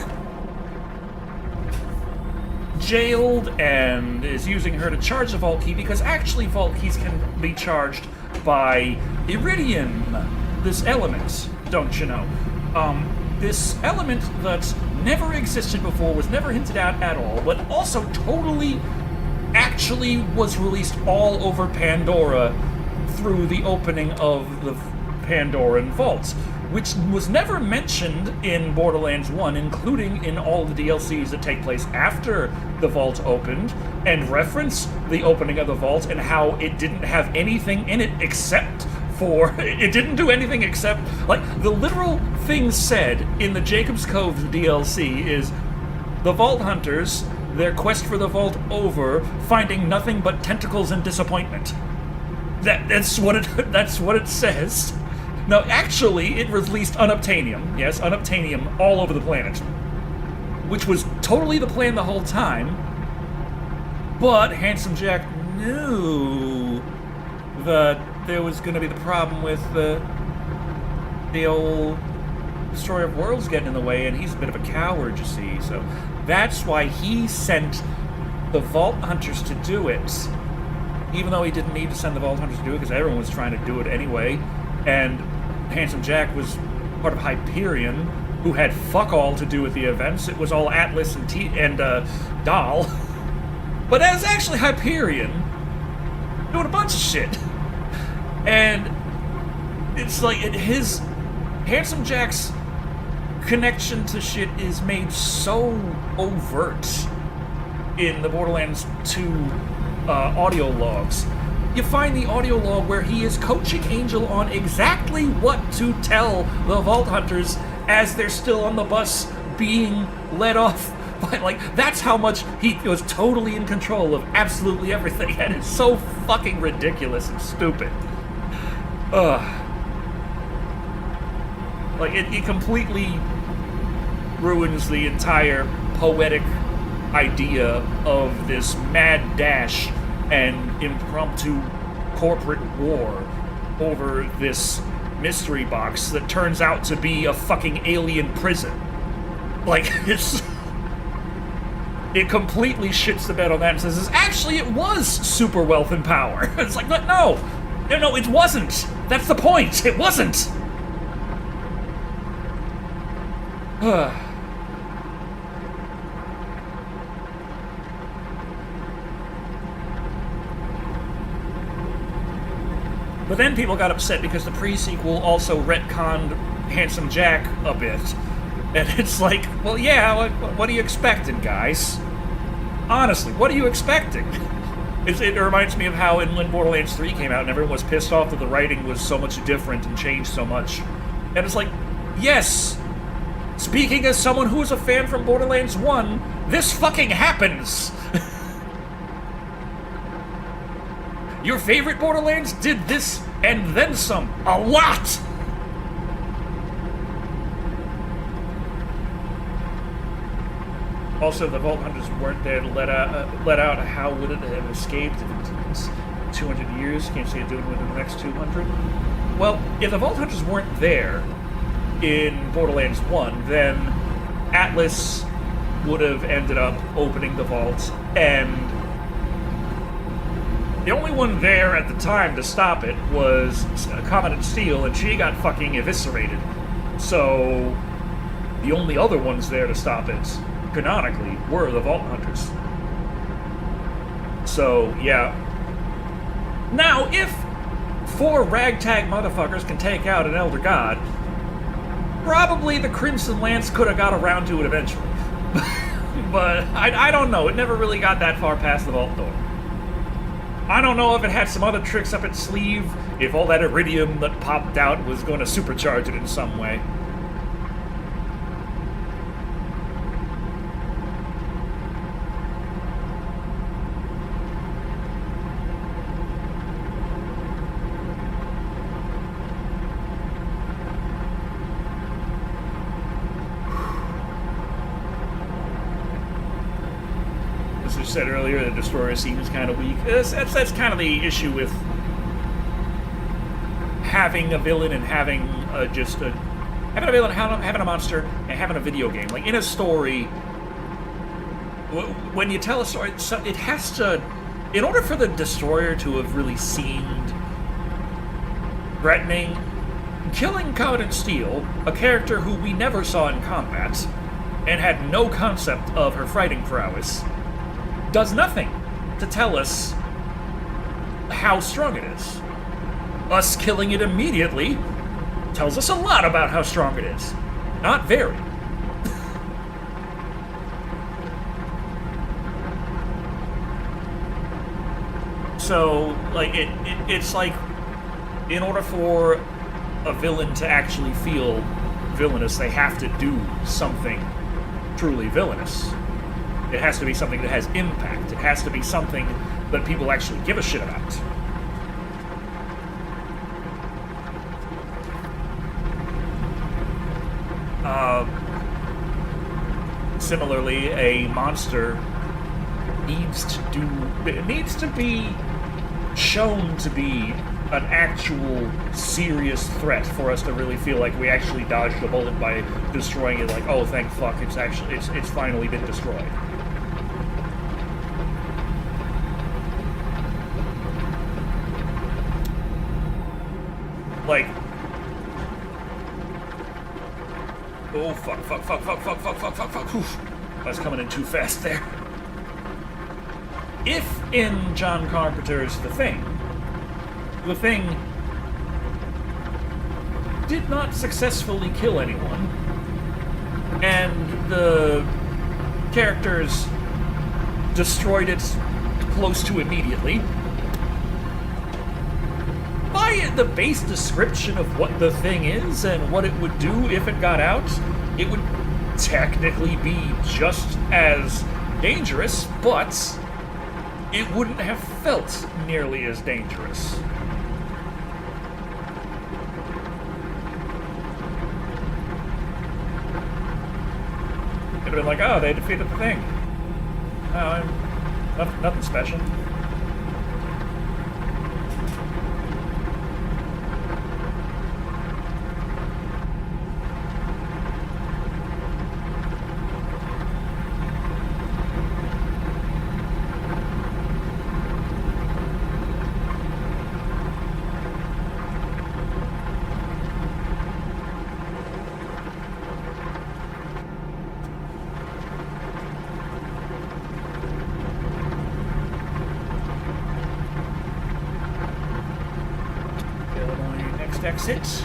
jailed and is using her to charge the vault key because actually vault keys can be charged by iridium, this element, don't you know? This element that never existed before, was never hinted at all, but also totally actually was released all over Pandora through the opening of the Pandoran vaults, which was never mentioned in Borderlands 1, including in all the DLCs that take place after the vault opened, and reference the opening of the vault and how it didn't have anything in it except for... It didn't do anything except... Like, the literal thing said in the Jacob's Cove DLC is, the Vault Hunters, their quest for the vault over, finding nothing but tentacles and disappointment. That's what it says. No, actually, it released unobtainium. Yes, unobtainium all over the planet. Which was totally the plan the whole time. But Handsome Jack knew that there was going to be the problem with the old Destroyer of Worlds getting in the way, and he's a bit of a coward, you see. So that's why he sent the Vault Hunters to do it. Even though he didn't need to send the Vault Hunters to do it, because everyone was trying to do it anyway. And Handsome Jack was part of Hyperion, who had fuck all to do with the events. It was all Atlas and Dahl. But that was actually Hyperion doing a bunch of shit. And it's like his Handsome Jack's connection to shit is made so overt in the Borderlands 2 audio logs. You find the audio log where he is coaching Angel on exactly what to tell the Vault Hunters as they're still on the bus being led off by, like, that's how much he was totally in control of absolutely everything, and it's so fucking ridiculous and stupid. Like, it completely ruins the entire poetic idea of this mad dash and impromptu corporate war over this mystery box that turns out to be a fucking alien prison. Like, it completely shits the bed on that and says, actually, it was super wealth and power. It's like, no, it wasn't. That's the point. It wasn't. But then people got upset because the pre-sequel also retconned Handsome Jack a bit. And it's like, well, yeah, what are you expecting, guys? Honestly, what are you expecting? It reminds me of how when Borderlands 3 came out and everyone was pissed off that the writing was so much different and changed so much. And it's like, yes, speaking as someone who was a fan from Borderlands 1, this fucking happens! Your favorite Borderlands did this and then some. A lot! Also, the Vault Hunters weren't there to let out how would it have escaped if it's 200 years. Can't see it doing it within the next 200. Well, if the Vault Hunters weren't there in Borderlands 1, then Atlas would have ended up opening the vault, and the only one there at the time to stop it was Commandant Steele, and she got fucking eviscerated. So, the only other ones there to stop it, canonically, were the Vault Hunters. So, yeah. Now, if 4 ragtag motherfuckers can take out an Elder God, probably the Crimson Lance could have got around to it eventually. But I don't know. It never really got that far past the vault door. I don't know if it had some other tricks up its sleeve, if all that iridium that popped out was going to supercharge it in some way. said earlier, the Destroyer seems kind of weak. That's kind of the issue with having a villain and having having a villain, having a monster, and having a video game. Like, in a story, when you tell a story, it has to... In order for the Destroyer to have really seemed threatening, killing Covenant Steel, a character who we never saw in combat, and had no concept of her fighting prowess, does nothing to tell us how strong it is. Us killing it immediately tells us a lot about how strong it is. Not very. So, like, it's like, in order for a villain to actually feel villainous, they have to do something truly villainous. It has to be something that has impact. It has to be something that people actually give a shit about. Similarly, a monster needs to be shown to be an actual serious threat for us to really feel like we actually dodged a bullet by destroying it. Like, oh, thank fuck, it's finally been destroyed. Like, oh fuck. Oof. I was coming in too fast there. If in John Carpenter's The Thing did not successfully kill anyone, and the characters destroyed it close to immediately, by the base description of what the Thing is and what it would do if it got out, it would technically be just as dangerous, but it wouldn't have felt nearly as dangerous. Could have been like, oh, they defeated the Thing. Oh, nothing special. Exit.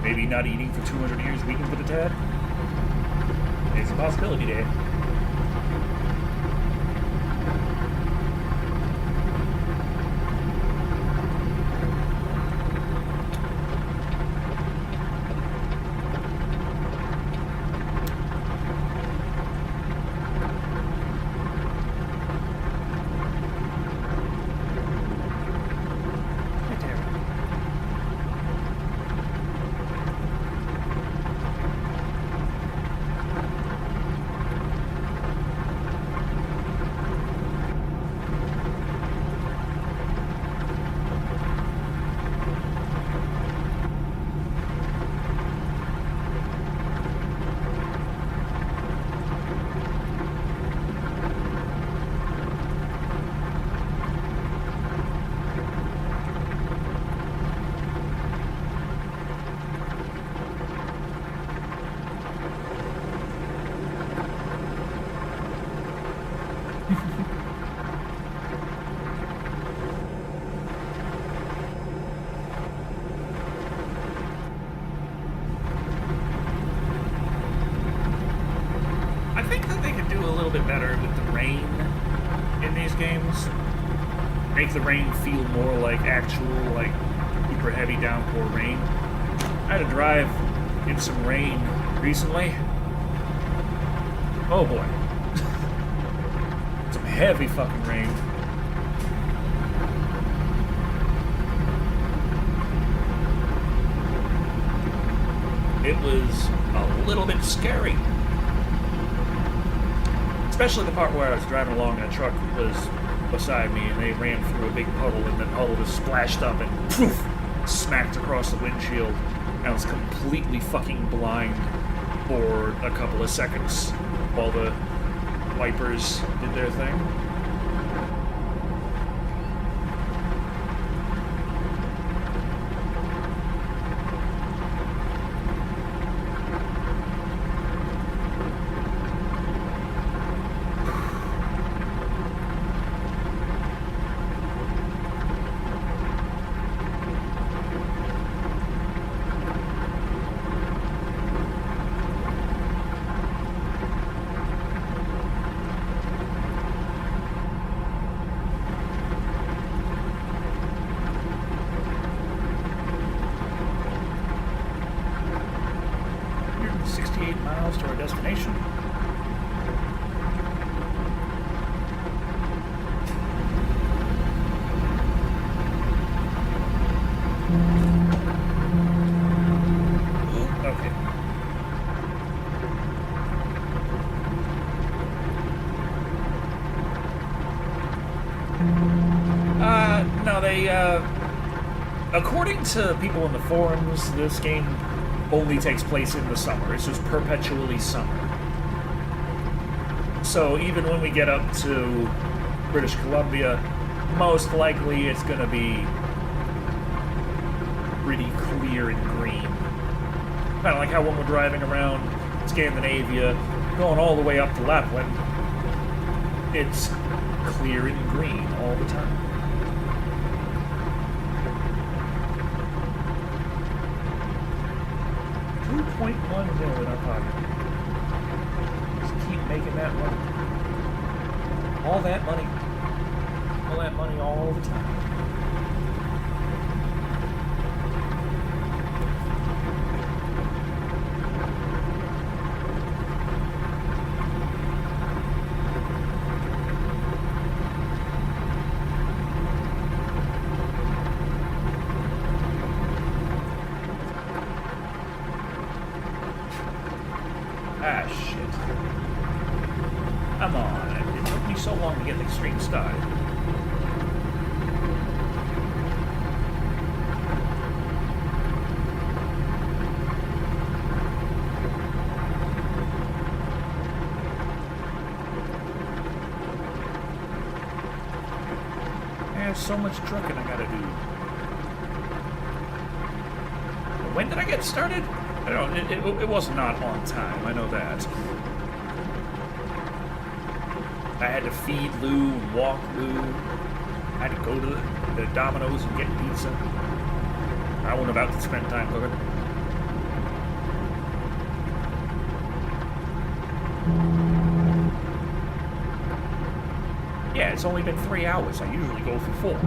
Maybe not eating for 200 years weakened for the tad? It's a possibility, Dave. Make the rain feel more like actual, like, super heavy downpour rain. I had to drive in some rain recently. Oh boy. Some heavy fucking rain. it was a little bit scary. Especially the part where I was driving along and a truck was beside me and they ran through a big puddle and the puddle just splashed up and poof, smacked across the windshield. And I was completely fucking blind for a couple of seconds while the wipers did their thing. To our destination. Okay. No, they, according to people in the forums, this game only takes place in the summer. It's just perpetually summer. So even when we get up to British Columbia, most likely it's going to be pretty clear and green. Kind of like how when we're driving around Scandinavia, going all the way up to Lapland, it's clear and green all the time. 2.1 mil in our pocket. Just keep making that money. All that money. All that money all the time. Ah, shit. Come on. It took me so long to get the extreme start. There's so much trucking I gotta do. When did I get started? I don't know, it was not on time, I know that. I had to feed Lou and walk Lou. I had to go to the Domino's and get pizza. I wasn't about to spend time cooking. Yeah, it's only been 3 hours. I usually go for 4.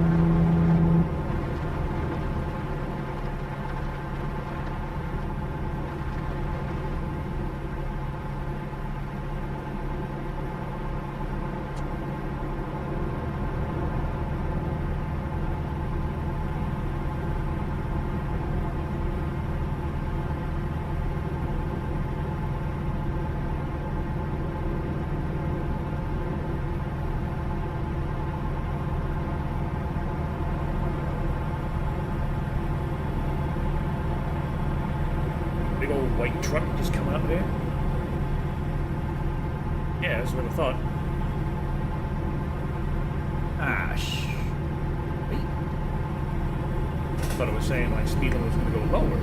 Big old white truck just coming up there. Yeah, that's what I thought. Ah, wait. I thought it was saying like speed limit was going to go lower.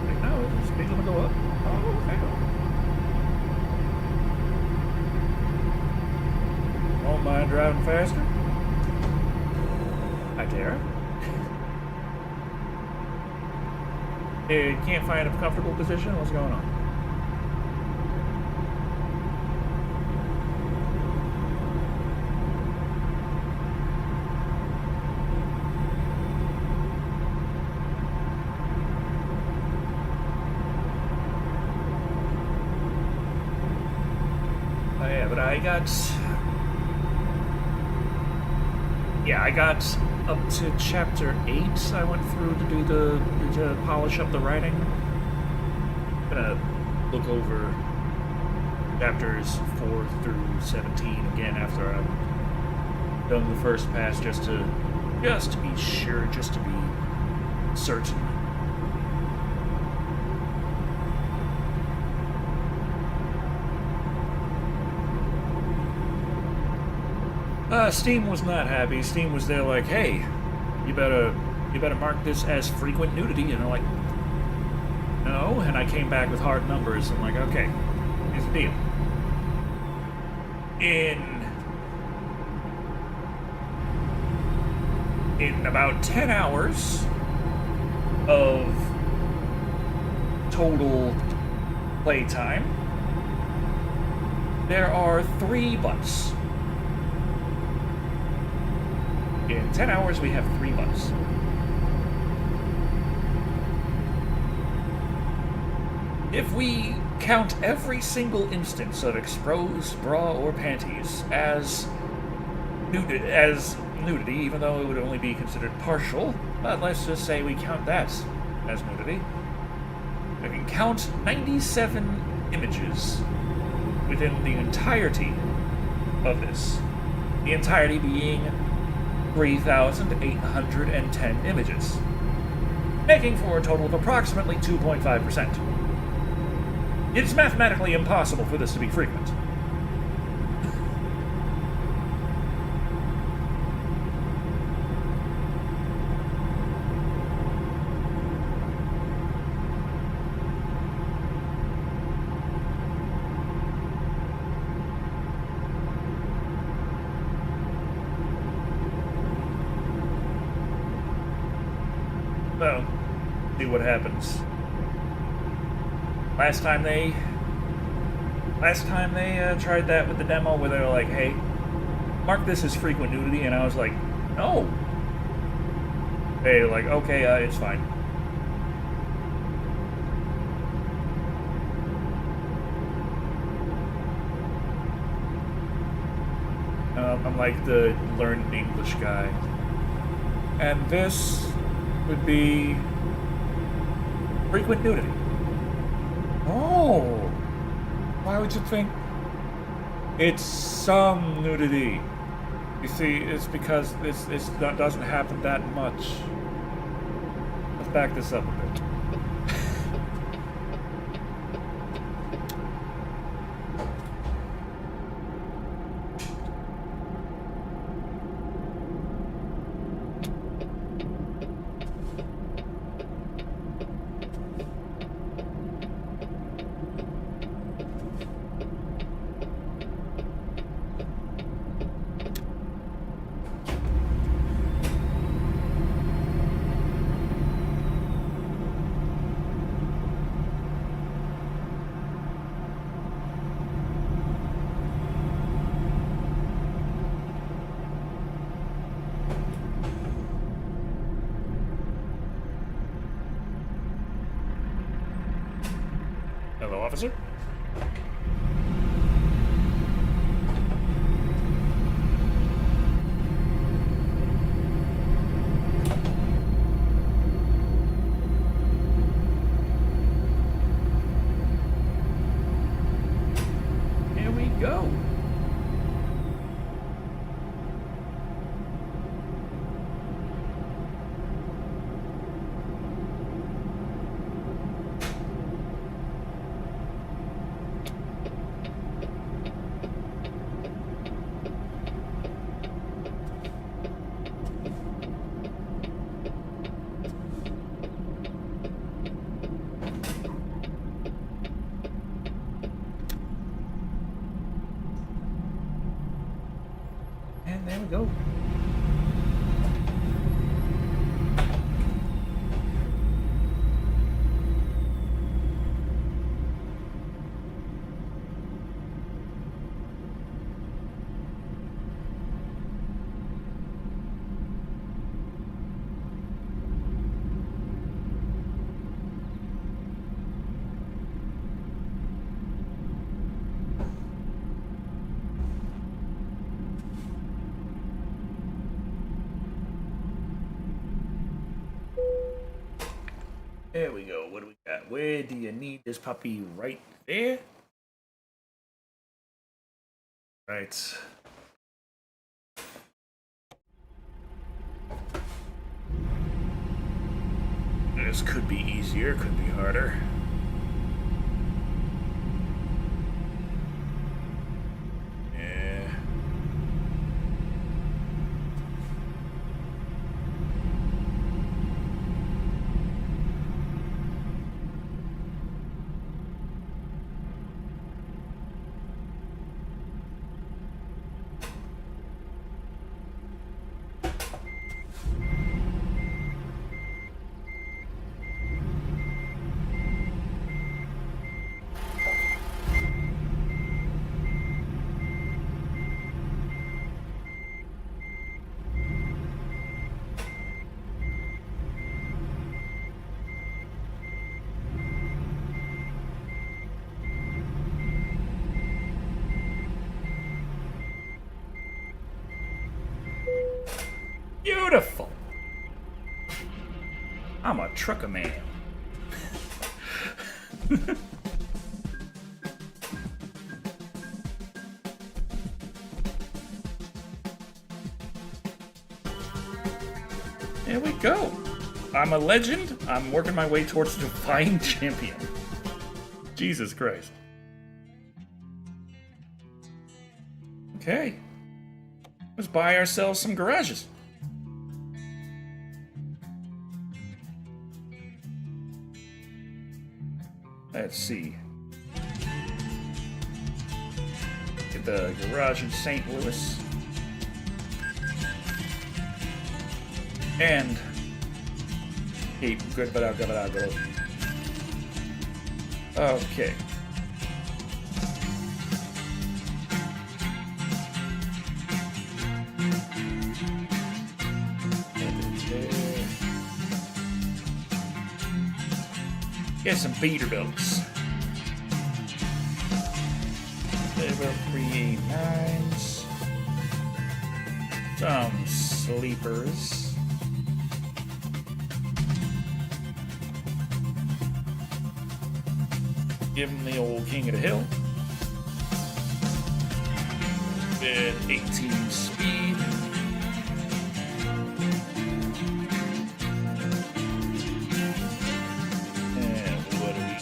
Like, no, the speed limit go up. Oh, okay. Won't mind driving faster. Hi, Tara. You can't find a comfortable position? What's going on? Oh yeah, but I got up to chapter 8. I went through to do to polish up the writing. gonna look over chapters 4 through 17 again after I'm done the first pass, just to be sure, just to be certain. Steam was not happy. Steam was there like, hey, you better mark this as frequent nudity, and I'm like, no, and I came back with hard numbers. I'm like, okay, here's the deal. In about 10 hours of total playtime, there are 3 butts. In 10 hours, we have 3 butts. If we count every single instance of exposed bra or panties as nudity, even though it would only be considered partial, but let's just say we count that as nudity, I can count 97 images within the entirety of this. The entirety being 3,810 images, making for a total of approximately 2.5%. It's mathematically impossible for this to be frequent. Well, see what happens. Last time they tried that with the demo, where they were like, hey, mark this as frequent nudity, and I was like, no. They were like, okay, it's fine. I'm like the learn English guy. And this would be frequent nudity. Oh, why would you think it's some nudity? You see, it's because this doesn't happen that much. Let's back this up a bit. Hello, officer. Here we go. And there we go. There we go. What do we got? Where do you need this puppy? Right there? Right. This could be easier, could be harder. Yeah. Beautiful. I'm a trucker man. There we go. I'm a legend. I'm working my way towards Divine Champion. Jesus Christ. Okay. Let's buy ourselves some garages. Let's see. Get the garage in St. Louis. And keep good, but I'll go. Okay. Get some Peterbilts. Peterbilt 389s. Some sleepers. Give him the old king of the hill. At 18 speed. And what do we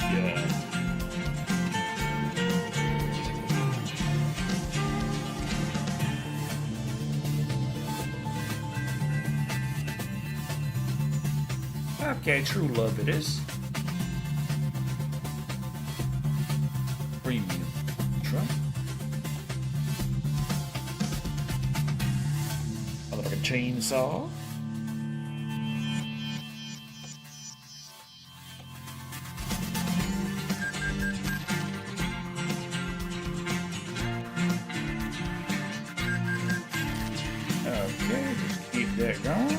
got? Okay, true love it is. Premium truck. Motherfucking chainsaw. Okay, just keep that going.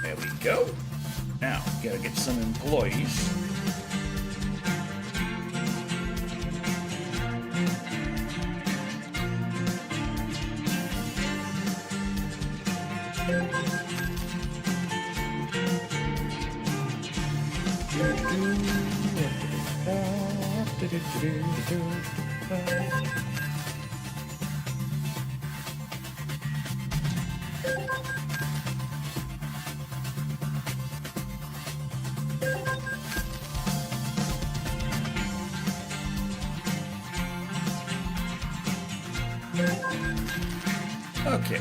There we go. Now, gotta get some employees. Okay. I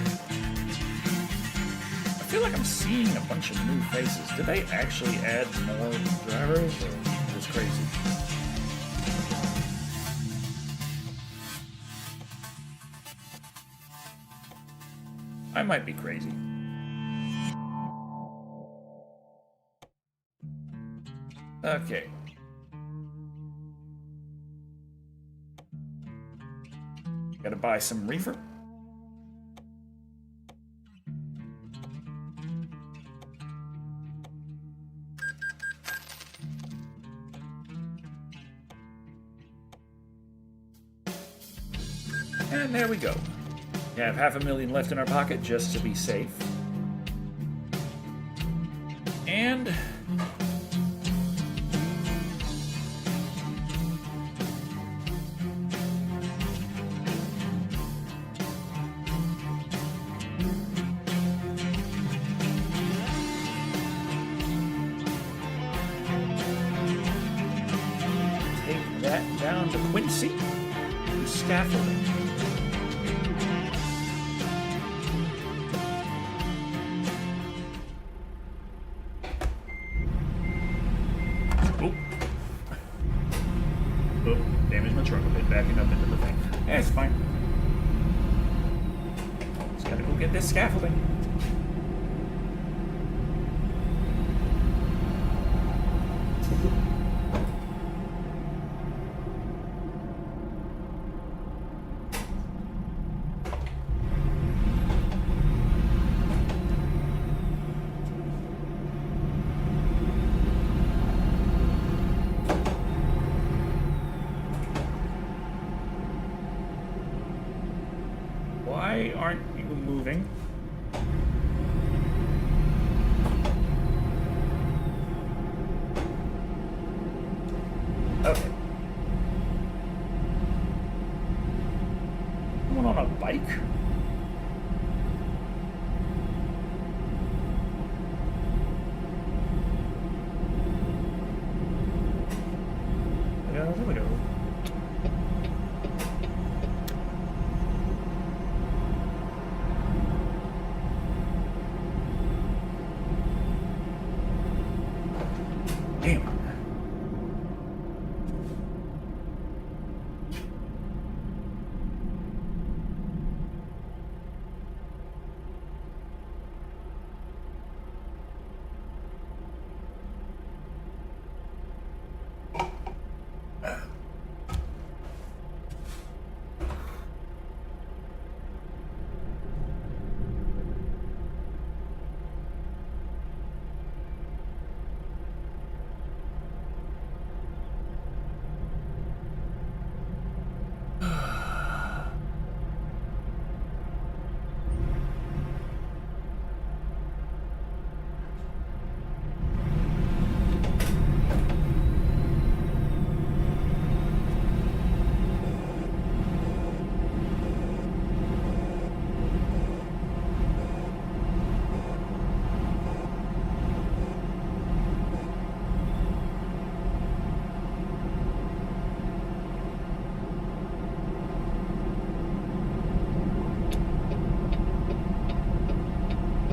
feel like I'm seeing a bunch of new faces. Did they actually add more drivers, or just crazy? I might be crazy. Okay. Gotta buy some reefer. And there we go. We have $500,000 left in our pocket just to be safe. And take that down to Quincy. Scaffolding. Oh, damaged my truck a bit, backing up into the thing. Yeah, it's fine. Just gotta go get this scaffolding. Why aren't you moving? Okay. Someone on a bike? Yeah, there we go. Damn.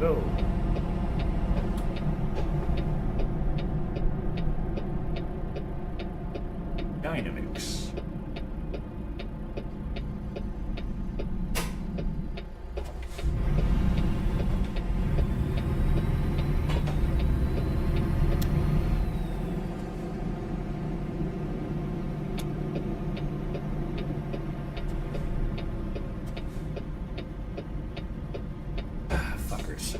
Go. Dynamics. Fuckers.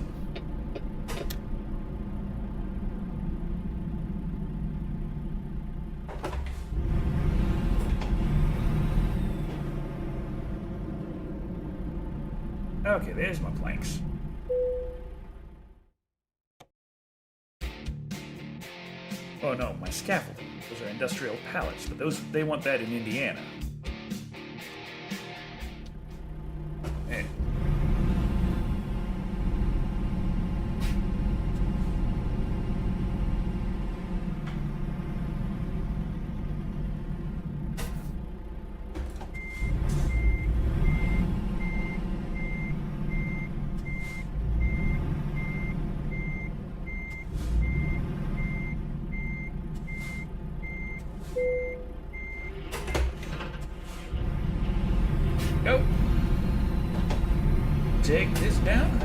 Okay, there's my planks. Oh no, my scaffolding. Those are industrial pallets, but they want that in Indiana. Hey. Go. Take this down.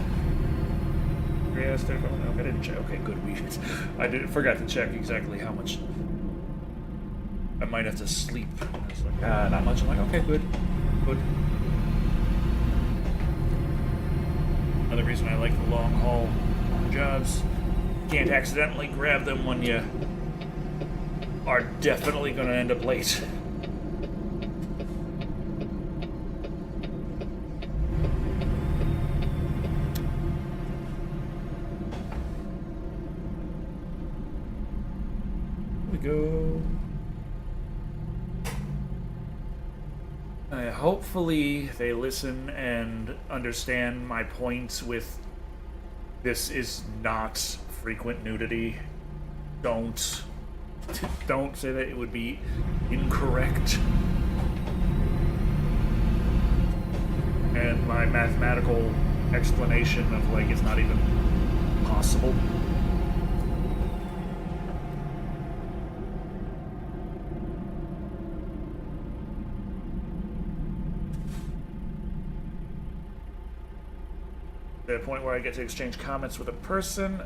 Yes, they're going. Okay, I didn't check. Okay, good. Forgot to check exactly how much. I might have to sleep. I was like, not much. I'm like, okay, good. Another reason I like the long haul jobs. Can't accidentally grab them when you are definitely going to end up late. we go. Hopefully they listen and understand my points with this is not frequent nudity. Don't say that it would be incorrect. And my mathematical explanation of like it's not even possible. The point where I get to exchange comments with a person,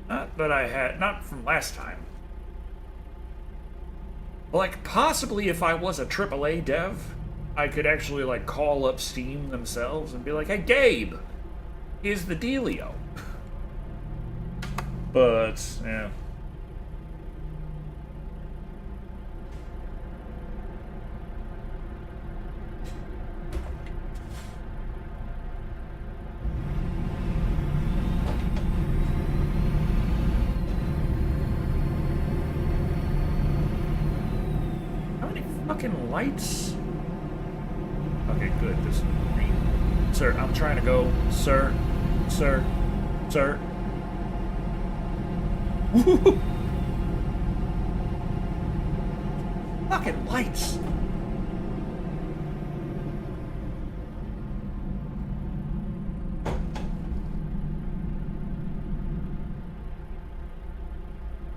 not that I had, not from last time. Like, possibly if I was a AAA dev, I could actually, like, call up Steam themselves and be like, hey, Gabe, here's the dealio. But, yeah. Fucking lights? Okay, good. This is green. Sir, I'm trying to go. Sir. Sir. Sir. Woo! Fucking lights!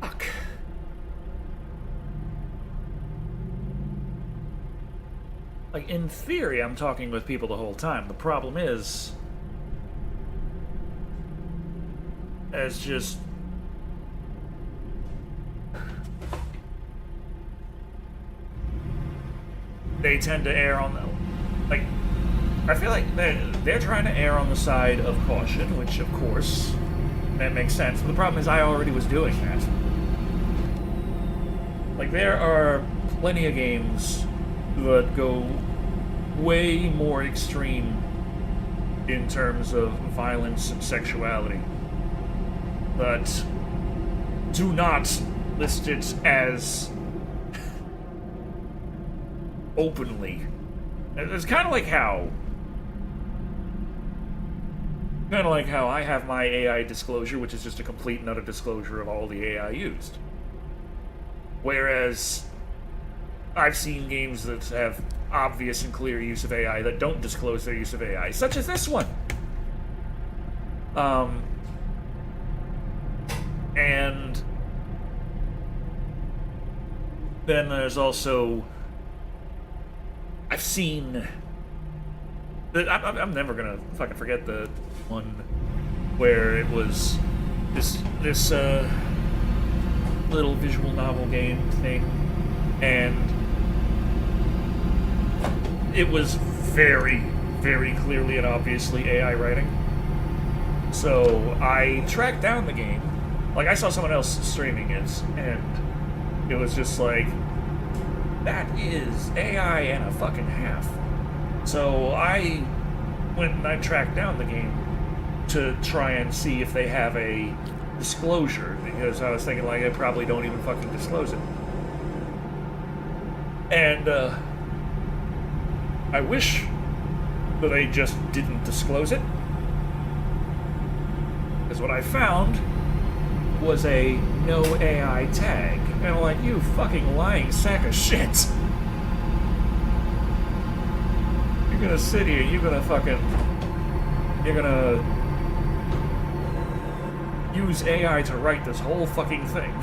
Fuck. Like, in theory, I'm talking with people the whole time. The problem is... it's just... they tend to err on the... like, I feel like they're trying to err on the side of caution, which, of course, that makes sense. But the problem is I already was doing that. Like, there are plenty of games that go way more extreme in terms of violence and sexuality, but do not list it as openly. It's kind of like how I have my AI disclosure, which is just a complete and utter disclosure of all the AI used. Whereas I've seen games that have obvious and clear use of AI that don't disclose their use of AI, such as this one. And then there's also... I've seen... I'm never gonna fucking forget the one where it was this little visual novel game thing, and it was very, very clearly and obviously AI writing. So I tracked down the game. Like, I saw someone else streaming it, and it was just like, that is AI and a fucking half. So I went and I tracked down the game to try and see if they have a disclosure, because I was thinking, like, they probably don't even fucking disclose it. And, I wish that they just didn't disclose it. Because what I found was a no AI tag. And I'm like, you fucking lying sack of shit. You're gonna sit here, you're gonna use AI to write this whole fucking thing.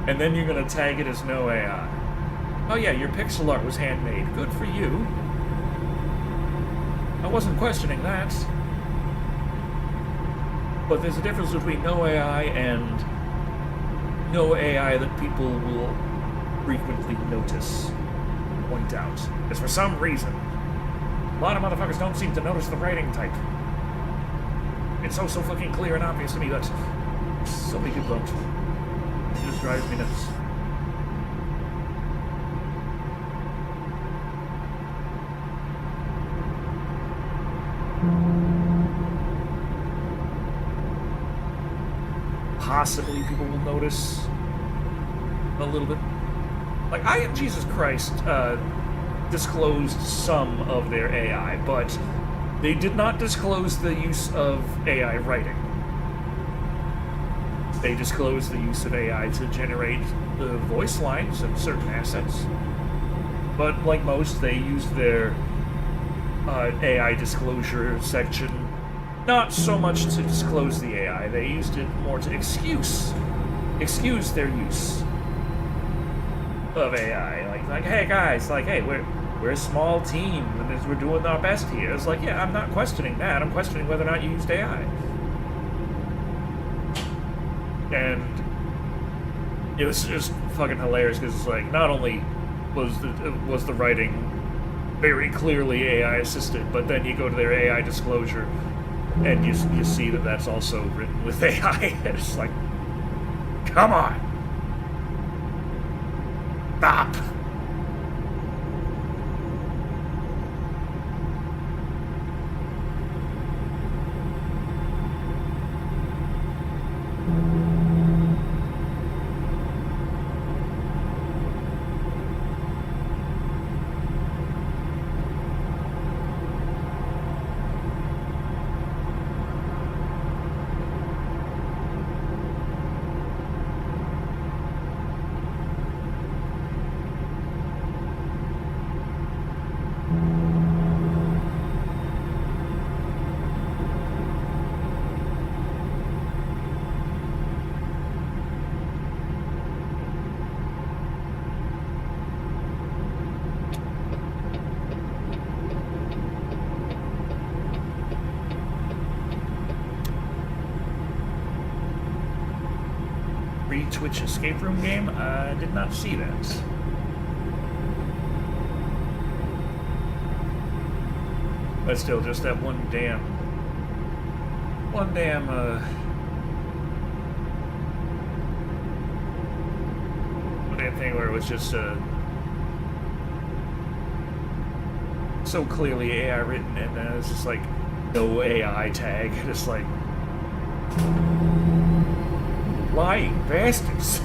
And then you're gonna tag it as no AI. Oh yeah, your pixel art was handmade. Good for you. I wasn't questioning that. But there's a difference between no AI and no AI that people will frequently notice, point out. Because for some reason, a lot of motherfuckers don't seem to notice the writing type. It's so fucking clear and obvious to me that so many people don't. It just drives me nuts. possibly people will notice a little bit. Like, I Am Jesus Christ disclosed some of their AI, but they did not disclose the use of AI writing. They disclosed the use of AI to generate the voice lines and certain assets. But like most, they used their AI disclosure section not so much to disclose the AI. They used it more to excuse their use of AI. Like, hey guys, like, hey, we're a small team and we're doing our best here. It's like, yeah, I'm not questioning that. I'm questioning whether or not you used AI. And it was just fucking hilarious because it's like, not only was the writing very clearly AI assisted, but then you go to their AI disclosure and you see that that's also written with AI. And it's like, come on, stop. Twitch escape room game? I did not see that. But still, just that one damn thing where it was just so clearly AI written, and then it's just like no AI tag. It's like, lying bastards.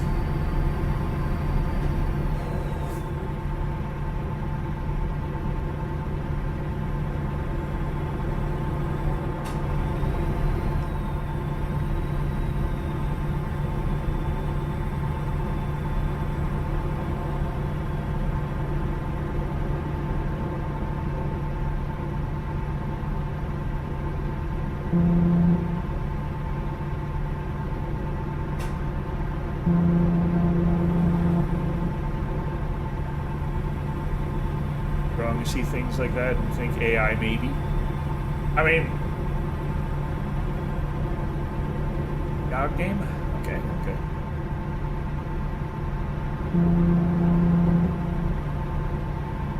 You see things like that and think AI maybe. I mean, GOG game? Okay.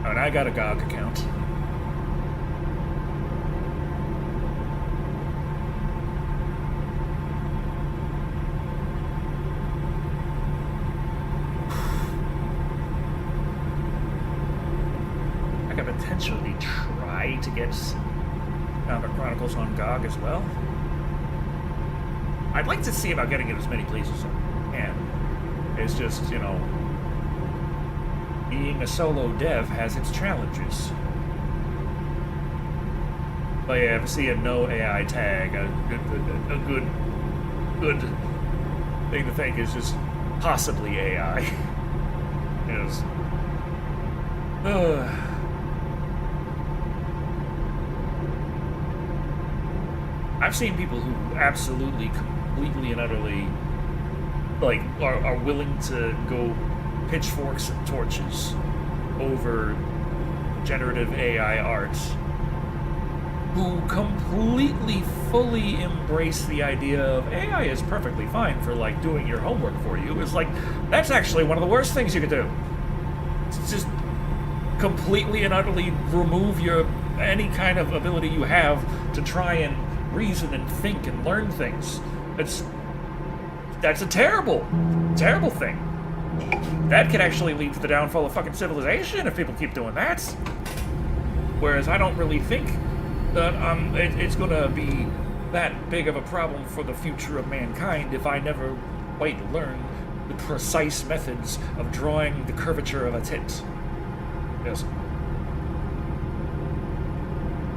Oh, and I got a GOG account. Potentially try to get Comic Chronicles on GOG as well. I'd like to see about getting it as many places as I can. It's just, you know, being a solo dev has its challenges. But yeah, see a no AI tag, a good thing to think is just possibly AI. Is I've seen people who absolutely, completely and utterly, like, are willing to go pitchforks and torches over generative AI art, who completely, fully embrace the idea of AI is perfectly fine for, like, doing your homework for you. It's like, that's actually one of the worst things you could do. It's just completely and utterly remove any kind of ability you have to try and reason and think and learn things. That's a terrible thing. That could actually lead to the downfall of fucking civilization if people keep doing that. Whereas I don't really think that it's gonna be that big of a problem for the future of mankind if I never quite learn the precise methods of drawing the curvature of a tit. Yes.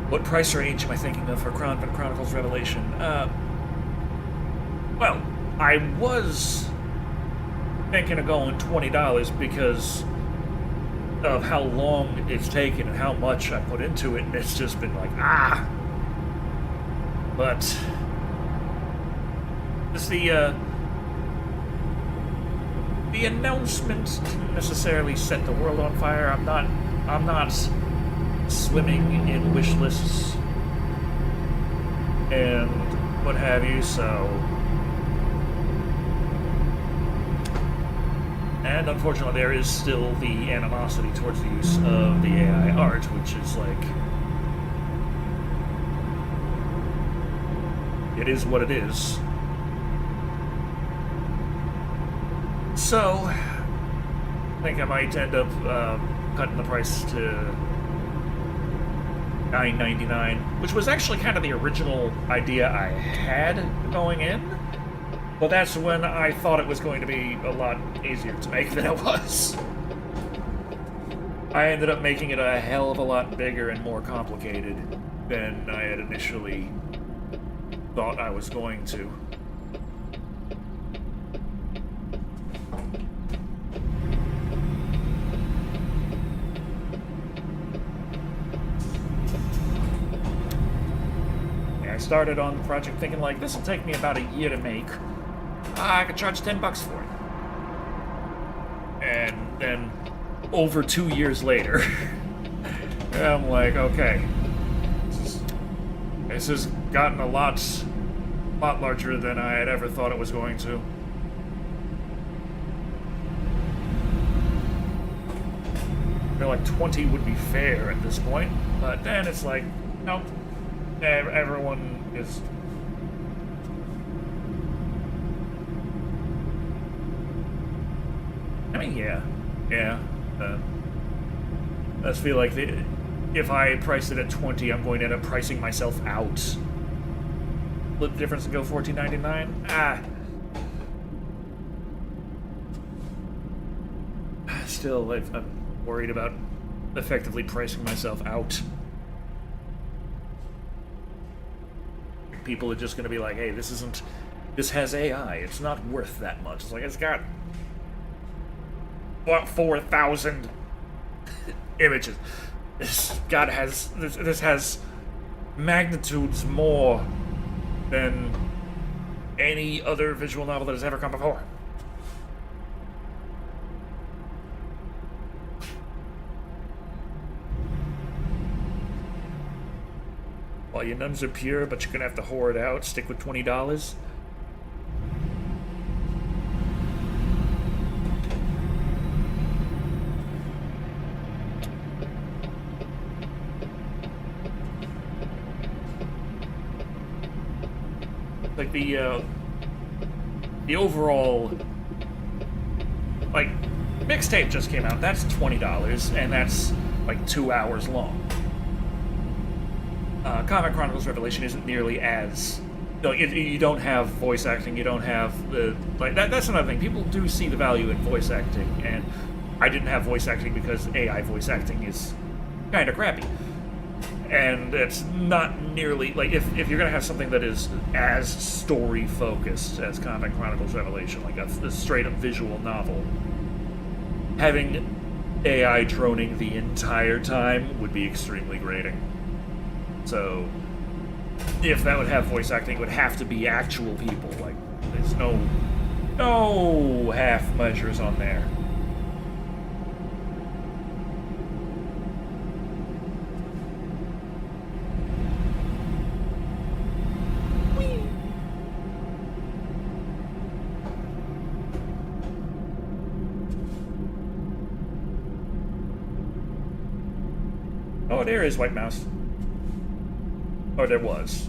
What price range am I thinking of for Chronicles Revelation? Well, I was thinking of going $20 because of how long it's taken and how much I put into it, and it's just been like, But it's the announcement didn't necessarily set the world on fire. I'm not swimming in wish lists and what have you, so. And unfortunately, there is still the animosity towards the use of the AI art, which is like, it is what it is. So, I think I might end up cutting the price to $9.99, which was actually kind of the original idea I had going in. But that's when I thought it was going to be a lot easier to make than it was. I ended up making it a hell of a lot bigger and more complicated than I had initially thought I was going to. I started on the project thinking like, this will take me about a year to make. I could charge $10 for it. And then over 2 years later, I'm like, okay, this has gotten a lot larger than I had ever thought it was going to. I feel like 20 would be fair at this point, but then it's like, nope, everyone is. I mean, yeah. I just feel like if I priced it at 20, I'm going to end up pricing myself out. Split the difference and go $14.99. Still, I'm worried about effectively pricing myself out. People are just going to be like, hey, this has AI. It's not worth that much. It's like, it's got 4,000 images. This has magnitudes more than any other visual novel that has ever come before. While your nuns are pure, but you're gonna have to whore it out, stick with $20. Like the overall, like, mixtape just came out. That's $20, and that's like 2 hours long. Comic Chronicles Revelation isn't nearly as. You don't have voice acting. You don't have the That's another thing. People do see the value in voice acting, and I didn't have voice acting because AI voice acting is kind of crappy. And it's not nearly, like, if you're going to have something that is as story-focused as Comic Chronicles Revelation, like a straight-up visual novel, having AI droning the entire time would be extremely grating. So, if that would have voice acting, it would have to be actual people. Like, there's no half measures on there. Oh, there is White Mouse. Or there was.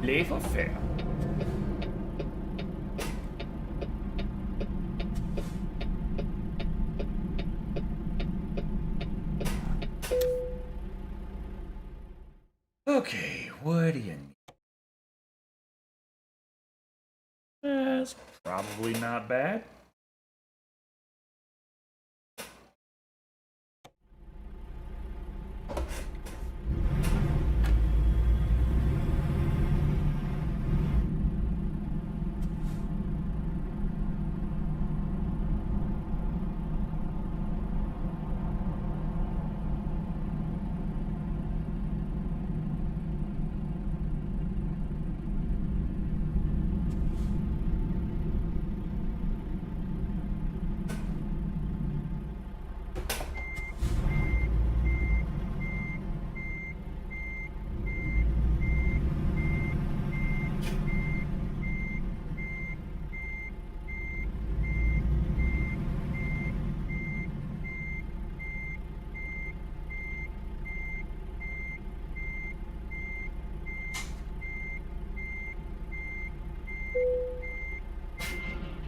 Play for fair. Okay, what do you need? That's probably not bad.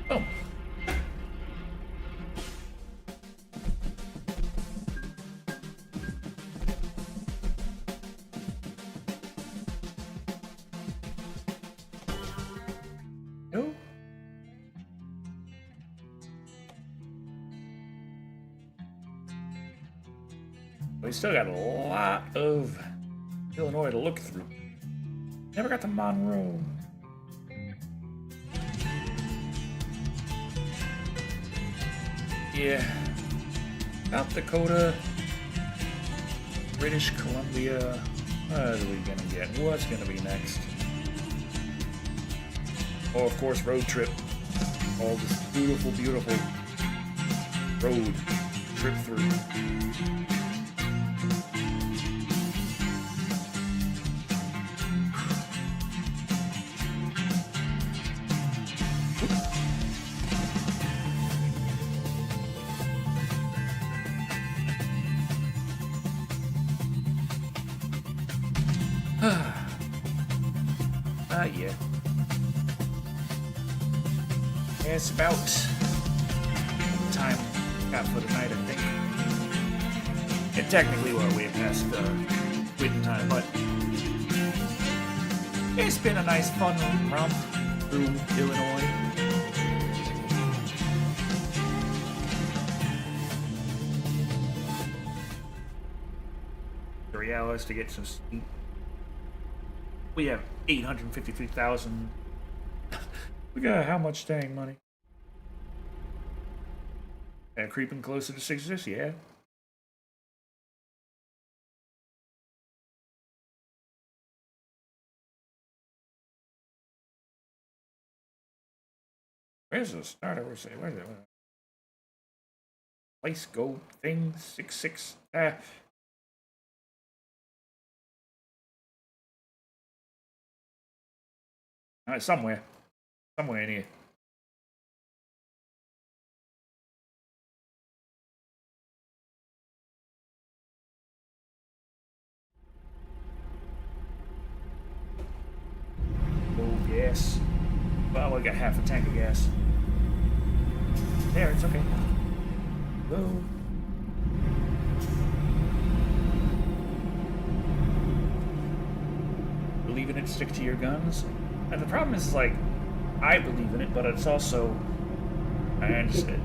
Oh. No. We still got a lot of Illinois to look through. Never got to Monroe. Yeah. South Dakota, British Columbia. What are we gonna get? What's gonna be next? Oh, of course, road trip. All this beautiful, beautiful road trip through. Yeah. It's about time got for the night, I think. And technically, we're way past quitting time, but it's been a nice, fun romp through Illinois. 3 hours to get some sleep. We have 853,000. We got how much dang money? And creeping closer to 66, yeah. Where's the starter? Where's it? Place go thing 66. Somewhere in here. Oh, gas. Well, I got half a tank of gas. There, it's okay. Whoa. Believe in it, stick to your guns. And the problem is, like, I believe in it, but it's also, I understand,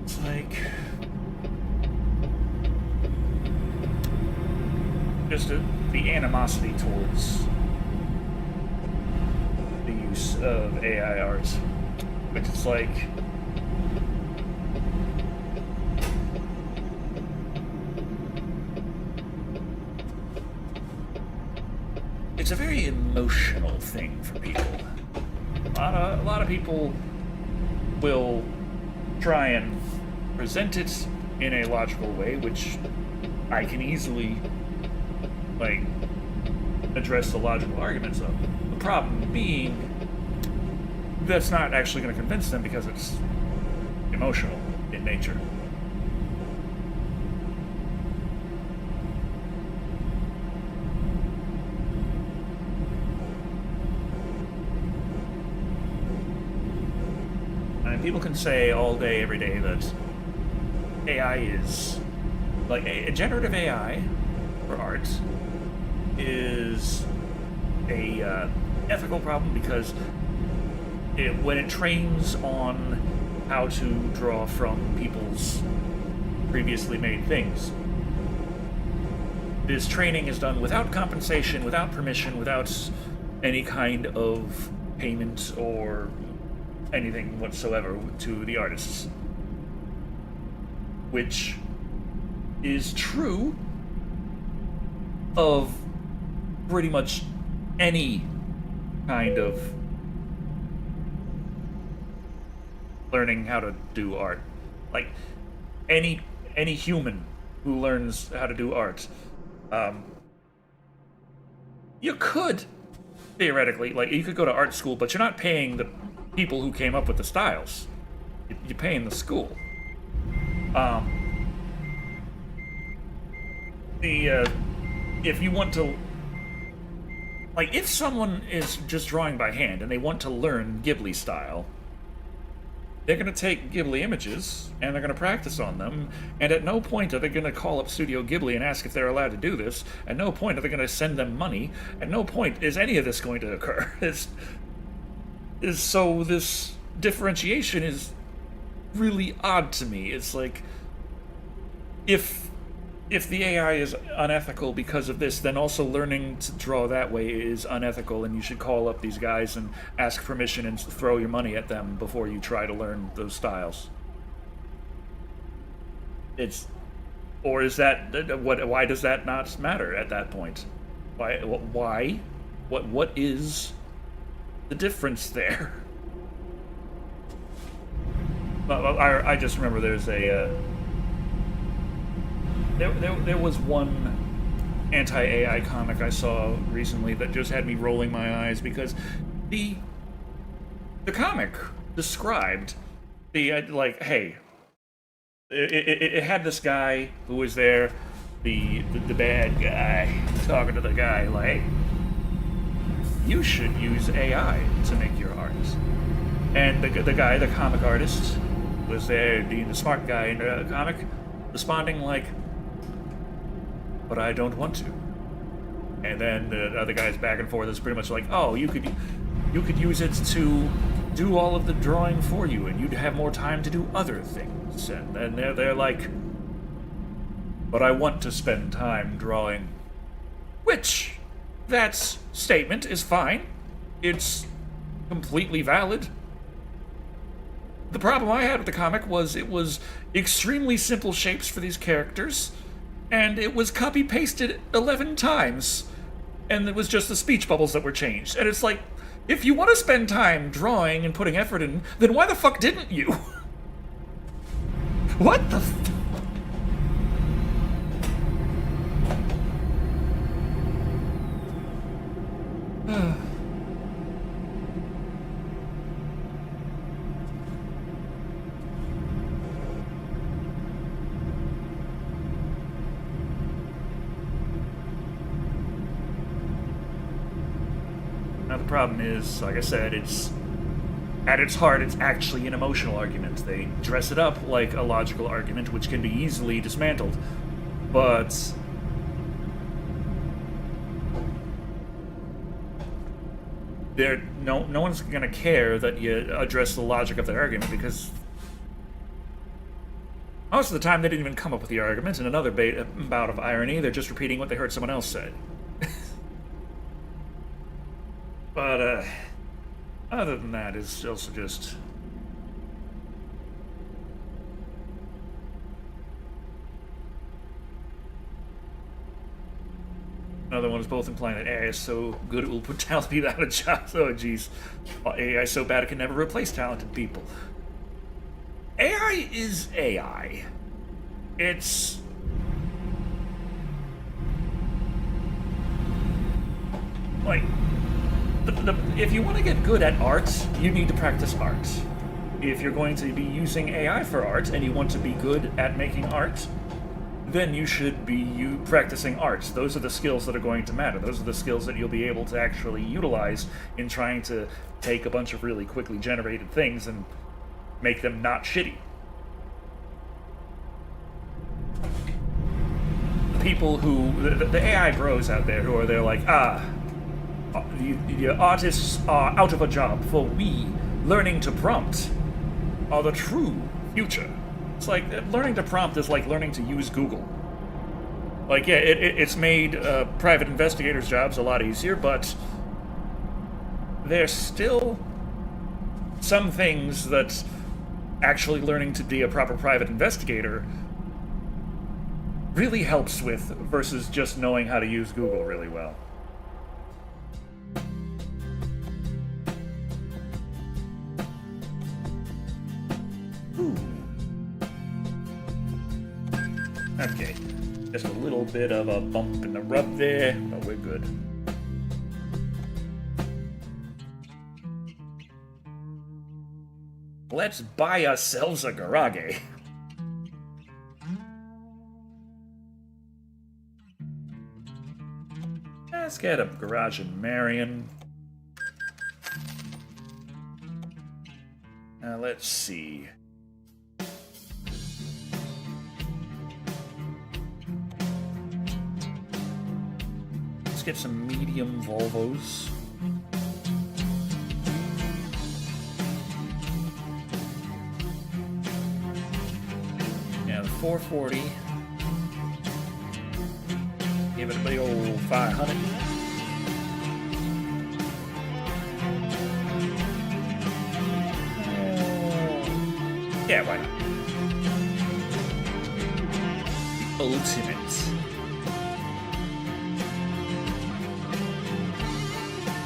it's like, just the animosity towards the use of AI art, which is like, it's a very emotional thing for people. A lot of people will try and present it in a logical way, which I can easily, like, address the logical arguments of. The problem being, that's not actually going to convince them because it's emotional in nature. And people can say all day, every day that AI is... Like, a generative AI for art is a ethical problem because when it trains on how to draw from people's previously made things, this training is done without compensation, without permission, without any kind of payment or anything whatsoever to the artists. Which is true of pretty much any kind of learning how to do art. Like, any human who learns how to do art. You could, theoretically, like, you could go to art school, but you're not paying the people who came up with the styles. You're paying the school. If you want to, like, if someone is just drawing by hand and they want to learn Ghibli style, they're going to take Ghibli images and they're going to practice on them, and at no point are they going to call up Studio Ghibli and ask if they're allowed to do this. At no point are they going to send them money. At no point is any of this going to occur. So this differentiation is really odd to me. It's like, if the AI is unethical because of this, then also learning to draw that way is unethical, and you should call up these guys and ask permission and throw your money at them before you try to learn those styles. Or is that why does that not matter at that point? Why? What is the difference there? I just remember there's a. There was one anti-AI comic I saw recently that just had me rolling my eyes because the comic described like, hey, it had this guy who was there, the bad guy, talking to the guy like, you should use AI to make your art. And the guy, the comic artist, was there being the smart guy in the comic, responding like, but I don't want to. And then the other guy's back and forth is pretty much like, oh, you could use it to do all of the drawing for you, and you'd have more time to do other things. And then they're like, but I want to spend time drawing. Which, that statement is fine. It's completely valid. The problem I had with the comic was it was extremely simple shapes for these characters, and it was copy-pasted 11 times, and it was just the speech bubbles that were changed. And it's like, if you want to spend time drawing and putting effort in, then why the fuck didn't you? What the Now the problem is, like I said, at its heart, it's actually an emotional argument. They dress it up like a logical argument, which can be easily dismantled, but no one's gonna care that you address the logic of their argument, because most of the time they didn't even come up with the argument. In another bout of irony, they're just repeating what they heard someone else say. But, other than that, it's also just... Another one is both implying that AI is so good it will put talented people out of jobs. Oh, jeez. AI is so bad it can never replace talented people. AI is AI. It's... like... if you want to get good at art, you need to practice art. If you're going to be using AI for art and you want to be good at making art, then you should be practicing art. Those are the skills that are going to matter. Those are the skills that you'll be able to actually utilize in trying to take a bunch of really quickly generated things and make them not shitty. The people who, the AI bros out there who are there like, the artists are out of a job, for we, learning to prompt, are the true future. It's like, learning to prompt is like learning to use Google. Like, yeah, it's made private investigators' jobs a lot easier, but there's still some things that actually learning to be a proper private investigator really helps with versus just knowing how to use Google really well. Ooh. Okay, just a little bit of a bump in the rub there, but we're good. Let's buy ourselves a garage. Let's get a garage in Marion. Now let's see. Let's get some medium Volvos. Yeah, the 440. Give it a big old 500. Yeah, why not? Ultimate.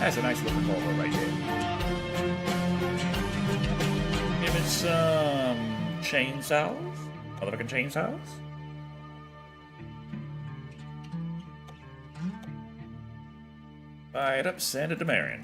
That's a nice looking Volvo right there. Give it some chainsaws. Motherfucking chainsaws. Buy it up, send it to Marion.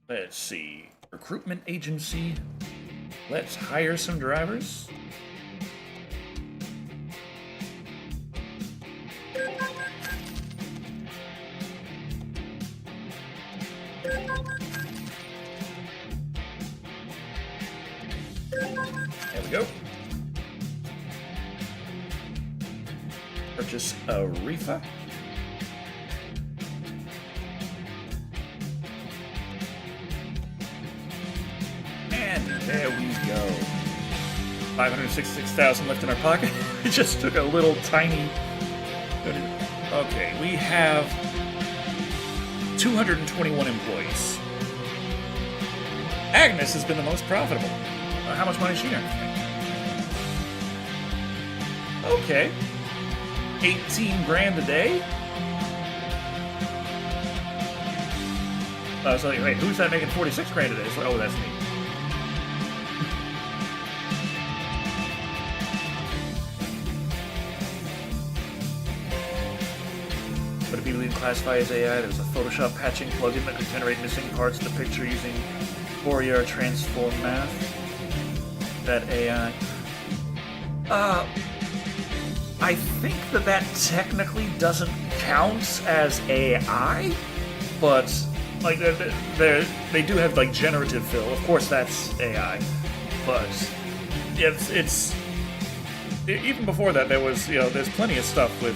Let's see. Recruitment agency. Let's hire some drivers. There we go. Purchase a reefer. And there we go. 566,000 left in our pocket. We just took a little tiny... Okay, we have 221 employees. Agnes has been the most profitable. How much money is she earning? Okay. 18 grand a day? So wait, who's that making 46 grand a day? So, oh, that's me. But immediately classify as AI. There's a Photoshop patching plugin that could generate missing parts of the picture using Fourier transform math. That AI. I think that technically doesn't count as AI, but like they do have like generative fill. Of course, that's AI, but it's even before that there was there's plenty of stuff with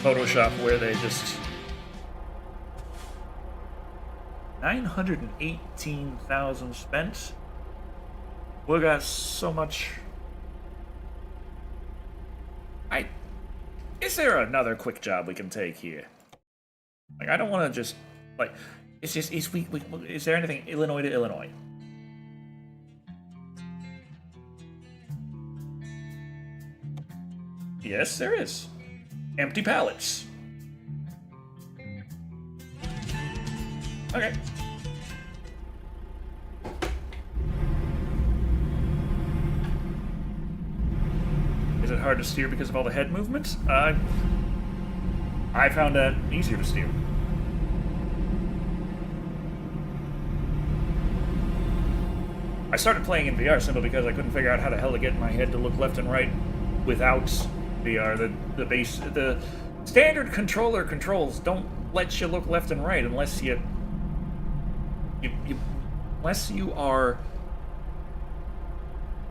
Photoshop where they just 918,000 spent. We got so much. Is there another quick job we can take here? Like, I don't want to just like. It's just is there anything Illinois to Illinois? Yes, there is. Empty pallets. Okay. Is it hard to steer because of all the head movement? I found that easier to steer. I started playing in VR simply because I couldn't figure out how the hell to get my head to look left and right without VR. The standard controller controls don't let you look left and right unless unless you are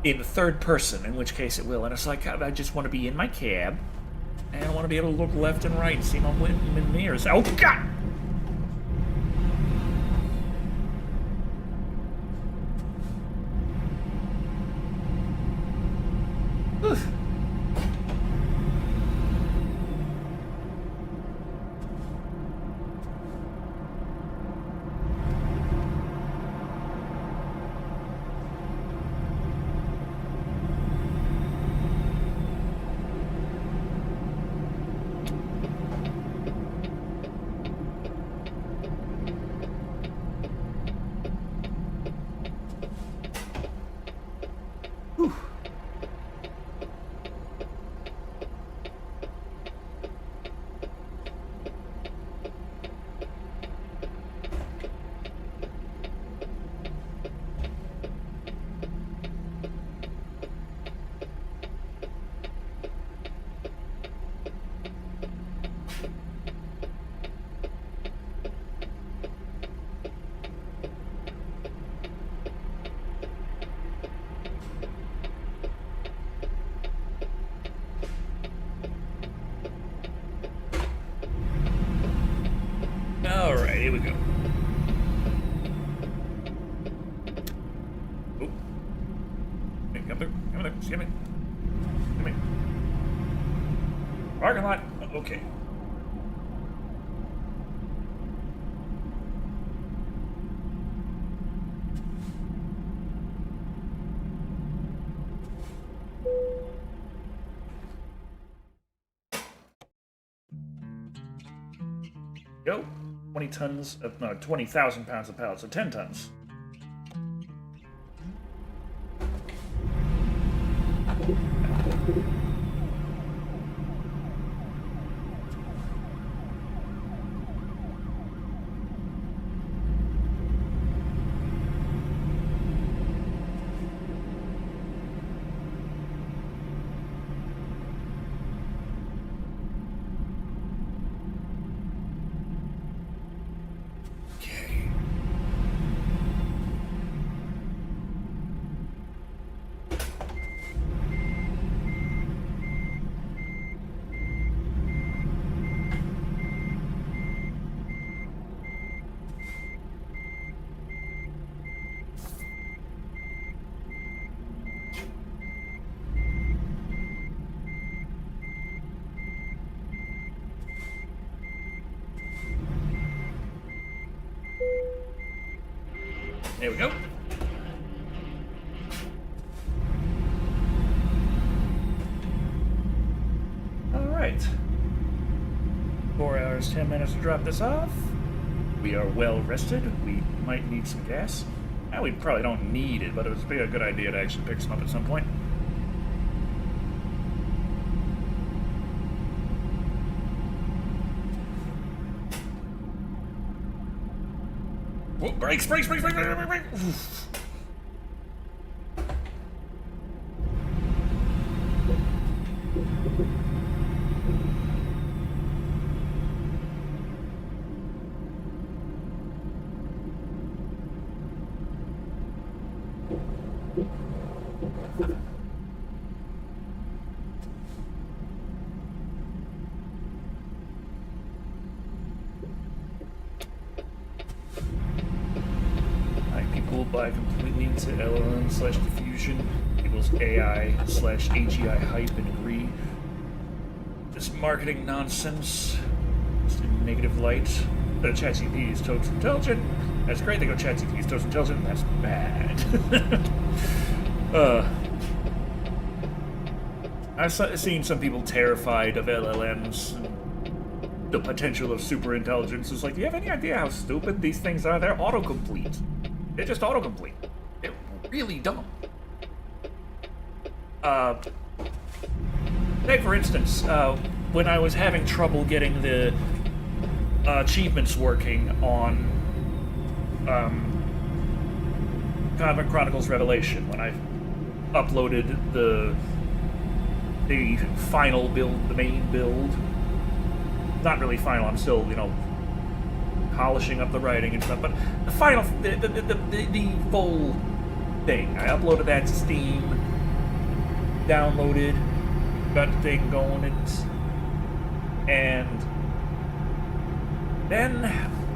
in third person, in which case it will. And it's like, I just want to be in my cab, and I want to be able to look left and right and see my mirrors. Oh, God! Oof. Alright, here we go. Oh. Hey, come there, excuse me. Come here. Parking lot, okay. Go. 20 tons of, no, 20,000 pounds of pallets, so 10 tons. There we go. All right. 4 hours, 10 minutes to drop this off. We are well rested. We might need some gas. Now, we probably don't need it, but it would be a good idea to actually pick some up at some point. Whoa, brakes! Oof. Buy completely into LLM/diffusion equals AI/AGI hype and agree. Just marketing nonsense. Just in negative light. ChatGPT is totes intelligent. That's great. They go ChatGPT is totes intelligent. That's bad. I've seen some people terrified of LLMs. And the potential of super intelligence. It's like, do you have any idea how stupid these things are? They're autocomplete. They're just autocomplete. They're really dumb. Say, for instance, when I was having trouble getting the achievements working on Convent Chronicles Revelation, when I uploaded the final build, the main build. Not really final, I'm still, you know, polishing up the writing and stuff, but the final, the full thing. I uploaded that to Steam, downloaded, got the thing going, and then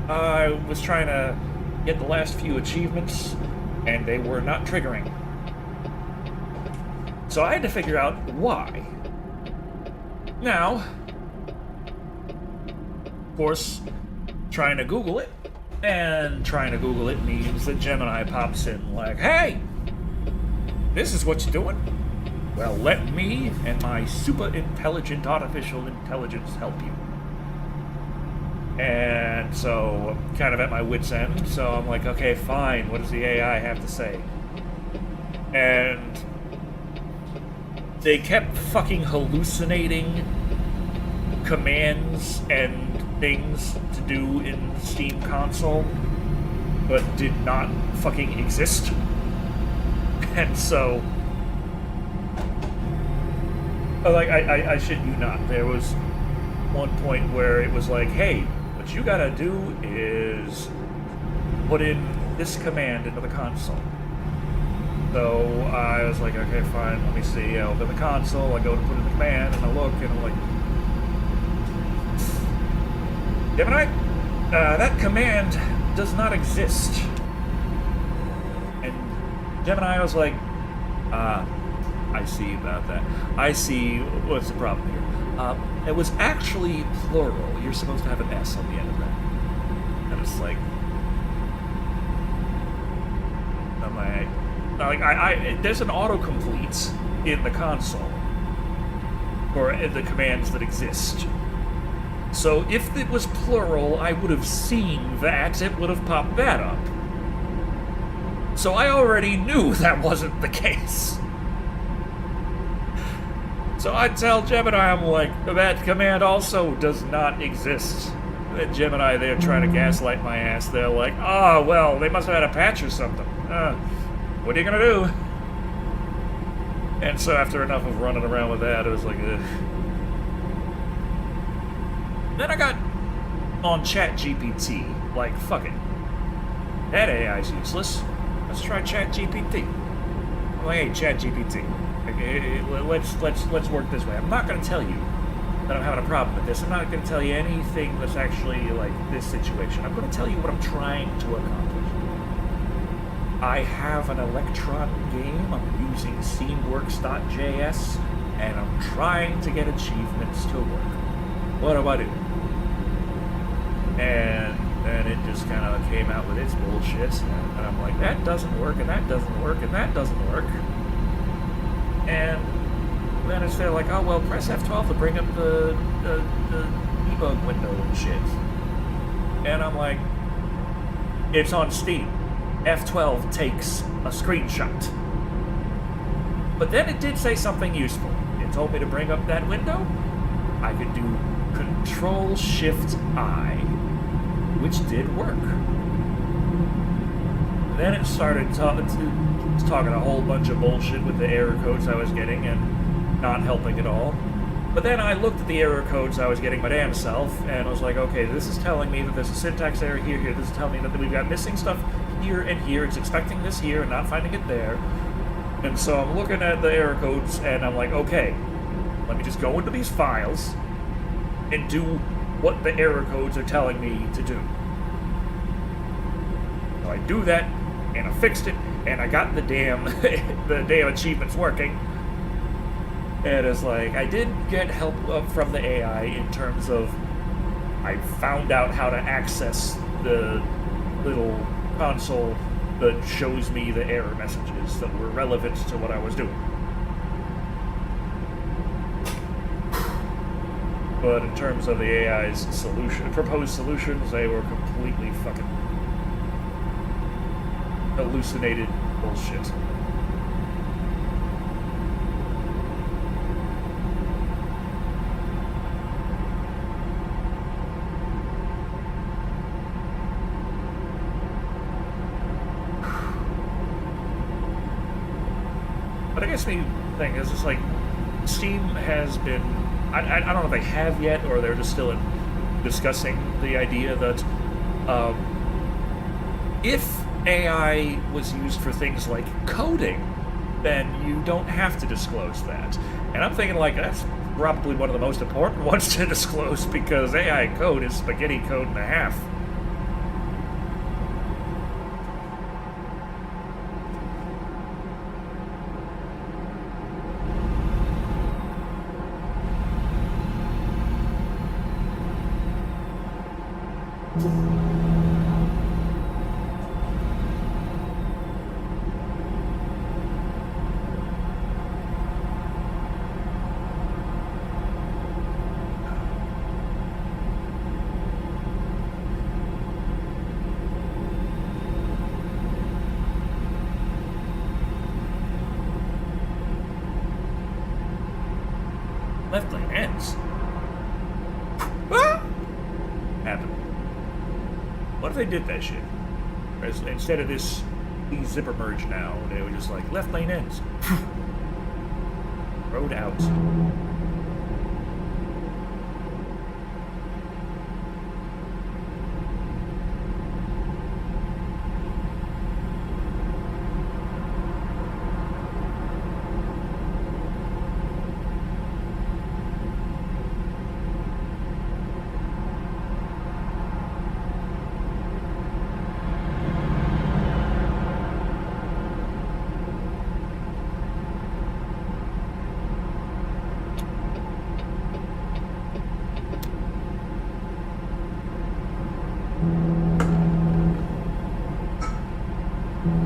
I was trying to get the last few achievements, and they were not triggering. So I had to figure out why. Now, of course, trying to Google it, and trying to Google it means that Gemini pops in like, hey, this is what you're doing? Well, let me and my super intelligent artificial intelligence help you. And so, kind of at my wit's end, so I'm like, okay, fine, what does the AI have to say? And they kept fucking hallucinating commands and things to do in Steam console, but did not fucking exist. And so, like, I shit you not, there was one point where it was like, hey, what you gotta do is put in this command into the console. So I was like, okay, fine, let me see. I open the console, I go to put in the command, and I look, and I'm like, Gemini, that command does not exist. And Gemini was like, I see about that. I see what's the problem here. It was actually plural. You're supposed to have an S on the end of that. And it's like, there's an autocomplete in the console for the commands that exist. So if it was plural, I would have seen that. It would have popped that up. So I already knew that wasn't the case. So I tell Gemini, I'm like, that command also does not exist. And Gemini, they're trying to gaslight my ass. They're like, oh, well, they must have had a patch or something. What are you gonna do? And so after enough of running around with that, it was like, ugh. Then I got on ChatGPT, like, fuck it. That AI's useless. Let's try ChatGPT. I'm like, hey, ChatGPT. Let's work this way. I'm not going to tell you that I'm having a problem with this. I'm not going to tell you anything that's actually like this situation. I'm going to tell you what I'm trying to accomplish. I have an Electron game. I'm using Seamworks.js, and I'm trying to get achievements to work. What do I do? And then it just kind of came out with its bullshit, and I'm like, that doesn't work, and that doesn't work, and that doesn't work. And then it's there like, oh, well, press F12 to bring up the debug window and shit. And I'm like, it's on Steam. F12 takes a screenshot. But then it did say something useful. It told me to bring up that window. I could do Control-Shift-I, which did work. Then it started talking a whole bunch of bullshit with the error codes I was getting and not helping at all. But then I looked at the error codes I was getting my damn self, and I was like, okay, this is telling me that there's a syntax error here, this is telling me that we've got missing stuff here and here, it's expecting this here and not finding it there. And so I'm looking at the error codes, and I'm like, okay, let me just go into these files and do what the error codes are telling me to do. So I do that, and I fixed it, and I got the damn achievements working. And it's like, I did get help from the AI in terms of I found out how to access the little console that shows me the error messages that were relevant to what I was doing. But in terms of the AI's proposed solutions, they were completely fucking hallucinated bullshit. gets me thinking is it's like Steam has been. I don't know if they have yet, or they're just still discussing the idea that if AI was used for things like coding, then you don't have to disclose that. And I'm thinking like that's probably one of the most important ones to disclose because AI code is spaghetti code and a half. Left lane ends. Happened. What if they did that shit? Instead of this zipper merge now, they were just like, left lane ends. Road out.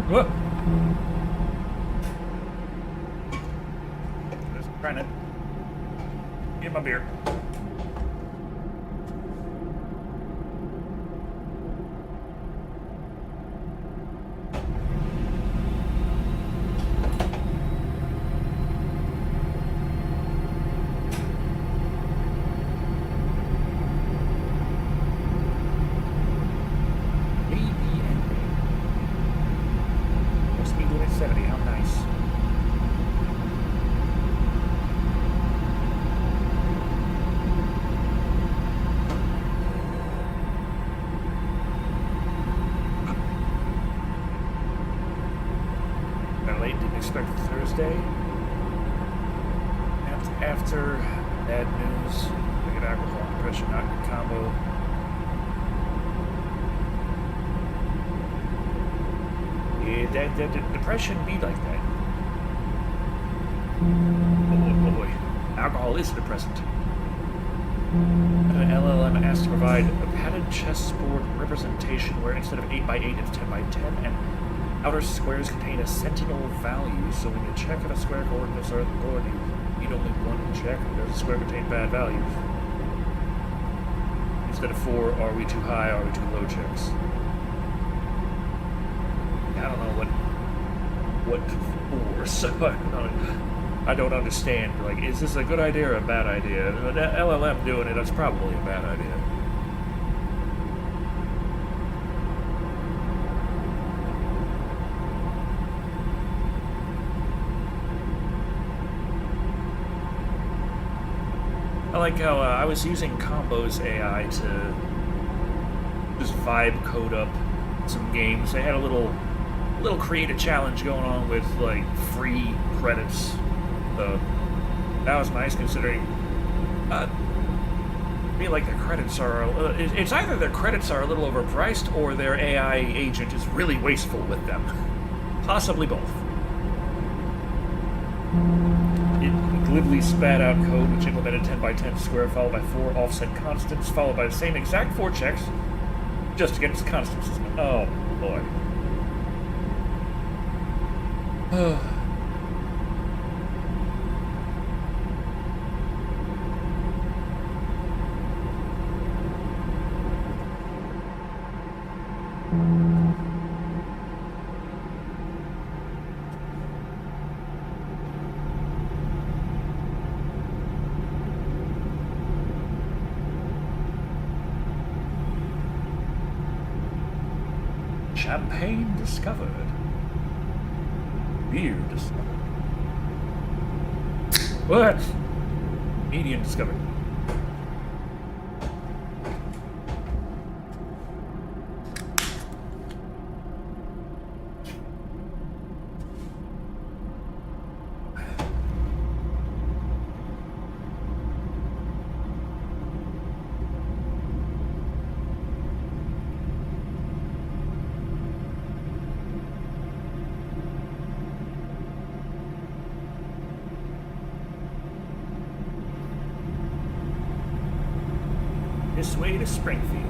Whoa. Just trying to get my beer. After bad news, I get alcohol and depression, not good combo. Yeah, that depression be like that. Oh boy. Alcohol is a depressant. An LLM asked to provide a padded chessboard representation where instead of 8x8 it's 10x10 and outer squares contain a sentinel value, so when you check if a square coordinates are the board, you need only one check. Does the square contain bad values? Instead of 4, are we too high, are we too low checks? I don't know what for, so I don't understand. Like, is this a good idea or a bad idea? The LLM doing it, that's probably a bad idea. I like how I was using Combo's AI to just vibe code up some games. They had a little creative challenge going on with like free credits. So that was nice considering I feel like their credits are it's either their credits are a little overpriced or their AI agent is really wasteful with them. Possibly both. It glibly spat out code which implemented 10x10 square followed by 4 offset constants followed by the same exact 4 checks just to get its constant system. Oh boy. Champagne discovered. Beer discovered. What? Median discovered. This way to Springfield.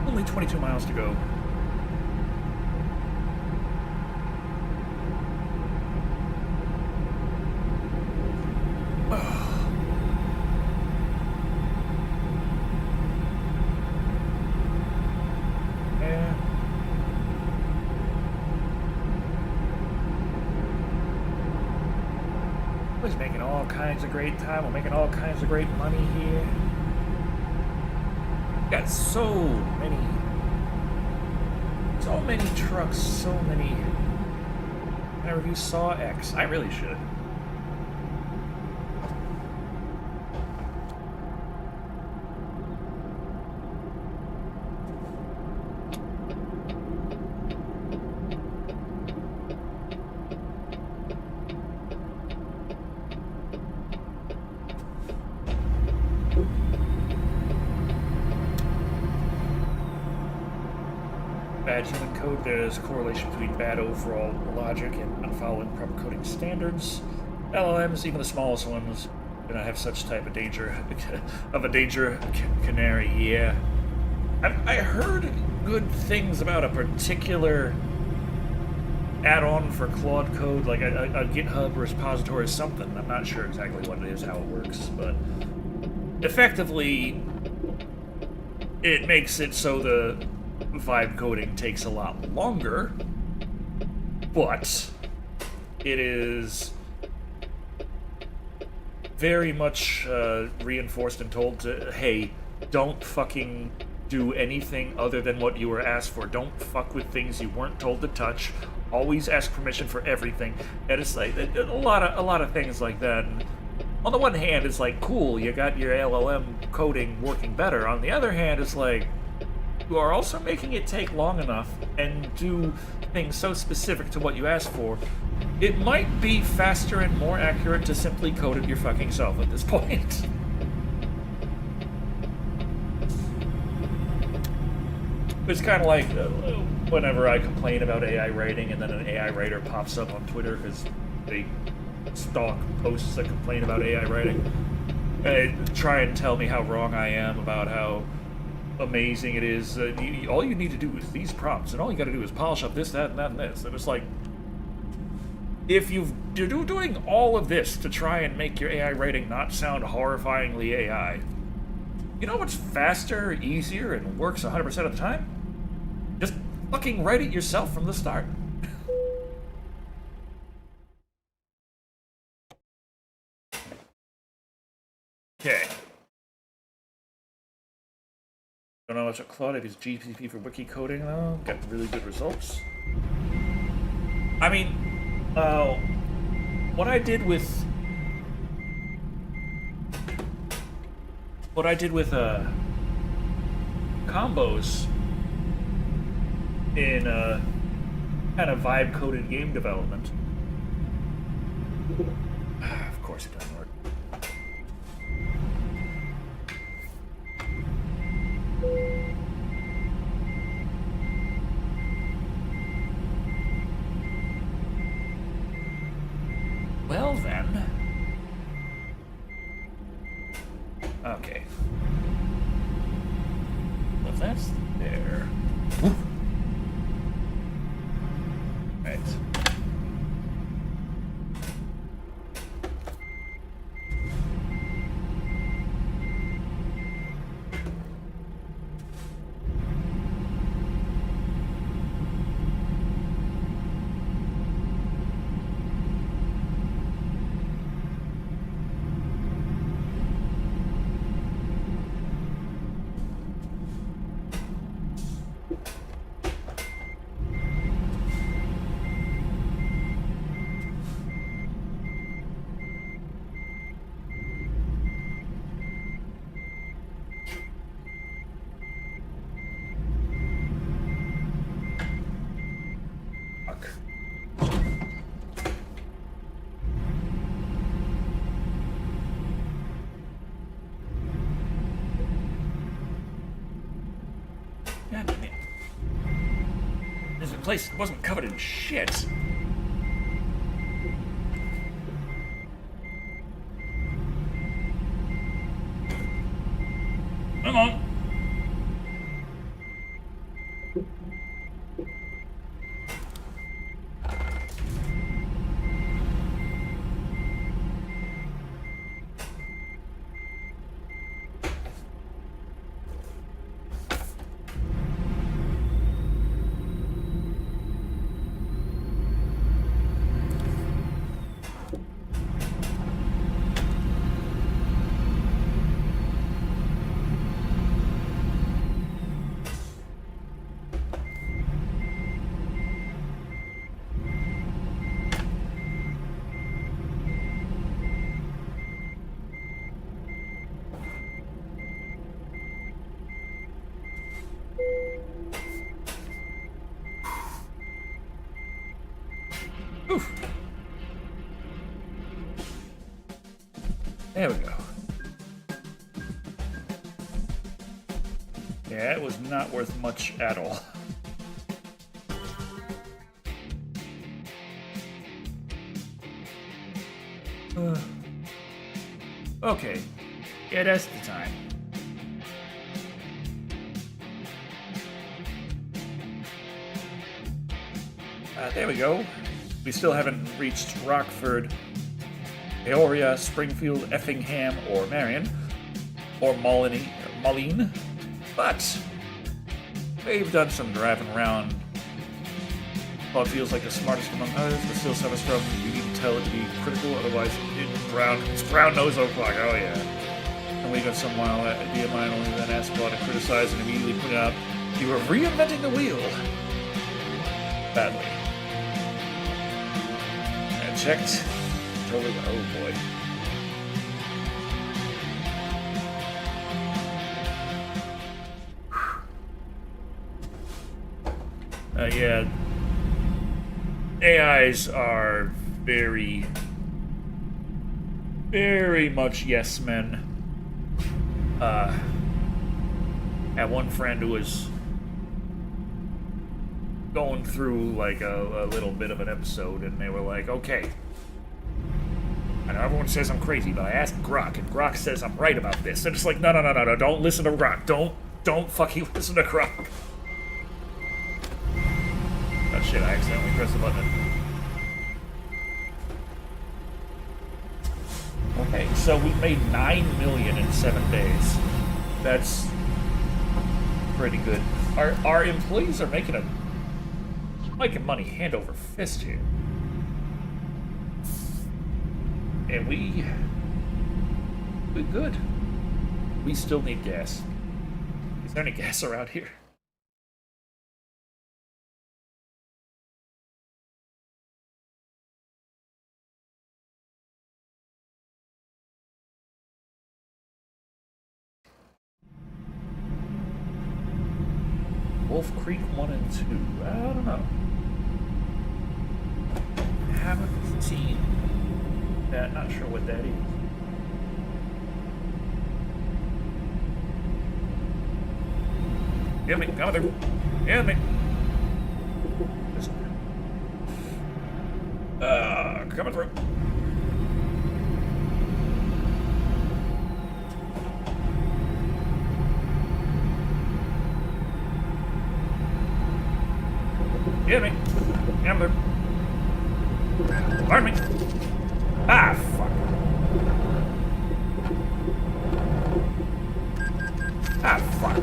Only 22 miles to go. We're making all kinds of great time. We're making all kinds of great money here. Got so many trucks, so many. Can I review Saw X? I really should. Bad human code, there's a correlation between bad overall logic and not following proper coding standards. LLMs, even the smallest ones, do not have such type of danger canary. Yeah, I heard good things about a particular add-on for Claude Code, like a GitHub repository or something. I'm not sure exactly what it is, how it works, but effectively, it makes it so the vibe coding takes a lot longer, but it is very much reinforced and told to, hey, don't fucking do anything other than what you were asked for. Don't fuck with things you weren't told to touch. Always ask permission for everything. And it's like a lot of things like that. And on the one hand, it's like, cool, you got your LLM coding working better. On the other hand, it's like, you are also making it take long enough and do things so specific to what you asked for. It might be faster and more accurate to simply code it your fucking self at this point. It's kind of like whenever I complain about AI writing and then an AI writer pops up on Twitter because they stalk posts that complain about AI writing. They try and tell me how wrong I am about how amazing it is. All you need to do is these prompts, and all you got to do is polish up this, that, and that, and this. And it's like, if you're doing all of this to try and make your AI writing not sound horrifyingly AI, you know what's faster, easier, and works 100% of the time? Just fucking write it yourself from the start. Okay. Don't know much about Claude. If it's GCP for wiki coding, though, got really good results. I mean, what I did with combos in kind of vibe coded game development Of course it doesn't work. Well then. Okay. Well, that's there. Woo. Right. God damn it. This place wasn't covered in shit. Come on. Oof. There we go. Yeah, it was not worth much at all. Okay. Yeah, that's the time. There we go. We still haven't reached Rockford, Peoria, Springfield, Effingham, or Marion, or Moline, but we've done some driving around. While it feels like the smartest among others, but still suffers from, you need to tell it to be critical, otherwise it's brown nose o'clock, oh yeah. And we got some wild idea of mine, only then asked about to criticize and immediately point out you were reinventing the wheel. Badly. Checked. Totally. Oh boy. Yeah. AIs are very, very much yes men. Had one friend who was going through like a little bit of an episode, and they were like, okay, I know everyone says I'm crazy, but I asked Grok, and Grok says I'm right about this. And it's like, no, don't listen to Grok. Don't fucking listen to Grok. Oh shit, I accidentally pressed the button. Okay, so we made $9 million in 7 days. That's pretty good. Our employees are making money hand over fist here. And we're good. We still need gas. Is there any gas around here? Wolf Creek 1 and 2. I don't know. Haven't seen. Yeah, not sure what that is. Get me, coming through. Get me. Just, coming through. Get me. Coming through. Pardon me. Ah, fuck. Ah, fuck.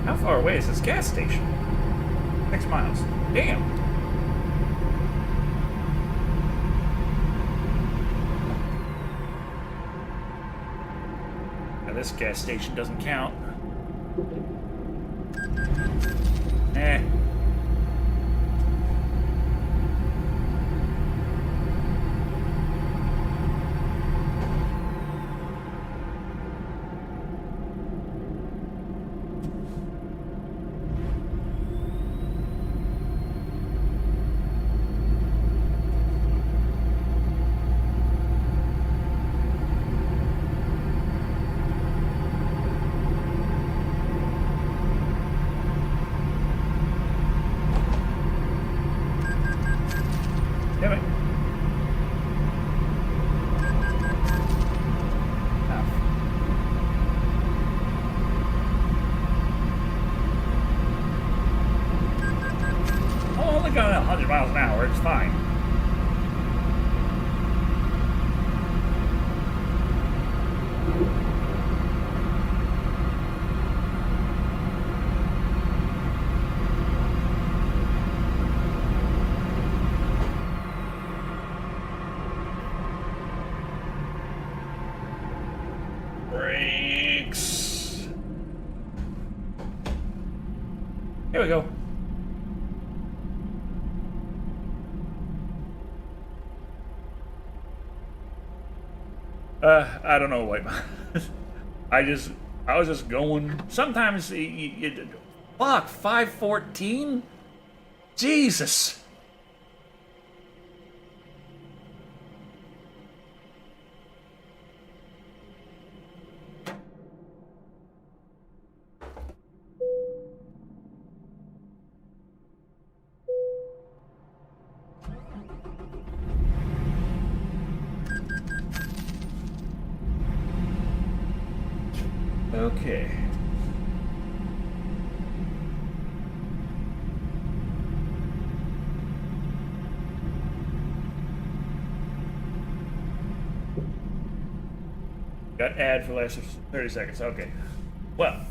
How far away is this gas station? 6 miles. Damn. Now this gas station doesn't count. Eh. Damn it. Oh, only going 100 miles an hour. It's fine. Brakes. Here we go. I don't know what. I was just going. Sometimes fuck 514. Jesus. Okay. Got ad for the last 30 seconds. Okay. Well,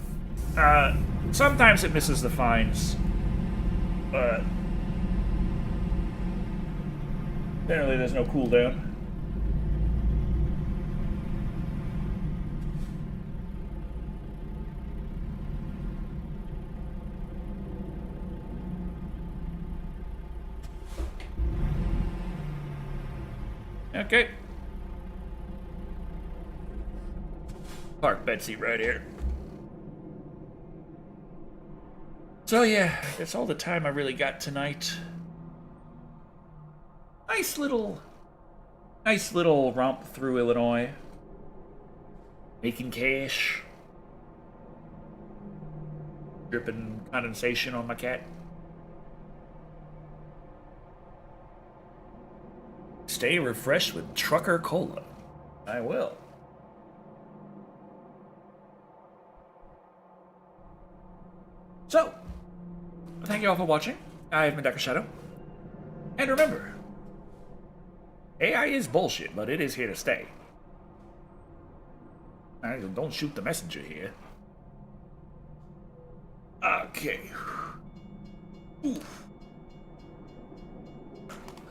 sometimes it misses the fines, but generally there's no cooldown. Okay. Park Betsy right here. So yeah, that's all the time I really got tonight. Nice little romp through Illinois. Making cash. Dripping condensation on my cat. Stay refreshed with Trucker Cola. I will. So, thank you all for watching. I've been Dr. Shado. And remember, AI is bullshit, but it is here to stay. Don't shoot the messenger here. Okay. Oof.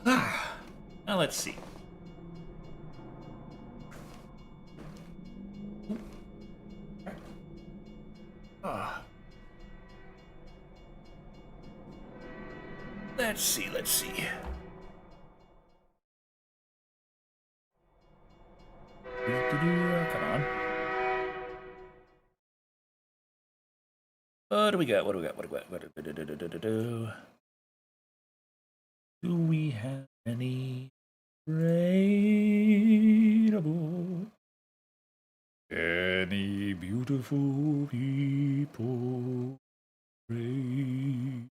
Now let's see. Let's see. Come on. What do we got? Do we have any raidable? Any beautiful people raid?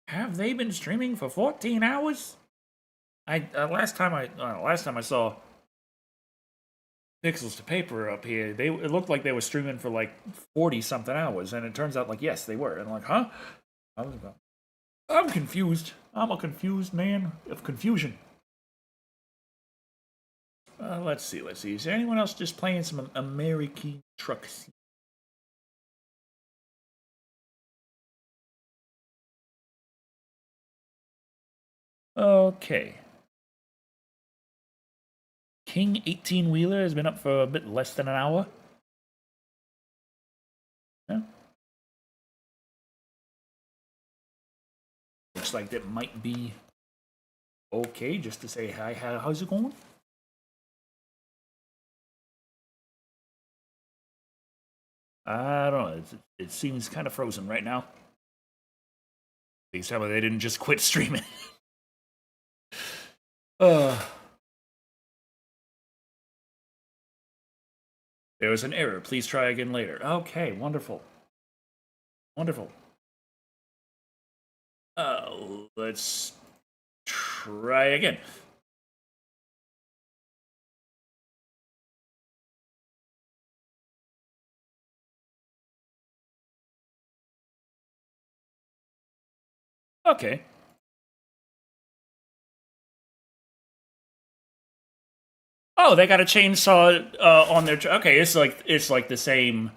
Have they been streaming for 14 hours? Last time I saw Pixels to Paper up here, it looked like they were streaming for like 40 something hours, and it turns out like yes they were, and I'm like, huh? I'm confused. I'm a confused man of confusion. Let's see. Is there anyone else just playing some American Truck Scene? Okay. King 18-wheeler has been up for a bit less than an hour. Yeah. Looks like that might be okay just to say hi. How's it going? I don't know. It seems kind of frozen right now. Please tell me they didn't just quit streaming. There was an error. Please try again later. Okay, wonderful. Let's try again. Okay. Oh, they got a chainsaw on their. Okay, it's like the same.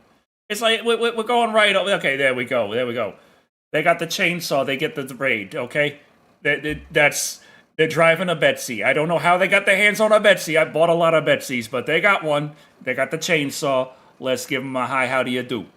It's like we're going right. Okay, there we go. They got the chainsaw. They get the raid. Okay, they're driving a Betsy. I don't know how they got their hands on a Betsy. I bought a lot of Betsy's, but they got one. They got the chainsaw. Let's give them a hi. How do you do?